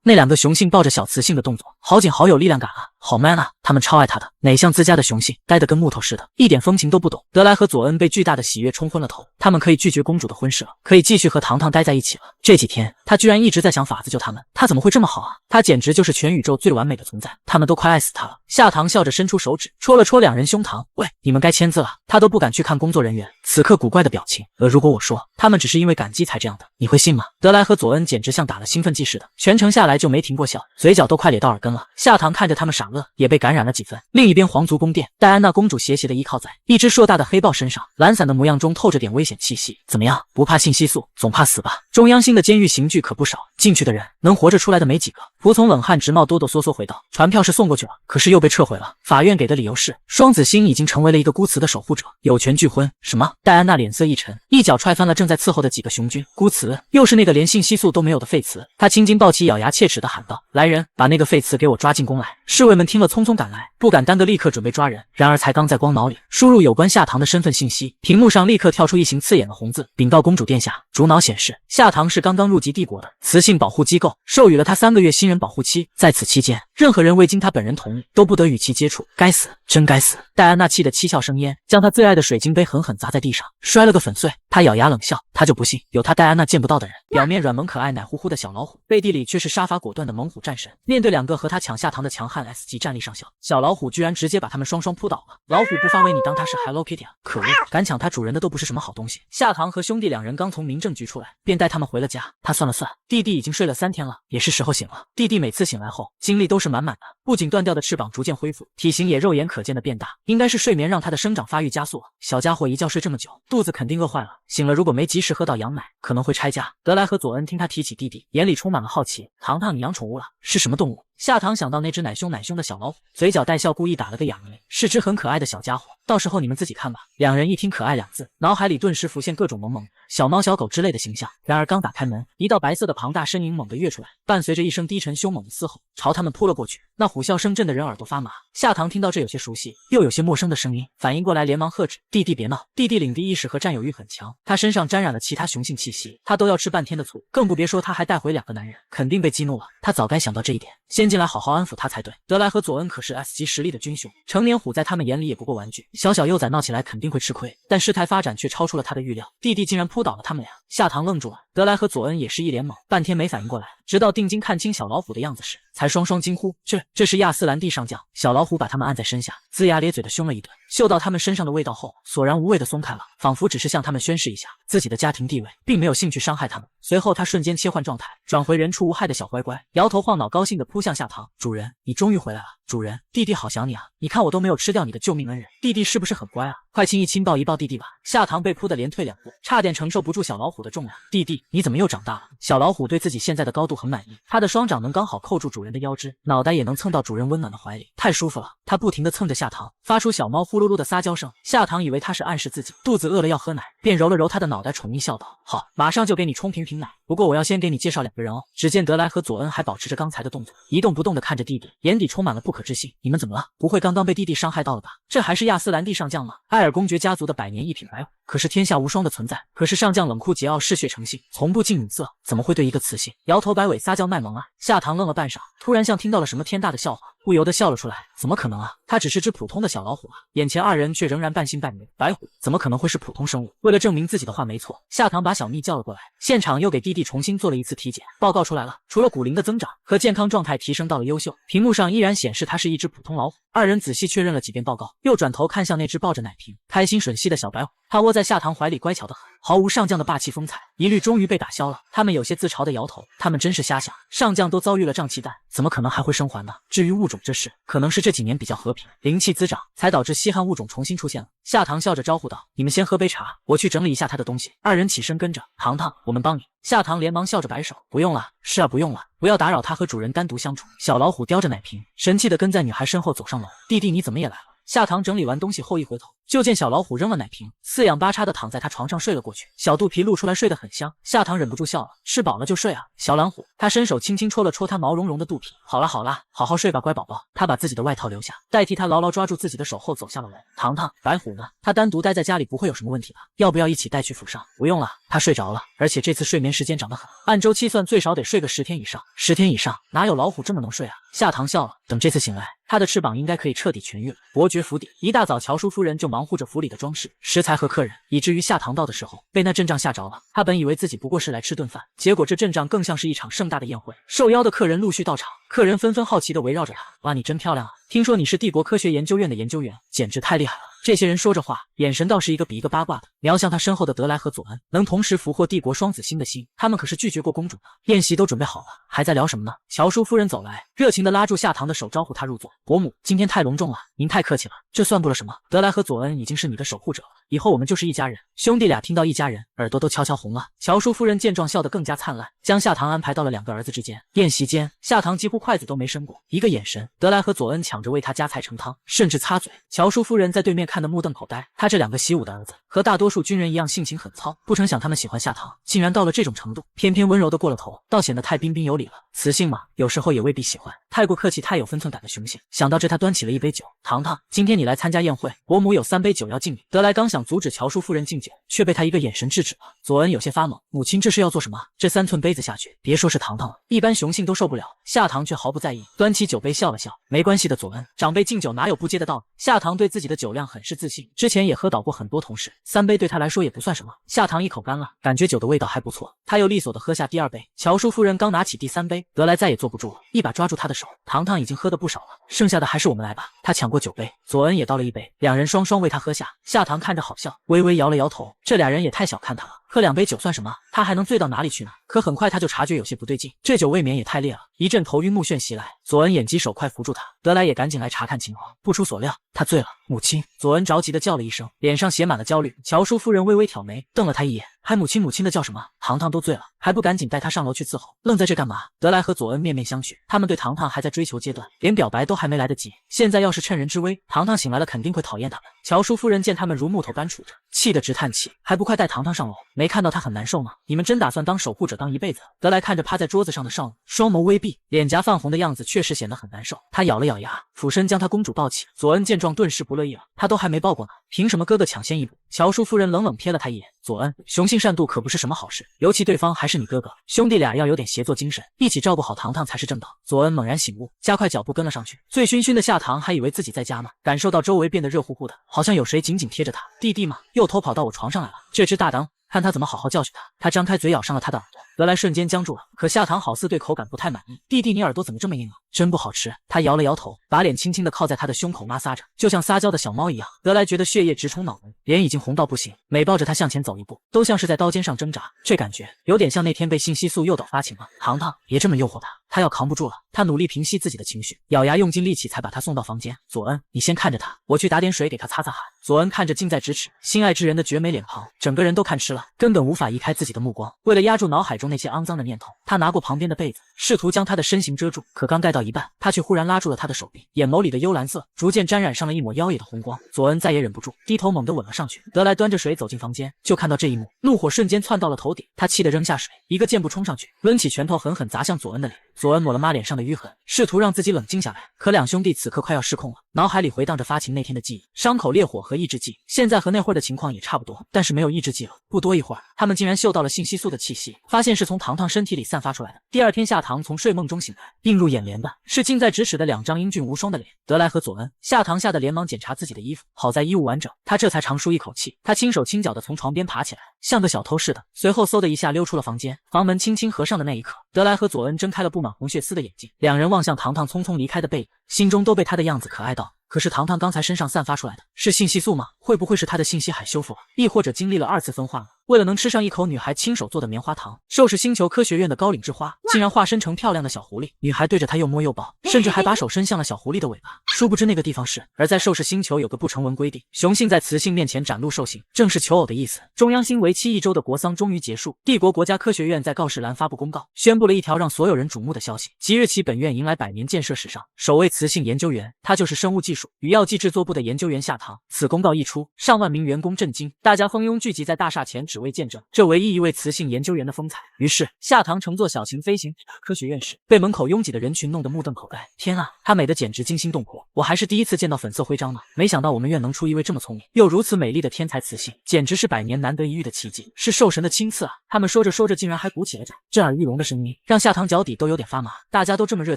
那2个雄性抱着小雌性的动作，好紧好有力量感啊，好 man 啊！他们超爱他的，哪像自家的雄性，呆得跟木头似的，一点风情都不懂。德莱和佐恩被巨大的喜悦冲昏了头，他们可以拒绝公主的婚事了，可以继续和糖糖待在一起了。这几天他居然一直在想法子救他们，他怎么会这么好啊？他简直就是全宇宙最完美的存在，他们都快爱死他了。夏棠笑着伸出手指戳了戳2人胸膛，喂，你们该签字了。他都不敢去看工作人员此刻古怪的表情，如果我说他他们只是因为感激才这样的，你会信吗？德莱和佐恩简直像打了兴奋剂似的，全程下来就没停过笑，嘴角都快咧到耳根了。夏唐看着他们傻乐，也被感染了几分。另一边皇族宫殿，戴安娜公主斜斜的依靠在一只硕大的黑豹身上，懒散的模样中透着点危险气息。怎么样，不怕性激素，总怕死吧？中央星的监狱刑具可不少，进去的人能活着出来的没几个。仆从冷汗直冒，哆哆嗦嗦回道：船票是送过去了，可是又被撤回了。法院给的理由是，双子星已经成为了一个孤雌的守护者，有权拒婚。什么？戴安娜脸色一沉，一脚踹翻了正在伺候的几个雄军。孤雌，又是那个连性激素都没有的废雌。她青筋暴起，咬牙切齿地喊道：来人，把那个废雌给我抓进宫来！侍卫们听了匆匆赶来，不敢耽搁，立刻准备抓人。然而才刚在光脑里输入有关夏唐的身份信息，屏幕上立刻跳出一行刺眼的红字：禀告公主殿下，主脑显示夏唐是刚刚入籍帝国的雌性保护机构，授予了他3个月新人保护期，在此期间，任何人未经他本人同意，都不得与其接触。该死，真该死！戴安娜气得七窍生烟，将她最爱的水晶杯狠狠砸在地上，摔了个粉碎。她咬牙冷笑，她就不信有她戴安娜见不到的人。表面软萌可爱奶乎乎的小老虎，背地里却是杀伐果断的猛虎战神。面对2个和他抢夏唐的强悍 S 级战力上校，小老虎居然直接把他们双双扑倒了。老虎不发威，你当他是 Hello Kitty 啊？可恶，敢抢他主人的都不是什么好东西。夏唐和兄弟2人刚从民政局出来，便带他们回了家。他算了算，弟弟已经睡了3天了，也是时候醒了。弟弟每次醒来后，精力都是满满的，不仅断掉的翅膀逐渐恢复，体型也肉眼可见的变大，应该是睡眠让他的生长发育加速了。小家伙一觉睡这么久，肚子肯定饿坏了，醒了如果没及时喝到羊奶，可能会拆家。德莱和佐恩听他提起弟弟，眼里充满了好奇。糖糖，你养宠物了？是什么动物？夏唐想到那只奶凶的小老虎，嘴角带笑，故意打了个哑谜，是只很可爱的小家伙，到时候你们自己看吧。2人一听可爱2字，脑海里顿时浮现各种萌萌小猫小狗之类的形象。然而刚打开门，一道白色的庞大身影猛地跃出来，伴随着一声低沉凶猛的嘶吼，朝他们扑了过去。那虎啸声震得人耳朵发麻。夏唐听到这有些熟悉又有些陌生的声音，反应过来连忙喝止：弟弟别闹。弟弟领地意识和占有欲很强，他身上沾染了其他雄性气息，他都要吃半天的醋，更不别说他还带回2个男人，肯定被激怒了。他早该想到这一点，先进来好好安抚他才对。德莱和佐恩可是 S 级实力的军雄，成年虎在他们眼里也不过玩具，小幼崽闹起来肯定会吃亏，但事态发展却超出了他的预料，弟弟竟然扑倒了他们俩。夏唐愣住了，德莱和佐恩也是一脸懵，半天没反应过来，直到定睛看清小老虎的样子时，才双双惊呼：这是亚斯兰蒂上将！小老虎把他们按在身下，龇牙咧嘴的凶了一顿，嗅到他们身上的味道后，索然无味的松开了，仿佛只是向他们宣示一下自己的家庭地位，并没有兴趣伤害他们。随后他瞬间切换状态，转回人畜无害的小乖乖，摇头晃脑，高兴地扑向夏唐：主人，你终于回来了！主人，弟弟好想你啊！你看我都没有吃掉你的救命恩人，弟弟是不是很乖啊？快亲一亲，抱一抱弟弟吧！夏唐被扑得连退2步，差点承受不住小老虎的重量。弟弟，你怎么又长大了？小老虎对自己现在的高度很满意，它的双掌能刚好扣住主人的腰肢，脑袋也能蹭到主人温暖的怀里，太舒服了。它不停地蹭着夏唐，发出小猫呼噜噜的撒娇声。夏唐以为它是暗示自己肚子饿了要喝奶，便揉了揉它的脑袋，宠溺笑道：好，马上就给你冲瓶奶，不过我要先给你介绍2个人哦。只见德莱和佐恩还保持着刚才的动作，一动不动地看着弟弟，眼底充满了不可置信。你们怎么了？不会刚刚被弟弟伤害到了吧？这还是亚斯兰蒂上将吗？艾尔公爵家族的100年一品白虎，可是天下无双的存在。可是上将冷酷桀骜，嗜血成性，从不近女色，怎么会对一个雌性摇头摆尾撒娇卖萌啊？夏唐愣了半晌，突然像听到了什么天大的笑话，不由得笑了出来。怎么可能啊？他只是只普通的小老虎啊！眼前2人却仍然半信半疑。白虎怎么可能会是普通生物？为了证明自己的话没错，夏唐把小蜜叫了过来，现场又给弟弟重新做了一次体检。报告出来了，除了骨龄的增长和健康状态提升到了优秀，屏幕上依然显示它是一只普通老虎。2人仔细确认了几遍报告，又转头看向那只抱着奶瓶开心吮吸的小白虎，它窝在夏唐怀里乖巧得很，毫无上将的霸气风采，疑虑终于被打消了。他们有些自嘲的摇头，他们真是瞎想，上将都遭遇了瘴气弹，怎么可能还会生还呢？至于物种这事，可能是这几年比较和平，灵气滋长，才导致稀罕物种重新出现了。夏唐笑着招呼道：你们先喝杯茶，我去整理一下他的东西。2人起身跟着。糖糖，我们帮你。夏唐连忙笑着摆手：不用了，是啊，不用了，不要打扰他和主人单独相处。小老虎叼着奶瓶，神气地跟在女孩身后走上楼。弟弟，你怎么也来了？夏唐整理完东西后一回头，就见小老虎扔了奶瓶，四仰八叉的躺在他床上睡了过去，小肚皮露出来，睡得很香。夏唐忍不住笑了，吃饱了就睡啊，小懒虎。他伸手轻轻戳了戳他毛茸茸的肚皮，好啦好啦，好好睡吧，乖宝宝。他把自己的外套留下，代替他牢牢抓住自己的手后走下了楼。糖糖，白虎呢？他单独待在家里不会有什么问题吧？要不要一起带去府上？不用了，他睡着了，而且这次睡眠时间长得很，按周期算最少得睡个10天以上。10天以上，哪有老虎这么能睡啊？夏唐笑了，等这次醒来，他的翅膀应该可以彻底痊愈了。伯爵府邸，一大早乔叔夫人就忙活着府里的装饰、食材和客人，以至于夏唐到的时候被那阵仗吓着了。他本以为自己不过是来吃顿饭，结果这阵仗更像是一场盛大的宴会，受邀的客人陆续到场，客人纷纷好奇地围绕着他。哇，你真漂亮啊！听说你是帝国科学研究院的研究员，简直太厉害了。这些人说着话，眼神倒是一个比一个八卦的。瞄向他身后的德莱和佐恩，能同时俘获帝国双子星的心，他们可是拒绝过公主的。宴席都准备好了，还在聊什么呢？乔叔夫人走来，热情地拉住夏棠的手，招呼他入座。伯母，今天太隆重了，您太客气了，这算不了什么。德莱和佐恩已经是你的守护者了，以后我们就是一家人。兄弟俩听到一家人，耳朵都悄悄红了。乔叔夫人见状笑得更加灿烂，将夏棠安排到了两个儿子之间。宴席间，夏棠几乎筷子都没伸过，一个眼神，德莱和佐恩抢着为他夹菜盛汤，甚至擦嘴。乔叔夫人在对面看得目瞪口呆，他这两个习武的儿子和大多数军人一样性情很糙，不成想他们喜欢夏棠，竟然到了这种程度，偏偏温柔的过了头，倒显得太彬彬有礼了。雌性嘛，有时候也未必喜欢太过客气、太有分寸感的雄性。想到这，他端起了一杯酒，糖糖，今天你来参加宴会，伯母有3杯酒要敬你。德莱刚想阻止乔叔夫人敬酒，却被他一个眼神制止了。佐恩有些发懵，母亲这是要做什么？这3寸杯子下去，别说是糖糖了，一般雄性都受不了。夏棠却毫不在意，端起酒杯笑了笑，没关系的，佐恩，长辈敬酒哪有不接的道理？夏棠对自己的酒量很是自信，之前也喝倒过很多同事，3杯对他来说也不算什么。夏棠一口干了，感觉酒的味道还不错，他又利索的喝下第2杯。乔叔夫人刚拿起第3杯，德莱再也坐不住了，一把抓住他的手，糖糖已经喝得不少了，剩下的还是我们来吧。他抢过酒杯，佐恩也倒了1杯，两人双双为他喝下。夏棠看着好笑，微微摇了摇头，这俩人也太小看他了，喝2杯酒算什么？他还能醉到哪里去呢？可很快他就察觉有些不对劲，这酒未免也太烈了，一阵头晕目眩袭来。佐恩眼疾手快扶住他，德莱也赶紧来查看情况。不出所料，他醉了。母亲，佐恩着急的叫了一声，脸上写满了焦虑。乔叔夫人微微挑眉，瞪了他一眼，还母亲母亲的叫什么？糖糖都醉了，还不赶紧带他上楼去伺候？愣在这干嘛？德莱和佐恩面面相觑，他们对糖糖还在追求阶段，连表白都还没来得及，现在要是趁人之危，糖糖醒来了肯定会讨厌他们。乔叔夫人见他们如木头般处着，气得直叹气，还不快带糖糖上楼？没看到他很难受吗？你们真打算当守护者当一辈子？德莱看着趴在桌子上的少女，双眸微闭，脸颊泛红的样子确实显得很难受。他咬了咬牙，俯身将她公主抱起。佐恩见状顿时不乐意了，他都还没抱过呢，凭什么哥哥抢先一步？乔叔夫人冷冷瞥了他一眼，佐恩，雄性善妒可不是什么好事，尤其对方还是你哥哥，兄弟俩要有点协作精神，一起照顾好糖糖才是正道。佐恩猛然醒悟，加快脚步跟了上去。醉醺醺的夏棠还以为自己在家呢，感受到周围变得热乎乎的，好像有谁紧紧贴着他。弟弟嘛，又偷跑到我床上来了，这只大当，看他怎么好好教训他。他张开嘴咬上了他的耳朵，德莱瞬间僵住了，可夏棠好似对口感不太满意。弟弟，你耳朵怎么这么硬啊？真不好吃。他摇了摇头，把脸轻轻地靠在他的胸口摩挲着，就像撒娇的小猫一样。德莱觉得血液直冲脑门，脸已经红到不行，每抱着他向前走一步，都像是在刀尖上挣扎。这感觉有点像那天被信息素诱导发情了。糖糖，别这么诱惑他，他要扛不住了。他努力平息自己的情绪，咬牙用尽力气才把他送到房间。佐恩，你先看着他，我去打点水给他擦擦汗。佐恩看着近在咫尺、心爱之人的绝美脸庞，整个人都看痴了，根本无法移开自己的目光。为了压住脑海中那些肮脏的念头，他拿过旁边的被子，试图将他的身形遮住，可刚盖到一半，他却忽然拉住了他的手臂，眼眸里的幽蓝色逐渐沾染上了一抹妖冶的红光。佐恩再也忍不住，低头猛地吻了上去。德莱端着水走进房间，就看到这一幕，怒火瞬间窜到了头顶，他气得扔下水，一个箭步冲上去，抡起拳头狠狠砸向佐恩的脸。佐恩抹了抹脸上的淤痕，试图让自己冷静下来，可两兄弟此刻快要失控了，脑海里回荡着发情那天的记忆，伤口烈火和抑制剂，现在和那会儿的情况也差不多，但是没有抑制剂了。不多一会儿，他们竟然嗅到了信息素的气息，发现是从糖糖身体里散发出来的。第二天，夏棠从睡梦中醒来，映入眼帘的是近在咫尺的2张英俊无双的脸。德莱和佐恩，夏棠吓得连忙检查自己的衣服，好在衣物完整，他这才长舒一口气。他轻手轻脚的从床边爬起来，像个小偷似的，随后嗖的一下溜出了房间。房门轻轻合上的那一刻，德莱和佐恩睁开了布满红血丝的眼睛，两人望向糖糖匆匆离开的背影，心中都被他的样子可爱到。可是糖糖刚才身上散发出来的是信息素吗？会不会是他的信息海修复了，亦或者经历了2次分化呢？为了能吃上一口女孩亲手做的棉花糖，兽氏星球科学院的高岭之花竟然化身成漂亮的小狐狸。女孩对着他又摸又抱，甚至还把手伸向了小狐狸的尾巴。殊不知那个地方是……而在兽氏星球有个不成文规定，雄性在雌性面前展露兽性，正是求偶的意思。中央星为期1周的国丧终于结束，帝国国家科学院在告示栏发布公告，宣布了一条让所有人瞩目的消息：即日起，本院迎来100年建设史上首位雌性研究员，她就是生物技术与药剂制作部的研究员夏棠。此公告一出，上万名员工震惊，大家蜂拥聚集在大厦前，只为见证这唯一一位雌性研究员的风采。于是，夏棠乘坐小型飞行科学院时，被门口拥挤的人群弄得目瞪口呆。天啊，她美得简直惊心动魄！我还是第一次见到粉色徽章呢，没想到我们院能出一位这么聪明又如此美丽的天才雌性，简直是100年难得一遇的奇迹，是兽神的亲赐啊！他们说着说着，竟然还鼓起了掌，震耳欲聋的声音让夏唐脚底都有点发麻。大家都这么热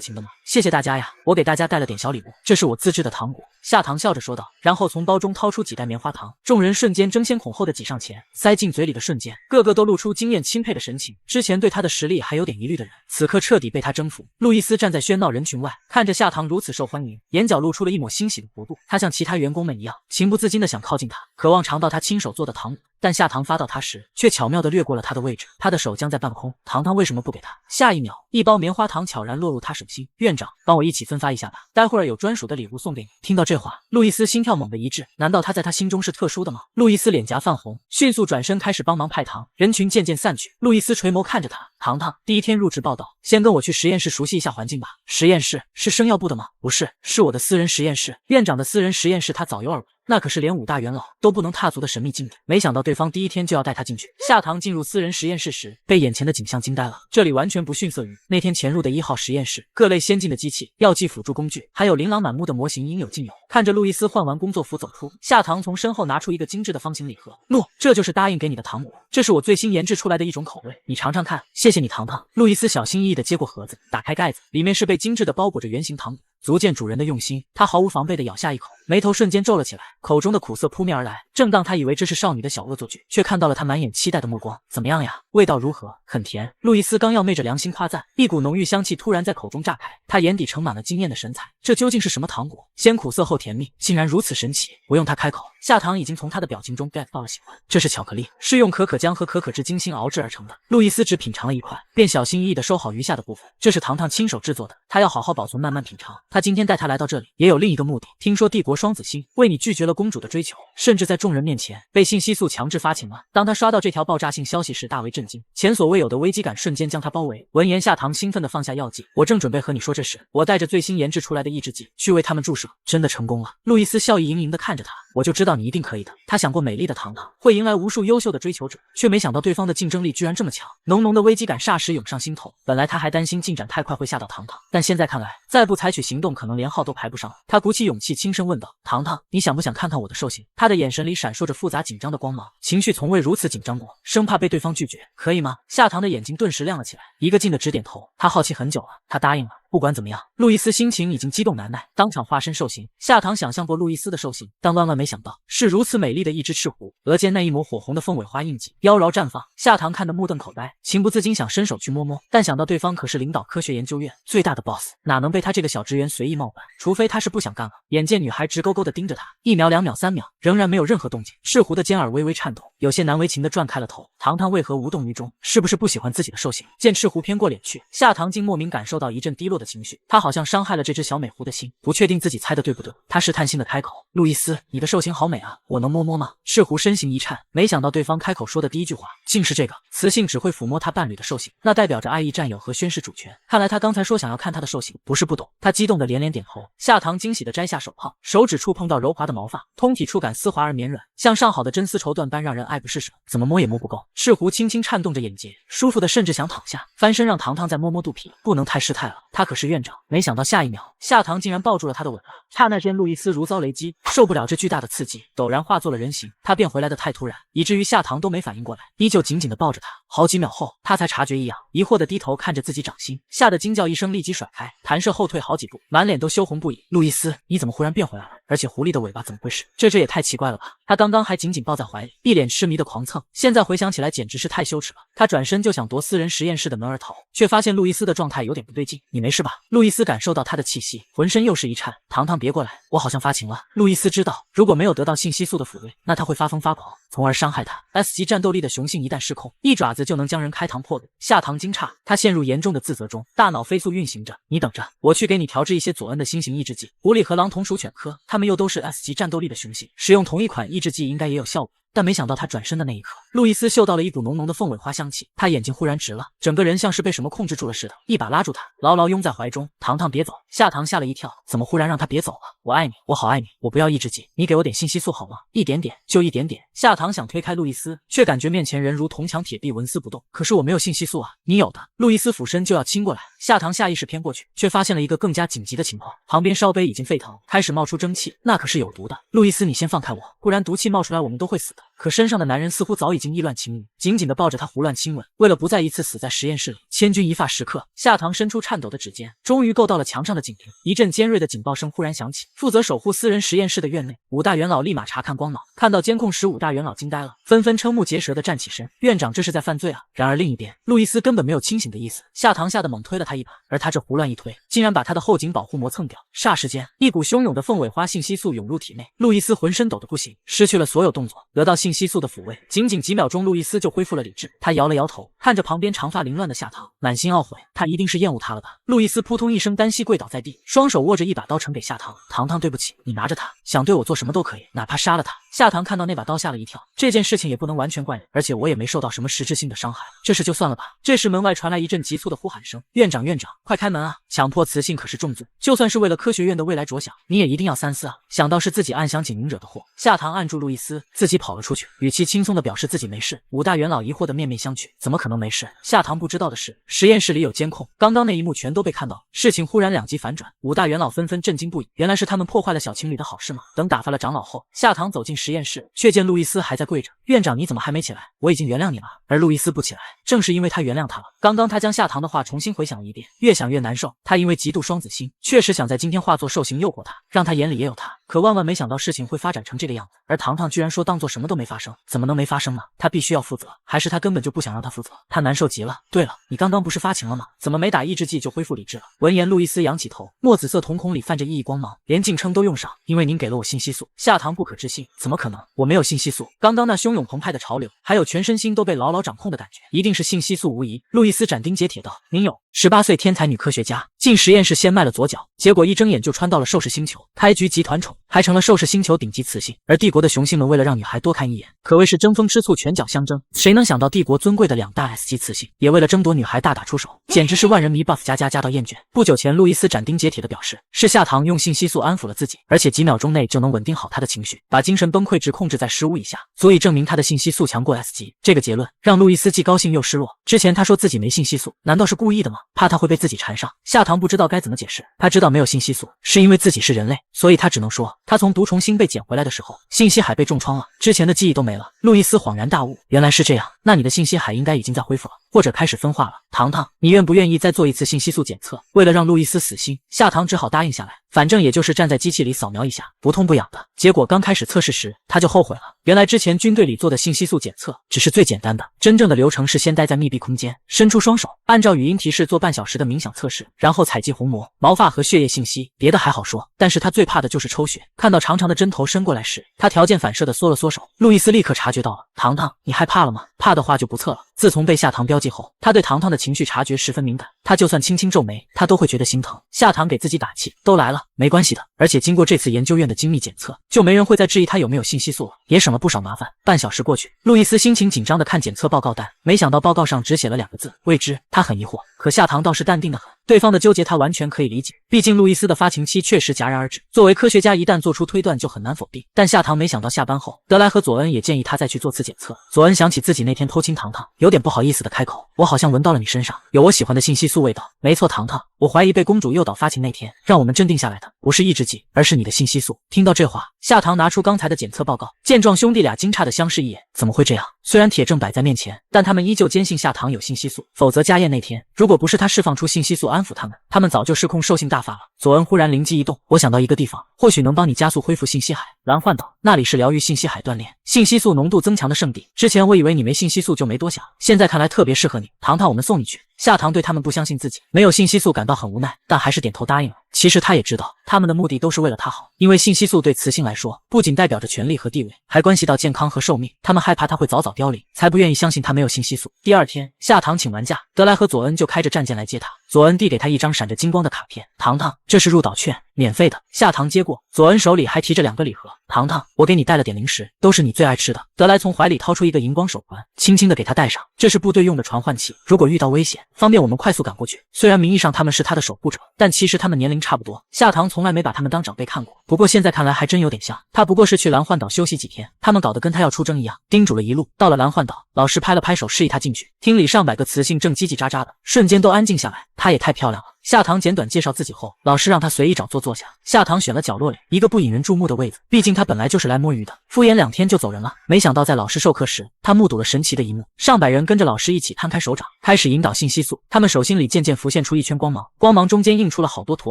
情的吗？谢谢大家呀，我给大家带了点小礼物，这是我自制的糖果。夏唐笑着说道，然后从包中掏出几袋棉花糖，众人瞬间争先恐后的挤上前，塞进嘴里的瞬间，个个都露出惊艳钦佩的神情。之前对他的实力还有点疑虑的人，此刻彻底被他征服。路易斯站在喧闹人群外，看着夏唐如此受欢迎，眼角露出了一抹欣喜的弧度。他像其他员工们一样，情不自禁的想靠近他，渴望尝到他亲手做的糖果。但夏唐发到他时，却巧妙地掠过了他的位置，他的手僵在半空。糖糖为什么不给他？下一秒，一包棉花糖悄然落入他手心。院长，帮我一起分发一下吧，待会儿有专属的礼物送给你。听到这话，路易斯心跳猛地一滞，难道他在他心中是特殊的吗？路易斯脸颊泛红，迅速转身开始帮忙派糖。人群渐渐散去，路易斯垂眸看着他，糖糖，第一天入职报道，先跟我去实验室熟悉一下环境吧。实验室是生药部的吗？不是，是我的私人实验室。院长的私人实验室他早有耳闻。那可是连5大元老都不能踏足的神秘禁地，没想到对方第一天就要带他进去。夏唐进入私人实验室时，被眼前的景象惊呆了。这里完全不逊色于那天潜入的1号实验室，各类先进的机器、药剂辅助工具，还有琳琅满目的模型应有尽有。看着路易斯换完工作服走出，夏唐从身后拿出一个精致的方形礼盒。路，这就是答应给你的糖果，这是我最新研制出来的一种口味，你尝尝看。谢谢你，糖糖。路易斯小心翼翼地接过盒子，打开盖子，里面是被精致地包裹着圆形糖果。足见主人的用心，他毫无防备地咬下一口，眉头瞬间皱了起来，口中的苦涩扑面而来。正当他以为这是少女的小恶作剧，却看到了他满眼期待的目光。怎么样呀？味道如何？很甜。路易斯刚要昧着良心夸赞，一股浓郁香气突然在口中炸开，他眼底盛满了惊艳的神采。这究竟是什么糖果？先苦涩后甜蜜，竟然如此神奇。不用他开口，夏唐已经从他的表情中 get 到了喜欢。这是巧克力，是用可可浆和可可脂精心熬制而成的。路易斯只品尝了一块，便小心翼翼地收好余下的部分。这是糖糖亲手制作的，他要好好保存，慢慢品尝。他今天带他来到这里，也有另一个目的。听说帝国双子星为你拒绝了公主的追求，甚至在众人面前被信息素强制发情了。当他刷到这条爆炸性消息时，大为震惊，前所未有的危机感瞬间将他包围。闻言，夏唐兴奋地放下药剂，我正准备和你说这事，我带着最新研制出来的抑制剂去为他们注射，真的成功了。路易斯笑意盈盈地看着他，我就知道你一定可以的。他想过美丽的糖糖会迎来无数优秀的追求者，却没想到对方的竞争力居然这么强，浓浓的危机感霎时涌上心头。本来他还担心进展太快会吓到糖糖，但现在看来，再不采取行动，可能连号都排不上了。他鼓起勇气轻声问道，糖糖，你想不想看看我的兽形？他的眼神里闪烁着复杂紧张的光芒，情绪从未如此紧张过，生怕被对方拒绝。可以吗？夏唐的眼睛顿时亮了起来，一个劲的直点头。他好奇很久了，他答应了。不管怎么样，路易斯心情已经激动难耐，当场化身兽形。夏唐想象过路易斯的兽形，但万万没想到是如此美丽的一只赤狐，额间那一抹火红的凤尾花印记妖娆绽放。夏唐看得目瞪口呆，情不自禁想伸手去摸摸，但想到对方可是领导科学研究院最大的 boss， 哪能被他这个小职员随意冒犯？除非他是不想干了。眼见女孩直勾勾地盯着他，1秒、2秒、3秒，仍然没有任何动静。赤狐的尖耳微微颤动，有些难为情地转开了头。糖糖为何无动于衷？是不是不喜欢自己的兽形？见赤狐偏过脸去，夏唐竟莫名感受到一阵低落的情绪，他好像伤害了这只小美狐的心，不确定自己猜的对不对。他试探性的开口，路易斯，你的兽形好美啊，我能摸摸吗？赤狐身形一颤，没想到对方开口说的第一句话竟是这个。雌性只会抚摸他伴侣的兽形，那代表着爱意占有和宣示主权。看来他刚才说想要看他的兽形，不是不懂。他激动的连连点头。夏唐惊喜的摘下手套，手指触碰到柔滑的毛发，通体触感丝滑而绵软，像上好的真丝绸缎般让人爱不释手，怎么摸也摸不够。赤狐轻轻颤动着眼睫，舒服的甚至想躺下，翻身让糖糖再摸摸肚皮，不能太失态了，他可是院长。没想到下一秒，夏唐竟然抱住了他的吻了。刹那间，路易斯如遭雷击，受不了这巨大的刺激，陡然化作了人形。他变回来的太突然，以至于夏唐都没反应过来，依旧紧紧地抱着他。好几秒后，他才察觉异样，疑惑地低头看着自己掌心，吓得惊叫一声，立即甩开，弹射后退好几步，满脸都羞红不已。路易斯，你怎么忽然变回来了？而且狐狸的尾巴怎么回事？这也太奇怪了吧！他刚刚还紧紧抱在怀里，一脸痴迷的狂蹭，现在回想起来简直是太羞耻了。他转身就想夺私人实验室的门而逃，却发现路易斯的状态有点不对劲。你没事吧？路易斯感受到他的气息，浑身又是一颤。糖糖别过来，我好像发情了。路易斯知道，如果没有得到信息素的抚慰，那他会发疯发狂，从而伤害他。S 级战斗力的雄性一旦失控，一爪子就能将人开膛破肚。夏唐惊诧，他陷入严重的自责中，大脑飞速运行着。你等着，我去给你调制一些佐恩的新型抑制剂。狐狸和狼同属犬科，它们又都是 S 级战斗力的雄性，使用同一款抑制剂应该也有效果。但没想到他转身的那一刻，路易斯嗅到了一股浓浓的凤尾花香气，他眼睛忽然直了，整个人像是被什么控制住了似的，一把拉住他，牢牢拥在怀中。糖糖别走！夏唐吓了一跳，怎么忽然让他别走了？我爱你，我好爱你，我不要抑制剂，你给我点信息素好吗？一点点，就一点点。夏唐想推开路易斯，却感觉面前人如铜墙铁壁，纹丝不动。可是我没有信息素啊，你有的。路易斯俯身就要亲过来，夏唐下意识偏过去，却发现了一个更加紧急的情况，旁边烧杯已经沸腾，开始冒出蒸汽，那可是有毒的。路易斯，你先放开我，不然毒气冒出来我们都会死的。可身上的男人似乎早已经意乱情迷，紧紧地抱着她胡乱亲吻。为了不再一次死在实验室里，千钧一发时刻，夏棠伸出颤抖的指尖，终于够到了墙上的警铃。一阵尖锐的警报声忽然响起，负责守护私人实验室的院内，武大元老立马查看光脑，看到监控时，武大元老惊呆了，纷纷瞠目结舌地站起身。院长这是在犯罪啊！然而另一边，路易斯根本没有清醒的意思，夏棠吓得猛推了他一把，而他这胡乱一推，竟然把他的后颈保护膜蹭掉。霎时间，一股汹涌的凤尾花信息素涌入体内，路易斯浑身抖得不行，失去了所有动作。得到信息素的抚慰，仅仅几秒钟，路易斯就恢复了理智。他摇了摇头，看着旁边长发凌乱的夏棠，满心懊悔，他一定是厌恶她了吧。路易斯扑通一声单膝跪倒在地，双手握着一把刀呈给夏棠，棠棠对不起，你拿着它，想对我做什么都可以，哪怕杀了他。夏棠看到那把刀吓了一跳，这件事情也不能完全怪你，而且我也没受到什么实质性的伤害，这事就算了吧。这时门外传来一阵急促的呼喊声，院长院长，快开门啊！强迫雌性可是重罪，就算是为了科学院的未来着想，你也一定要三思啊。想到是自己暗箱警铃惹的祸，夏棠按住路易斯，自己跑了出去，语气轻松地表示自己没事。武大元老疑惑的面面相觑，怎么可能没事？夏棠不知道的是，实验室里有监控，刚刚那一幕全都被看到。事情忽然两极反转，武大元老纷纷震惊不已，原来是他们破坏了小情侣的好事吗？等打发了长老后，夏棠走进实验室，却见路易斯还在跪着。院长你怎么还没起来？我已经原谅你了。而路易斯不起来，正是因为他原谅他了。刚刚他将夏棠的话重新回想了一遍，越想越难受。他因为嫉妒双子星，确实想在今天化作兽形诱惑他，让他眼里也有他。可万万没想到事情会发展成这个样子，而糖糖居然说当做什么都没发生，怎么能没发生呢？他必须要负责，还是他根本就不想让他负责？他难受极了。对了，你刚刚不是发情了吗？怎么没打抑制剂就恢复理智了？闻言，路易斯仰起头，墨紫色瞳孔里泛着熠熠光芒，连敬称都用上，因为您给了我信息素。夏棠不可置信，怎么可能？我没有信息素。刚刚那汹涌澎湃的潮流，还有全身心都被牢牢掌控的感觉，一定是信息素无疑。路易斯斩钉截铁道：您有。18岁天才女科学家进实验室先迈了左脚，结果一睁眼就穿到了兽氏星球，开局集团宠，还成了兽氏星球顶级雌性。而帝国的雄性们为了让女孩多看一眼，可谓是争风吃醋，拳脚相争。谁能想到帝国尊贵的2大 S 级雌性也为了争夺女孩大打出手，简直是万人迷 buff 加到厌倦。不久前，路易斯斩钉截铁地表示，是夏棠用信息素安抚了自己，而且几秒钟内就能稳定好她的情绪，把精神崩溃值控制在15以下，足以证明她的信息素强过 S 级。这个结论让路易斯既高兴又失落。之前他说自己没信息素，难道是故意的吗？怕他会被自己缠上。夏棠不知道该怎么解释，他知道没有信息素是因为自己是人类，所以他只能说他从毒虫星被捡回来的时候，信息海被重创了，之前的记忆都没了。路易斯恍然大悟，原来是这样，那你的信息海应该已经在恢复了，或者开始分化了。糖糖，你愿不愿意再做一次信息素检测？为了让路易斯死心，夏棠只好答应下来，反正也就是站在机器里扫描一下，不痛不痒的。结果刚开始测试时，他就后悔了，原来之前军队里做的信息素检测只是最简单的，真正的流程是先待在密闭空间，伸出双手，按照语音提示做半小时的冥想测试，然后采集虹膜、毛发和血液信息，别的还好说，但是他最怕的就是抽血。看到长长的针头伸过来时，他条件反射的缩了缩手。路易斯立刻察觉到了，糖糖，你害怕了吗？怕的话就不测了。自从被夏棠标记后，他对糖糖的情绪察觉十分敏感，他就算轻轻皱眉，他都会觉得心疼。夏棠给自己打气，都来了，没关系的。而且经过这次研究院的精密检测，就没人会再质疑他有没有信息素了，也省了不少麻烦。半小时过去，路易斯心情紧张地看检测报告单，没想到报告上只写了2个字：未知。他很疑惑，可夏棠倒是淡定得很，对方的纠结他完全可以理解，毕竟路易斯的发情期确实戛然而止，作为科学家一旦做出推断就很难否定。但夏棠没想到下班后，德莱和佐恩也建议他再去做次检测。佐恩想起自己那天偷亲糖糖，有点不好意思的开口，我好像闻到了你身上有我喜欢的信息素味道。没错，糖糖，我怀疑被公主诱导发情那天让我们镇定下来的不是抑制剂，而是你的信息素。听到这话，夏棠拿出刚才的检测报告，见状兄弟俩惊诧的相视一眼，怎么会这样？虽然铁证摆在面前，但他们依旧坚信夏棠有信息素，否则家宴那天如果不是他释放出信息素安抚他们早就失控兽性大发了。佐恩忽然灵机一动，我想到一个地方，或许能帮你加速恢复信息海。蓝幻岛那里是疗愈信息海锻炼信息素浓度增强的圣地，之前我以为你没信息素就没多想，现在看来特别适合你。糖糖，我们送你去。夏棠对他们不相信自己没有信息素感到很无奈，但还是点头答应了。其实他也知道他们的目的都是为了他好，因为信息素对雌性来说不仅代表着权力和地位，还关系到健康和寿命，他们害怕他会早早凋零，才不愿意相信他没有信息素。第二天，夏棠请完假，德莱和佐恩就开着战舰来接他。佐恩递给他一张闪着金光的卡片，糖糖，这是入岛券，免费的。夏棠接过，佐恩手里还提着2个礼盒，糖糖，我给你带了点零食，都是你最爱吃的。德莱从怀里掏出一个荧光手环，轻轻地给他戴上，这是部队用的传唤器，如果遇到危险，方便我们快速赶过去。虽然名义上他们是他的守护者，但其实他们年龄差不多。夏棠从来没把他们当长辈看过，不过现在看来还真有点像。他不过是去蓝幻岛休息几天，他们搞得跟他要出征一样，叮嘱了一路。到了蓝幻岛，老师拍了拍手示意他进去，厅里上百个雌性正叽叽喳喳的，瞬间都安静下来。她也太漂亮了。夏棠简短介绍自己后，老师让他随意找座坐下。夏棠选了角落里一个不引人注目的位子，毕竟他本来就是来摸鱼的，敷衍2天就走人了。没想到在老师授课时，他目睹了神奇的一幕：上百人跟着老师一起摊开手掌，开始引导信息素。他们手心里渐渐浮现出一圈光芒，光芒中间映出了好多图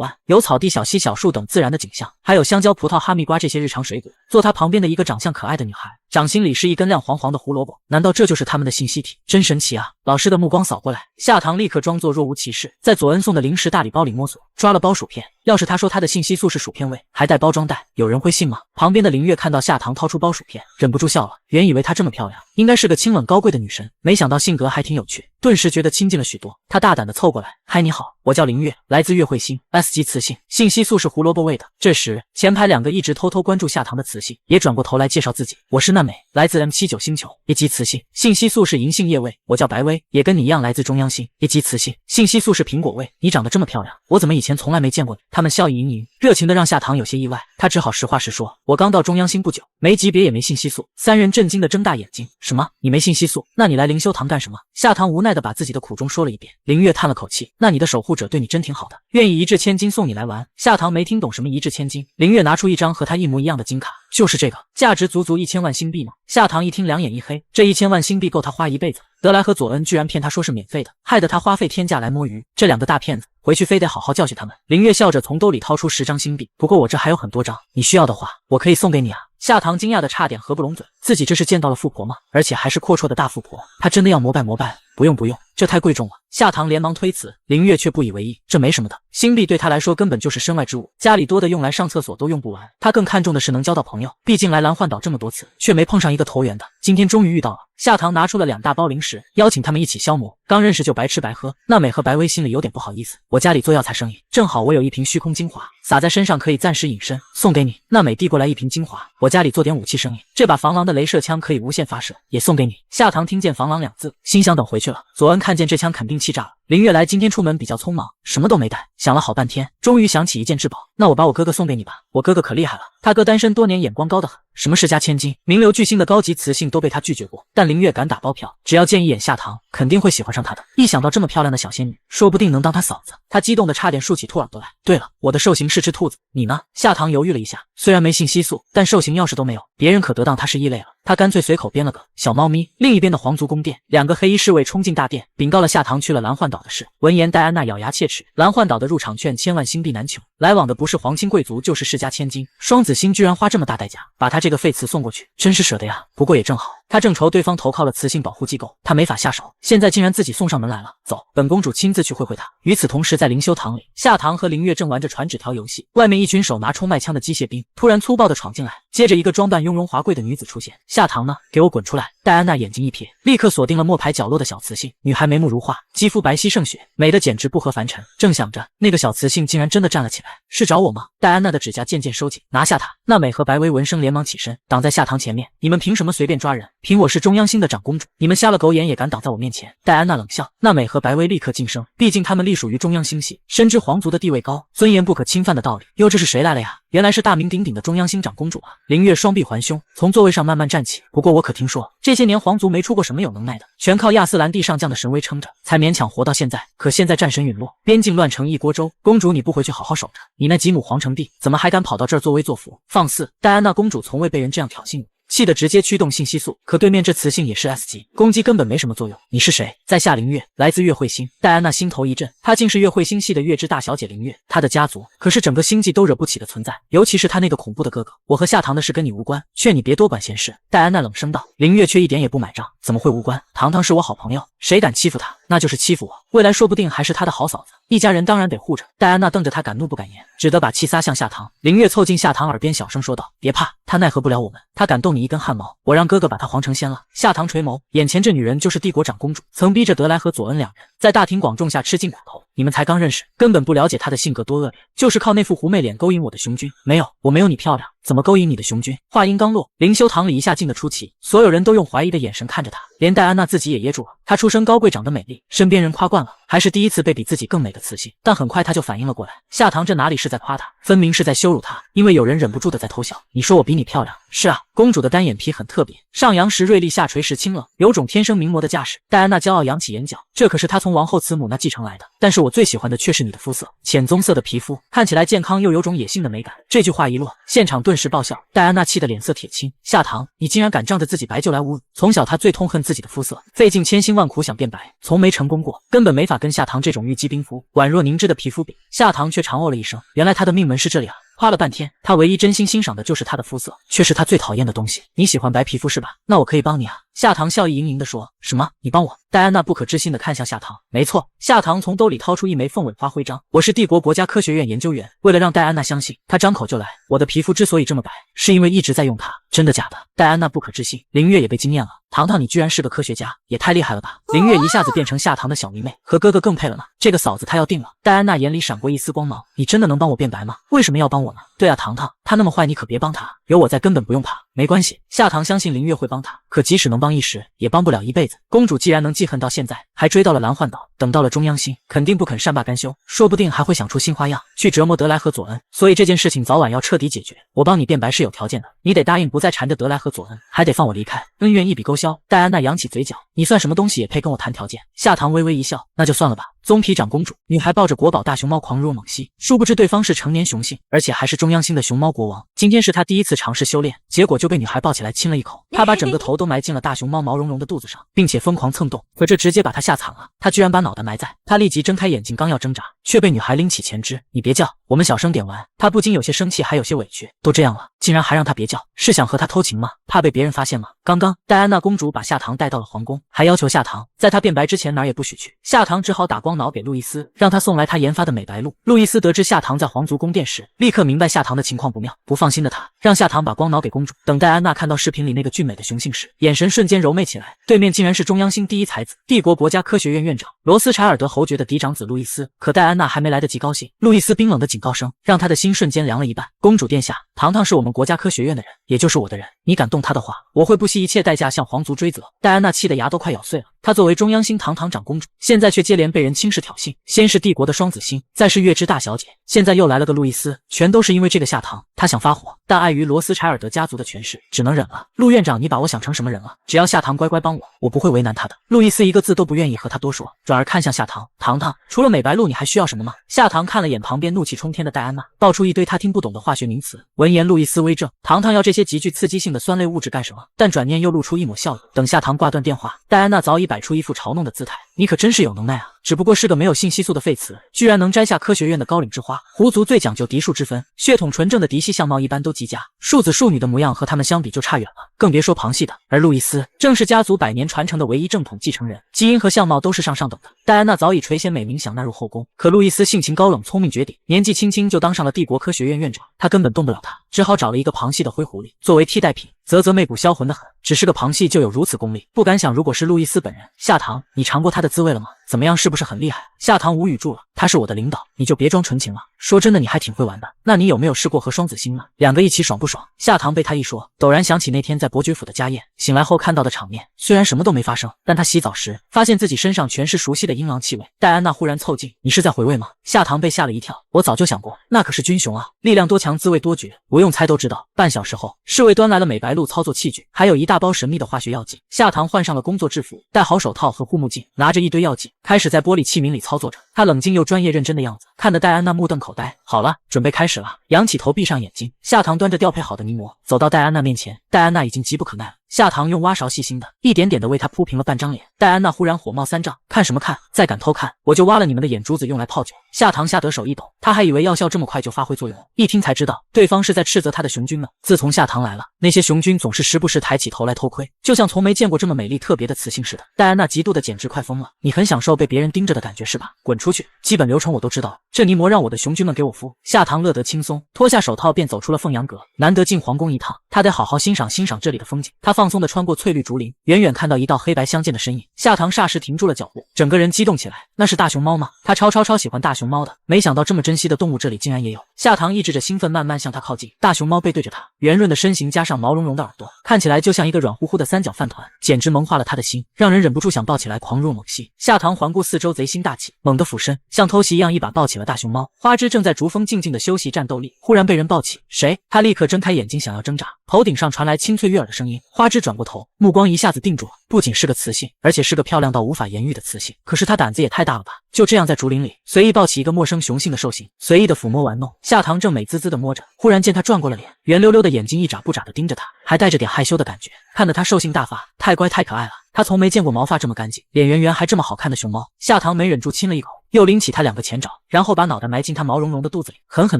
案，有草地、小溪、小树等自然的景象，还有香蕉、葡萄、哈密瓜这些日常水果。坐他旁边的一个长相可爱的女孩，掌心里是一根亮黄黄的胡萝卜，难道这就是他们的信息体？真神奇啊！老师的目光扫过来，夏棠立刻装作若无其事，在左恩送的零食大礼包里摸索，抓了包薯片。要是他说他的信息素是薯片味，还带包装袋，有人会信吗？旁边的林月看到夏棠掏出包薯片，忍不住笑了。原以为她这么漂亮，应该是个清冷高贵的女神，没想到性格还挺有趣，顿时觉得亲近了许多。她大胆地凑过来，嗨，你好，我叫林月，来自月彗星 S 级雌性，信息素是胡萝卜味的。这时，前排2个一直偷偷关注夏棠的雌性也转过头来介绍自己，我是娜美，来自 M79星球，1级雌性，信息素是银杏叶味。我叫白薇，也跟你一样来自中央星，1级雌性，信息素是苹果味。你长得这么漂亮，我怎么以前从来没见过你？他们笑意盈盈，热情的让夏棠有些意外，她只好实话实说，我刚到中央星不久，没级别也没信息素。3人震惊的睁大眼睛，什么？你没信息素？那你来灵修堂干什么？夏棠无奈的把自己的苦衷说了一遍。林月叹了口气，那你的守护者对你真挺好的，愿意1掷千金送你来玩。夏棠没听懂什么1掷千金，林月拿出一张和他一模一样的金卡，就是这个，价值足足1000万新币吗？夏棠一听两眼一黑，这1000万新币够他花一辈子。德莱和佐恩居然骗他说是免费的，害得他花费天价来摸鱼，这2个大骗子，回去非得好好教训他们。林月笑着从兜里掏出10张新币，不过我这还有很多张，你需要的话，我可以送给你啊。夏棠惊讶的差点合不拢嘴，自己这是见到了富婆吗？而且还是阔绰的大富婆，她真的要膜拜膜拜？不用不用，这太贵重了。夏棠连忙推辞，林月却不以为意，这没什么的，新币对她来说根本就是身外之物，家里多的用来上厕所都用不完，她更看重的是能交到朋友，毕竟来蓝幻岛这么多次，却没碰上一个投缘的，今天终于遇到了。夏棠拿出了2大包零食，邀请他们一起消磨。刚认识就白吃白喝，娜美和白薇心里有点不好意思。我家里做药材生意，正好我有一瓶虚空精华，洒在身上可以暂时隐身，送给你。娜美递过来一瓶精华，我家里做点武器生意，这把防狼的镭射枪可以无限发射，也送给你。夏棠听见防狼2字，心想等回去了。佐恩看见这枪肯定气炸了。林月来今天出门比较匆忙，什么都没带，想了好半天，终于想起一件至宝，那我把我哥哥送给你吧。我哥哥可厉害了，他哥单身多年，眼光高得很，什么世家千金、名流巨星的高级雌性都被他拒绝过，但林月敢打包票，只要见一眼夏棠，肯定会喜欢上她的。一想到这么漂亮的小仙女，说不定能当她嫂子，他激动的差点竖起兔耳朵来。对了，我的兽形是只兔子，你呢？夏棠犹豫了一下，虽然没信息素，但兽形要是都没有，别人可得当他是异类了。他干脆随口编了个小猫咪。另一边的皇族宫殿，2个黑衣侍卫冲进大殿，禀告了夏棠去了蓝幻岛的事。闻言，戴安娜咬牙切齿，蓝幻岛的入场券1000万新币难求，来往的不是皇亲贵族就是世家千金，双子星居然花这么大代价把他这个废瓷送过去，真是舍得呀。不过也正好，他正愁对方投靠了雌性保护机构，他没法下手，现在竟然自己送上门来了。走，本公主亲自去会会他。与此同时，在灵修堂里，夏棠和林月正玩着传纸条游戏，外面一群手拿冲脉枪的机械兵突然粗暴地闯进来，接着一个装扮雍容华贵的女子出现。夏棠呢？给我滚出来！戴安娜眼睛一瞥，立刻锁定了末排角落的小雌性。女孩眉目如画，肌肤白皙胜雪，美得简直不合凡尘。正想着，那个小雌性竟然真的站了起来，是找我吗？戴安娜的指甲渐渐收紧，拿下她！娜美和白薇闻声连忙起身，挡在夏棠前面。你们凭什么随便抓人？凭我是中央星的长公主，你们瞎了狗眼也敢挡在我面前？戴安娜冷笑。娜美和白薇立刻噤声，毕竟他们隶属于中央星系，深知皇族的地位高，尊严不可侵犯的道理。哟，这是谁来了呀？原来是大名鼎鼎的中央星长公主啊！林月双臂环胸，从座位上慢慢站起。不过我可听说，这些年皇族没出过什么有能耐的，全靠亚斯兰地上将的神威撑着，才勉强活到现在。可现在战神陨落，边境乱成一锅粥，公主你不回去好好守着，你那几亩皇城地怎么还敢跑到这儿作威作福？放肆！戴安娜公主从未被人这样挑衅过，气得直接驱动信息素，可对面这雌性也是 S 级，攻击根本没什么作用。你是谁？在下林月，来自月彗星。戴安娜心头一震，她竟是月彗星系的月之大小姐林月，她的家族可是整个星际都惹不起的存在，尤其是她那个恐怖的哥哥。我和夏棠的事跟你无关，劝你别多管闲事。戴安娜冷声道。林月却一点也不买账，怎么会无关？棠棠是我好朋友，谁敢欺负她，那就是欺负我，未来说不定还是她的好嫂子，一家人当然得护着。戴安娜瞪着她，敢怒不敢言，只得把气撒向夏棠。林月凑近夏棠耳边小声说道，别怕，她奈何不了我们，她敢动你一根汗毛，我让哥哥把她皇成仙了。夏棠垂眸，眼前这女人就是帝国长公主，曾逼着德莱和佐恩2人在大庭广众下吃尽苦头。你们才刚认识，根本不了解她的性格多恶劣，就是靠那副狐媚脸勾引我的雄君。没有，我没有你漂亮，怎么勾引你的雄君？话音刚落，灵修堂里一下静得出奇，所有人都用怀疑的眼神看着她，连戴安娜自己也噎住了。她出身高贵，长得美丽，身边人夸惯了，还是第一次被比自己更美的雌性。但很快他就反应了过来，夏棠这哪里是在夸他，分明是在羞辱他，因为有人忍不住的在偷笑。你说我比你漂亮？是啊，公主的单眼皮很特别，上扬时锐利，下垂时清冷，有种天生名模的架势。戴安娜骄傲扬起眼角，这可是她从王后慈母那继承来的。但是我最喜欢的却是你的肤色，浅棕色的皮肤，看起来健康又有种野性的美感。这句话一落，现场顿时爆笑。戴安娜气得脸色铁青，夏棠，你竟然敢仗着自己白就来侮辱！从小她最痛恨自己的肤色，费尽千辛万苦想变白，从没成功过，根本没法跟夏棠这种玉肌冰肤、宛若凝脂的皮肤比。夏棠却长哦了一声，原来她的命门是这里啊！夸了半天，他唯一真心欣赏的就是他的肤色，却是他最讨厌的东西。你喜欢白皮肤是吧？那我可以帮你啊。夏棠笑意盈盈地说。什么？你帮我？戴安娜不可置信地看向夏棠。没错，夏棠从兜里掏出一枚凤尾花徽章。我是帝国国家科学院研究员。为了让戴安娜相信，他张口就来。我的皮肤之所以这么白，是因为一直在用它。真的假的？戴安娜不可置信，林月也被惊艳了。糖糖，你居然是个科学家，也太厉害了吧！林月一下子变成夏棠的小迷妹，和哥哥更配了呢。这个嫂子她要定了。戴安娜眼里闪过一丝光芒。你真的能帮我变白吗？为什么要帮我呢？对啊，糖糖，他那么坏，你可别帮他，有我在根本不用怕。没关系，夏棠相信林月会帮他，可即使能帮一时，也帮不了一辈子。公主既然能记恨到现在，还追到了蓝幻岛，等到了中央星，肯定不肯善罢甘休，说不定还会想出新花样去折磨德莱和佐恩。所以这件事情早晚要彻底解决。我帮你变白是有条件的，你得答应不再缠着德莱和佐恩，还得放我离开，恩怨一笔勾销。戴安娜扬起嘴角，你算什么东西也配跟我谈条件？夏棠微微一笑，那就算了吧。棕皮长公主，女孩抱着国宝大熊猫狂若猛吸，殊不知对方是成年雄性，而且还是中央星的熊猫国王。今天是她第一次尝试修炼，结果就被女孩抱起来亲了一口，她把整个头都埋进了大熊猫毛茸茸的肚子上，并且疯狂蹭动，可这直接把她吓惨了。她居然把脑袋埋在，她立即睁开眼睛，刚要挣扎，却被女孩拎起前肢。你别叫，我们小声点玩。她不仅有些生气，还有些委屈，都这样了，竟然还让她别叫，是想和她偷情吗？怕被别人发现吗？刚刚戴安娜公主把夏棠带到了皇宫，还要求夏棠在她变白之前哪儿也不许去。夏棠只好打光脑给路易斯，让他送来他研发的美白露。路易斯得知夏棠在皇族宫殿时，立刻明白夏棠的情况不妙，不放心的他让夏棠把光脑给公主。等戴安娜看到视频里那个俊美的雄性时，眼神瞬间柔媚起来，对面竟然是中央星第一才子，帝国国家科学院院长罗斯柴尔德侯爵的嫡长子路易斯。可戴安娜还没来得及高兴，路易斯冰冷的警告声让她的心瞬间凉了一半。公主殿下，糖糖是我们国家科学院的人，也就是我的人，你敢动他的话，我会不惜一切代价向皇族追责。戴安娜气得牙都快咬碎了，她作为中央星堂堂长公主，现在却接连被人轻视挑衅，先是帝国的双子星，再是月之大小姐，现在又来了个路易斯，全都是因为这个夏棠。她想发火，但碍于罗斯柴尔德家族的权势，只能忍了。陆院长，你把我想成什么人了？只要夏棠乖乖帮我，我不会为难她的。路易斯一个字都不愿意和他多说，转而看向夏棠，糖糖，除了美白露，你还需要什么吗？夏棠看了眼旁边怒气冲天的戴安娜，爆出一堆他听不懂的化学名词。闻言，路易斯微怔，糖糖要这些极具刺激性的酸类物质干什么？但转念又露出一抹笑意。等夏棠挂断电话，戴安娜早已摆出一副嘲弄的姿态，你可真是有能耐啊！只不过是个没有性激素的废词，居然能摘下科学院的高岭之花。狐族最讲究嫡庶之分，血统纯正的嫡系相貌一般都极佳，庶子庶女的模样和他们相比就差远了，更别说旁系的。而路易斯正是家族100年传承的唯一正统继承人，基因和相貌都是上等的。戴安娜早已垂涎美名，想纳入后宫，可路易斯性情高冷，聪明绝顶，年纪轻轻就当上了帝国科学院院长，他根本动不了他，只好找了一个旁系的灰狐狸作为替代品。啧啧，媚骨销魂的很，只是个旁系就有如此功力，不敢想如果是路易斯本人。夏棠，你尝过他的滋味了吗？怎么样，是不是很厉害？夏棠无语住了，他是我的领导，你就别装纯情了。说真的，你还挺会玩的。那你有没有试过和双子星呢？两个一起爽不爽？夏棠被他一说，陡然想起那天在伯爵府的家宴，醒来后看到的场面。虽然什么都没发生，但他洗澡时发现自己身上全是熟悉的阴囊气味。戴安娜忽然凑近，你是在回味吗？夏棠被吓了一跳，我早就想过，那可是军熊啊，力量多强，滋味多绝，不用猜都知道。半小时后，侍卫端来了美白露操作器具，还有一大包神秘的化学药剂。夏棠换上了工作制服，戴好手套和护目镜，拿着一堆药剂，开始在玻璃器皿里操作着。他冷静又专业认真的样子，看得戴安娜目瞪口呆。好了，准备开始了。仰起头，闭上眼睛。夏棠端着调配好的泥膜，走到戴安娜面前。戴安娜已经急不可耐了。夏棠用挖勺细心的一点点的为她铺平了半张脸。戴安娜忽然火冒三丈，看什么看？再敢偷看，我就挖了你们的眼珠子用来泡酒。夏棠吓得手一抖，她还以为药效这么快就发挥作用，一听才知道对方是在斥责她的雄军呢。自从夏棠来了，那些雄军总是时不时抬起头来偷窥，就像从没见过这么美丽特别的雌性似的。戴安娜嫉妒的简直快疯了，你很享受被别人盯着的感觉是吧？滚出去，基本流程我都知道了，这泥膜让我的雄军们给我敷。夏棠乐得轻松，脱下手套便走出了凤阳阁。难得进皇宫一趟，她得好好欣赏欣赏这里的风景。她放松地穿过翠绿竹林，远远看到一道黑白相间的身影。夏唐霎时停住了脚步，整个人激动起来。那是大熊猫吗？他超喜欢大熊猫的，没想到这么珍惜的动物这里竟然也有。夏唐抑制着兴奋，慢慢向他靠近。大熊猫背对着他，圆润的身形加上毛茸茸的耳朵，看起来就像一个软乎乎的三角饭团，简直萌化了他的心，让人忍不住想抱起来狂入猛吸。夏唐环顾四周，贼心大起，猛地俯身，像偷袭一样一把抱起了大熊猫。花枝正在竹峰静静的休息战斗力，忽然被人抱起，谁？他立刻睁开眼睛想要挣扎，头顶上传来清脆悦耳的声音。花枝转过头，目光一下子定住了，不仅是个雌性，而且是个漂亮到无法言喻的雌性。可是他胆子也太大了吧，就这样在竹林里随意抱起一个陌生雄性的兽形，随意的抚摸玩弄。夏唐正美滋滋的摸着，忽然见他转过了脸，圆溜溜的眼睛一眨不眨的盯着他，还带着点害羞的感觉，看得他兽性大发，太乖太可爱了。他从没见过毛发这么干净，脸圆圆还这么好看的熊猫。夏唐没忍住亲了一口，又拎起他2个前爪，然后把脑袋埋进他毛茸茸的肚子里，狠狠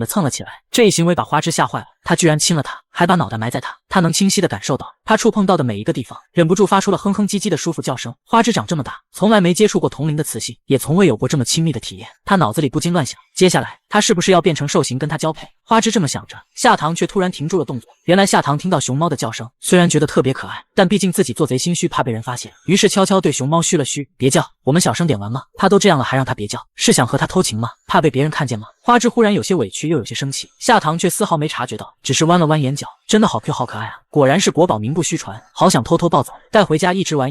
地蹭了起来。这一行为把花枝吓坏了，他居然亲了他，还把脑袋埋在他能清晰地感受到他触碰到的每一个地方，忍不住发出了哼哼唧唧的舒服叫声。花枝长这么大，从来没接触过同龄的雌性，也从未有过这么亲密的体验。他脑子里不禁乱想，接下来他是不是要变成兽形跟他交配？花枝这么想着，夏唐却突然停住了动作。原来夏唐听到熊猫的叫声，虽然觉得特别可爱，但毕竟自己做贼心虚，怕被人发现，于是悄悄对熊猫嘘了嘘，别叫，我们小声点玩吗？他都这样了还让他别叫，是想和他偷情吗？怕被别人看见吗？花枝忽然有些委屈又有些生气，夏唐却丝毫没察觉到，只是弯了弯眼角，真的好 Q 好可爱啊，果然是国宝名不虚传，好想偷偷抱走带回家一直玩。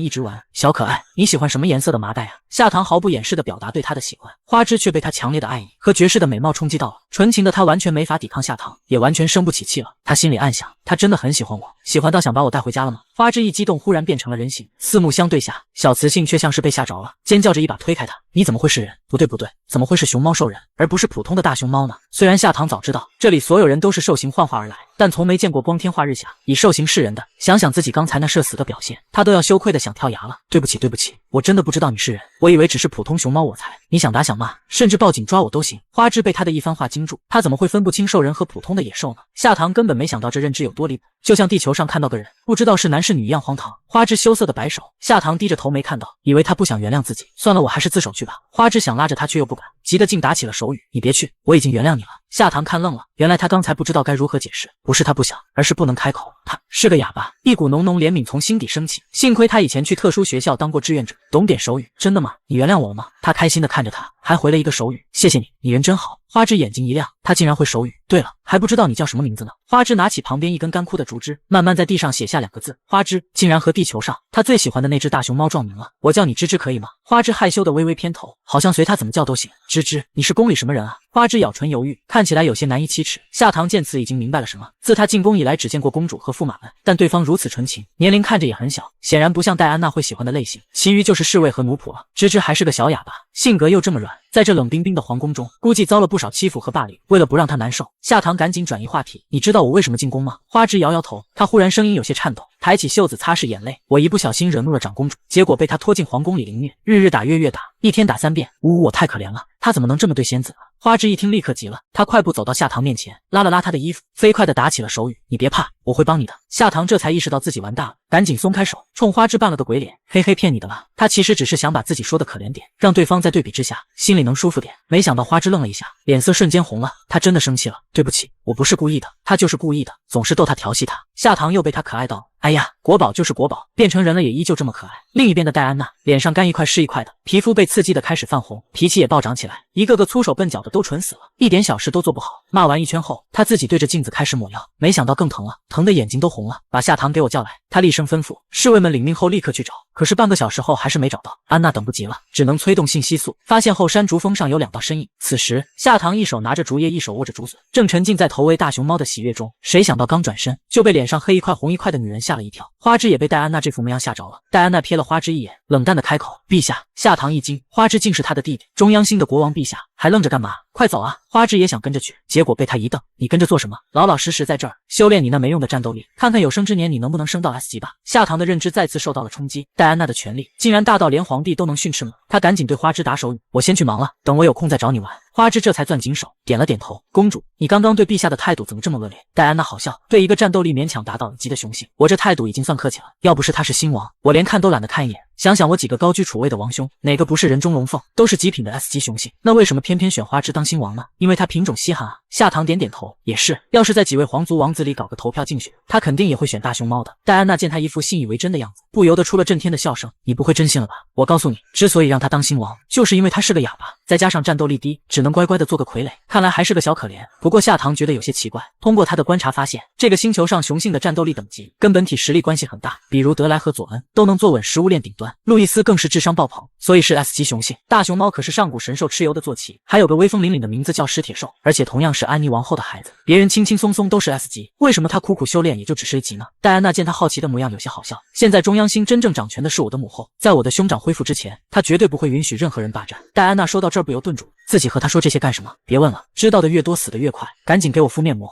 小可爱，你喜欢什么颜色的麻袋啊？夏唐毫不掩饰地表达对他的喜欢，花枝却被他强烈的爱意和绝世的美貌冲击到了，纯情的他完全没法抵抗夏唐，也完全生不起气了。他心里暗想，他真的很喜欢我，喜欢到想把我带回家了吗？花枝一激动，忽然变成了人形，四目相对下，小雌性却像是被吓着了，尖叫着一把推开他，你怎么会是人？不对，怎么会是熊猫兽人，而不是普通的大熊猫呢？虽然夏唐早知道这里所有人都是兽形幻化而来，但从没见过光天化日下以兽形示人的。想想自己刚才那社死的表现，他都要羞愧的想跳崖了。对不起，我真的不知道你是人，我以为只是普通熊猫我才。你想打想骂，甚至报警抓我都行。花枝被他的一番话惊住，他怎么会分不清兽人和普通的野兽呢？夏唐根本没想到这认知有多离谱，就像地球上看到个人，不知道是男是女一样荒唐。花枝羞涩的摆手，夏唐低着头没看到，以为他不想原谅自己，算了，我还是自首去吧。花枝想拉着他却又不敢，急得竟打起了手语，你别去，我已经原谅你了。夏唐看愣了，原来他刚才不知道该如何解释，不是他不想，而是不能开口。他是个哑巴，一股浓浓怜悯从心底升起。幸亏他以前去特殊学校当过志愿者，懂点手语。真的吗？你原谅我了吗？他开心地看着他，还回了一个手语，谢谢你，你人真好。花枝眼睛一亮，他竟然会手语。对了，还不知道你叫什么名字呢？花枝拿起旁边一根干枯的竹枝，慢慢在地上写下2个字。花枝竟然和地球上他最喜欢的那只大熊猫撞名了。我叫你芝芝可以吗？花枝害羞的微微偏头，好像随他怎么叫都行。芝芝，你是宫里什么人啊？花枝咬唇犹豫，看起来有些难以启齿。夏唐见此已经明白了什么，自他进宫以来只见过公主和驸马们，但对方如此纯情，年龄看着也很小，显然不像戴安娜会喜欢的类型，其余就是侍卫和奴仆了。芝芝还是个小哑巴，性格又这么软，在这冷冰冰的皇宫中，估计遭了不少欺负和霸凌。为了不让他难受，夏唐赶紧转移话题，你知道我为什么进宫吗？花枝摇摇头，他忽然声音有些颤抖，抬起袖子擦拭眼泪，我一不小心惹怒了长公主，结果被她拖进皇宫里凌虐，日打月打，一天打3遍，我太可怜了，她怎么能这么对仙子呢？花枝一听立刻急了，他快步走到夏唐面前，拉了拉他的衣服，飞快地打起了手语，你别怕，我会帮你的。夏唐这才意识到自己完蛋了，赶紧松开手，冲花枝扮了个鬼脸，嘿嘿，骗你的啦。他其实只是想把自己说的可怜点，让对方在对比之下心里能舒服点。没想到花枝愣了一下，脸色瞬间红了，他真的生气了，对不起，我不是故意的。他就是故意的，总是逗他调戏他。夏唐又被他可爱到，哎呀，国宝就是国宝，变成人了也依旧这么可爱。另一边的戴安娜脸上干一块是一块的，皮肤被刺激的开始泛红，脾气也暴涨起来，一个个粗手笨脚的都蠢死了，一点小事都做不好。骂完一圈后，他自己对着镜子开始抹药，没想到更疼了，疼的眼睛都红了。把夏唐给我叫来，他厉声吩咐，侍卫们领命后立刻去找，可是半个小时后还是没找到。安娜等不及了，只能催动信息素，发现后山竹峰上有2道身影。此时夏唐一手拿着竹叶，一手握着竹笋，正沉浸在投喂大熊猫的喜悦中。谁想到刚转身就被脸上黑一块红一块的女人吓了一跳。花枝也被戴安娜这副模样吓着了。戴安娜瞥了花枝一眼，冷淡的开口，陛下。夏唐一惊，花枝竟是他的弟弟，中央星的国王陛下，还愣着干嘛？快走啊！花枝也想跟着去，结果被他一瞪，你跟着做什么？老老实实在这儿修炼你那没用的战斗力，看看有生之年你能不能升到 S 级吧。夏唐的认知再次受到了冲击，戴安娜的权力竟然大到连皇帝都能训斥吗？他赶紧对花枝打手语，我先去忙了，等我有空再找你玩。花枝这才攥紧手，点了点头。公主，你刚刚对陛下的态度怎么这么恶劣？戴安娜好笑，对一个战斗力勉强达到1级的雄性，我这态度已经算客气了，要不是他是新王，我连看都懒得看一眼。想想我几个高居楚位的王兄，哪个不是人中龙凤，都是极品的 S 级雄性，那为什么偏偏选花枝当新王呢？因为他品种稀罕啊。夏唐点点头，也是，要是在几位皇族王子里搞个投票竞选，他肯定也会选大熊猫的。戴安娜见他一副信以为真的样子，不由得出了震天的笑声。你不会真信了吧？我告诉你，之所以让他当新王，就是因为他是个哑巴，再加上战斗力低，只能乖乖的做个傀儡，看来还是个小可怜。不过夏唐觉得有些奇怪，通过他的观察发现，这个星球上雄性的战斗力等级跟本体实力关系很大，比如德莱和佐恩都能坐稳食物链顶端，路易斯更是智商爆棚，所以是 S 级雄性。大熊猫可是上古神兽蚩尤的坐骑，还有个威风凛凛的名字叫石铁兽，而且同样是安妮王后的孩子，别人轻轻松松都是 S 级，为什么他苦苦修炼也就只是 A 级呢？戴安娜见他好奇的模样有些好笑，现在中央星真正掌权的是我的母后，在我的兄长恢复之前，他绝对不会允许任何人霸占。戴安娜说到这儿不由顿住，自己和他说这些干什么？别问了，知道的越多死的越快，赶紧给我敷面膜。